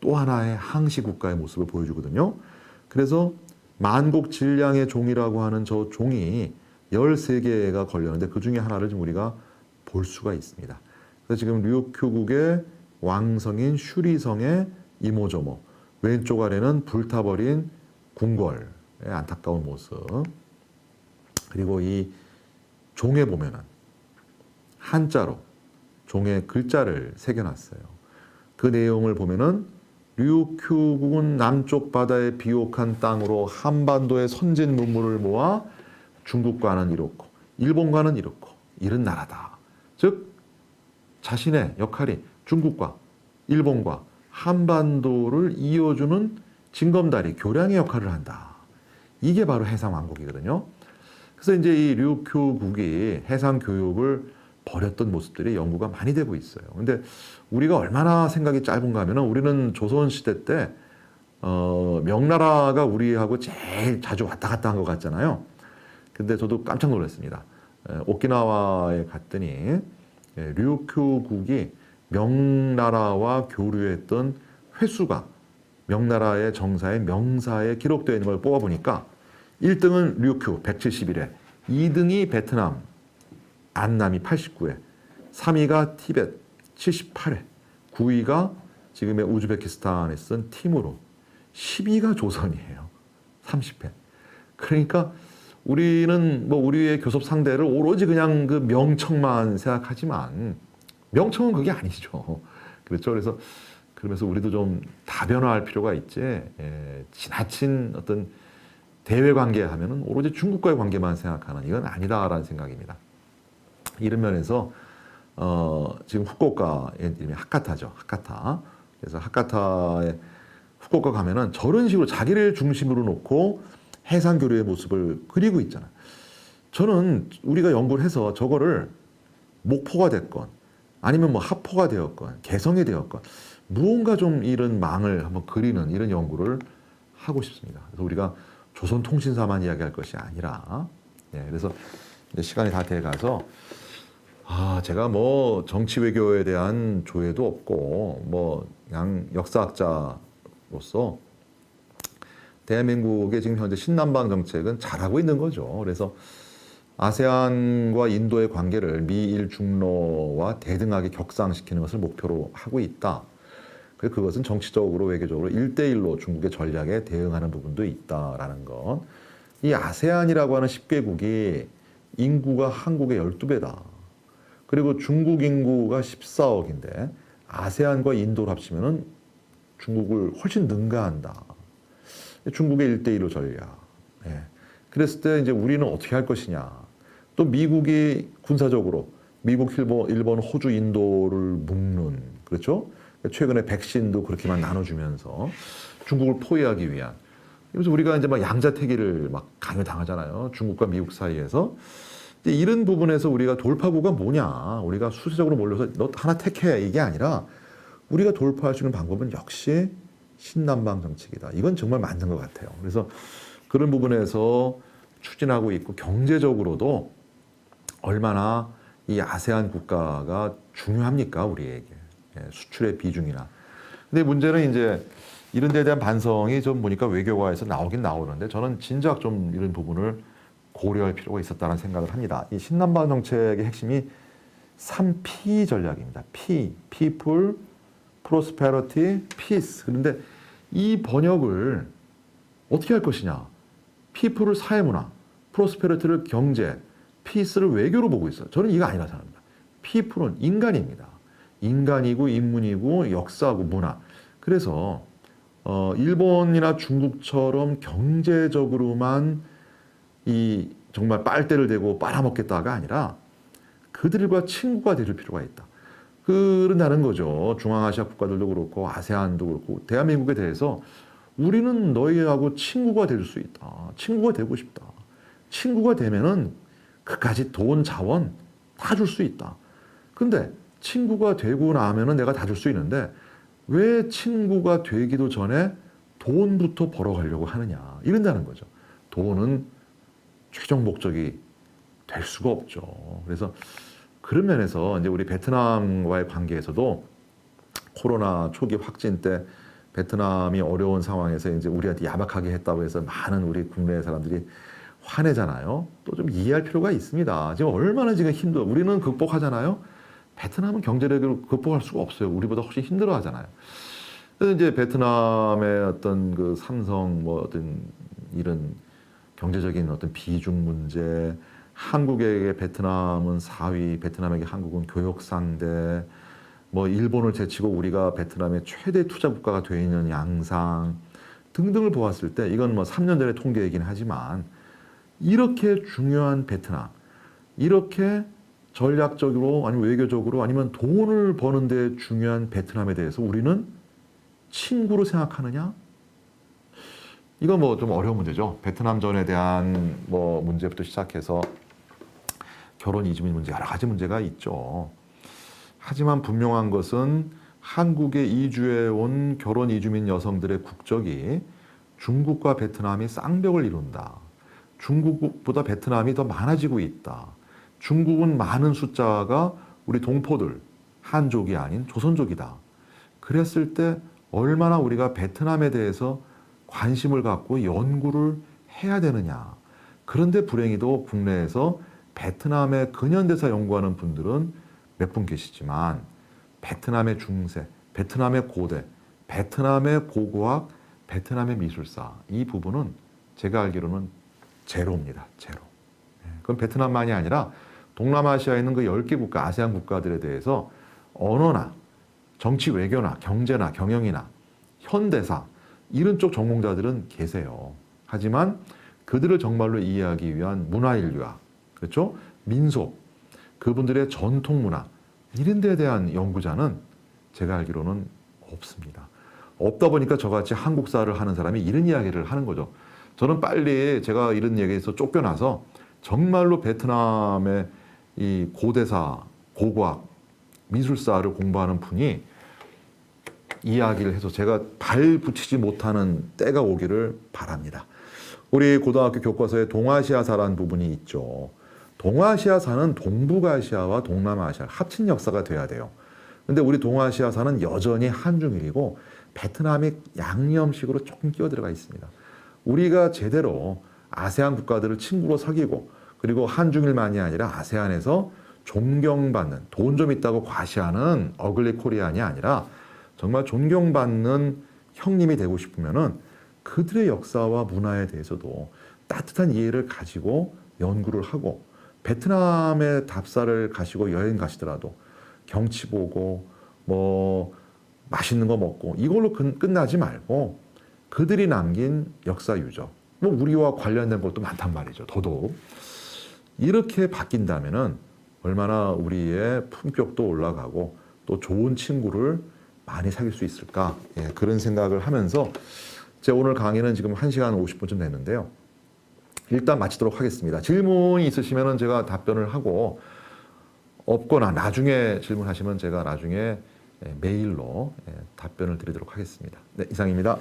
또 하나의 항시 국가의 모습을 보여주거든요. 그래서 만국질량의 종이라고 하는 저 종이 13개가 걸렸는데 그 중에 하나를 지금 우리가 볼 수가 있습니다. 그래서 지금 ryukyu국의 왕성인 슈리성의 이모저모, 왼쪽 아래는 불타버린 궁궐의 안타까운 모습, 그리고 이 종에 보면은 한자로 종의 글자를 새겨놨어요. 그 내용을 보면은 ryukyu국은 남쪽 바다의 비옥한 땅으로 한반도의 선진 문물을 모아 중국과는 이렇고 일본과는 이렇고 이런 나라다. 즉 자신의 역할이 중국과 일본과 한반도를 이어주는 징검다리, 교량의 역할을 한다. 이게 바로 해상왕국이거든요. 그래서 이제 이 ryukyu국이 해상 교육을 버렸던 모습들이 연구가 많이 되고 있어요. 근데 우리가 얼마나 생각이 짧은가 하면은 우리는 조선시대 때, 명나라가 우리하고 제일 자주 왔다 갔다 한 것 같잖아요. 근데 저도 깜짝 놀랐습니다. 오키나와에 갔더니, ryukyu국이 명나라와 교류했던 횟수가 명나라의 정사의 명사에 기록되어 있는 걸 뽑아보니까 1등은 ryukyu 171회, 2등이 베트남 안남이 89회, 3위가 티벳 78회, 9위가 지금의 우즈베키스탄에 쓴 티무르, 10위가 조선이에요. 30회. 그러니까 우리는 뭐 우리의 교섭 상대를 오로지 그냥 그 명청만 생각하지만 명청은 그게 아니죠. 그렇죠. 그래서 그러면서 우리도 좀 다변화할 필요가 있지. 지나친 어떤 대외 관계 하면은 오로지 중국과의 관계만 생각하는 이건 아니다라는 생각입니다. 이런 면에서 지금 후쿠오카의 이름이 하카타죠. 하카타. 그래서 하카타에 후쿠오카 가면은 저런 식으로 자기를 중심으로 놓고 해상 교류의 모습을 그리고 있잖아요. 저는 우리가 연구를 해서 저거를 목포가 됐건 아니면 뭐 하포가 되었건 개성이 되었건 무언가 좀 이런 망을 한번 그리는 이런 연구를 하고 싶습니다. 그래서 우리가 조선통신사만 이야기할 것이 아니라, 그래서 이제 시간이 다 돼가서 제가 뭐 정치 외교에 대한 조예도 없고 뭐 그냥 역사학자로서 대한민국의 지금 현재 신남방 정책은 잘하고 있는 거죠. 그래서 아세안과 인도의 관계를 미일 중로와 대등하게 격상시키는 것을 목표로 하고 있다. 그것은 정치적으로 외교적으로 1대1로 중국의 전략에 대응하는 부분도 있다라는 것. 이 아세안이라고 하는 10개국이 인구가 한국의 12배다. 그리고 중국 인구가 14억인데 아세안과 인도를 합치면 중국을 훨씬 능가한다. 중국의 1대1로 전략. 그랬을 때 이제 우리는 어떻게 할 것이냐. 또 미국이 군사적으로 미국, 일본, 호주, 인도를 묶는, 그렇죠? 최근에 백신도 그렇게만 나눠주면서 중국을 포위하기 위한. 그래서 우리가 이제 막 양자택일을 막 강요당하잖아요. 중국과 미국 사이에서. 이런 부분에서 우리가 돌파구가 뭐냐. 우리가 수세적으로 몰려서 너 하나 택해. 이게 아니라 우리가 돌파할 수 있는 방법은 역시 신남방 정책이다. 이건 정말 맞는 것 같아요. 그래서 그런 부분에서 추진하고 있고 경제적으로도 얼마나 이 아세안 국가가 중요합니까? 우리에게. 수출의 비중이나. 근데 문제는 이제 이런 데에 대한 반성이 좀 보니까 외교과에서 나오긴 나오는데 저는 진작 좀 이런 부분을 고려할 필요가 있었다는 생각을 합니다. 이 신남방 정책의 핵심이 3P 전략입니다. P, People, Prosperity, Peace. 그런데 이 번역을 어떻게 할 것이냐. People을 사회문화, Prosperity를 경제, Peace를 외교로 보고 있어요. 저는 이거 아니라 생각합니다. People은 인간입니다. 인간이고 인문이고 역사고 문화. 그래서 일본이나 중국처럼 경제적으로만 이 정말 빨대를 대고 빨아먹겠다가 아니라 그들과 친구가 될 필요가 있다. 그런다는 거죠. 중앙아시아 국가들도 그렇고 아세안도 그렇고 대한민국에 대해서 우리는 너희하고 친구가 될 수 있다. 친구가 되고 싶다. 친구가 되면은 그까지 돈, 자원 다 줄 수 있다. 근데 친구가 되고 나면은 내가 다 줄 수 있는데 왜 친구가 되기도 전에 돈부터 벌어가려고 하느냐. 이런다는 거죠. 돈은 최종 목적이 될 수가 없죠. 그래서 그런 면에서 이제 우리 베트남과의 관계에서도 코로나 초기 확진 때 베트남이 어려운 상황에서 이제 우리한테 야박하게 했다고 해서 많은 우리 국내 사람들이 화내잖아요. 또 좀 이해할 필요가 있습니다. 지금 얼마나 지금 힘들어. 우리는 극복하잖아요. 베트남은 경제력으로 극복할 수가 없어요. 우리보다 훨씬 힘들어 하잖아요. 그래서 이제 베트남의 어떤 그 삼성 뭐 어떤 이런 경제적인 어떤 비중 문제, 한국에게 베트남은 4위, 베트남에게 한국은 교역 상대, 뭐 일본을 제치고 우리가 베트남의 최대 투자 국가가 되어 있는 양상 등등을 보았을 때 이건 뭐 3년 전의 통계이긴 하지만 이렇게 중요한 베트남, 이렇게 전략적으로 아니면 외교적으로 아니면 돈을 버는 데 중요한 베트남에 대해서 우리는 친구로 생각하느냐? 이건 뭐 좀 어려운 문제죠. 베트남전에 대한 뭐 문제부터 시작해서 결혼 이주민 문제 여러 가지 문제가 있죠. 하지만 분명한 것은 한국에 이주해 온 결혼 이주민 여성들의 국적이 중국과 베트남이 쌍벽을 이룬다. 중국보다 베트남이 더 많아지고 있다. 중국은 많은 숫자가 우리 동포들, 한족이 아닌 조선족이다. 그랬을 때 얼마나 우리가 베트남에 대해서 관심을 갖고 연구를 해야 되느냐. 그런데 불행히도 국내에서 베트남의 근현대사 연구하는 분들은 몇 분 계시지만 베트남의 중세, 베트남의 고대, 베트남의 고고학, 베트남의 미술사 이 부분은 제가 알기로는 제로입니다. 제로. 그건 베트남만이 아니라 동남아시아에 있는 그 10개 국가, 아세안 국가들에 대해서 언어나 정치 외교나 경제나 경영이나 현대사 이런 쪽 전공자들은 계세요. 하지만 그들을 정말로 이해하기 위한 문화인류학, 그렇죠? 민속, 그분들의 전통 문화 이런 데에 대한 연구자는 제가 알기로는 없습니다. 없다 보니까 저같이 한국사를 하는 사람이 이런 이야기를 하는 거죠. 저는 빨리 제가 이런 얘기에서 쫓겨나서 정말로 베트남의 이 고대사, 고고학, 미술사를 공부하는 분이 이야기를 해서 제가 발 붙이지 못하는 때가 오기를 바랍니다. 우리 고등학교 교과서에 동아시아사라는 부분이 있죠. 동아시아사는 동북아시아와 동남아시아 합친 역사가 돼야 돼요. 근데 우리 동아시아사는 여전히 한중일이고 베트남이 양념식으로 조금 끼어 들어가 있습니다. 우리가 제대로 아세안 국가들을 친구로 사귀고 그리고 한중일만이 아니라 아세안에서 존경받는 돈 좀 있다고 과시하는 어글리 코리안이 아니라 정말 존경받는 형님이 되고 싶으면은 그들의 역사와 문화에 대해서도 따뜻한 이해를 가지고 연구를 하고 베트남의 답사를 가시고 여행 가시더라도 경치 보고 뭐 맛있는 거 먹고 이걸로 끝나지 말고 그들이 남긴 역사 유적 뭐 우리와 관련된 것도 많단 말이죠. 더더욱 이렇게 바뀐다면은 얼마나 우리의 품격도 올라가고 또 좋은 친구를 많이 사귈 수 있을까? 예, 그런 생각을 하면서 제 오늘 강의는 지금 1시간 50분쯤 됐는데요. 일단 마치도록 하겠습니다. 질문이 있으시면 제가 답변을 하고 없거나 나중에 질문하시면 제가 나중에 메일로 답변을 드리도록 하겠습니다. 네, 이상입니다.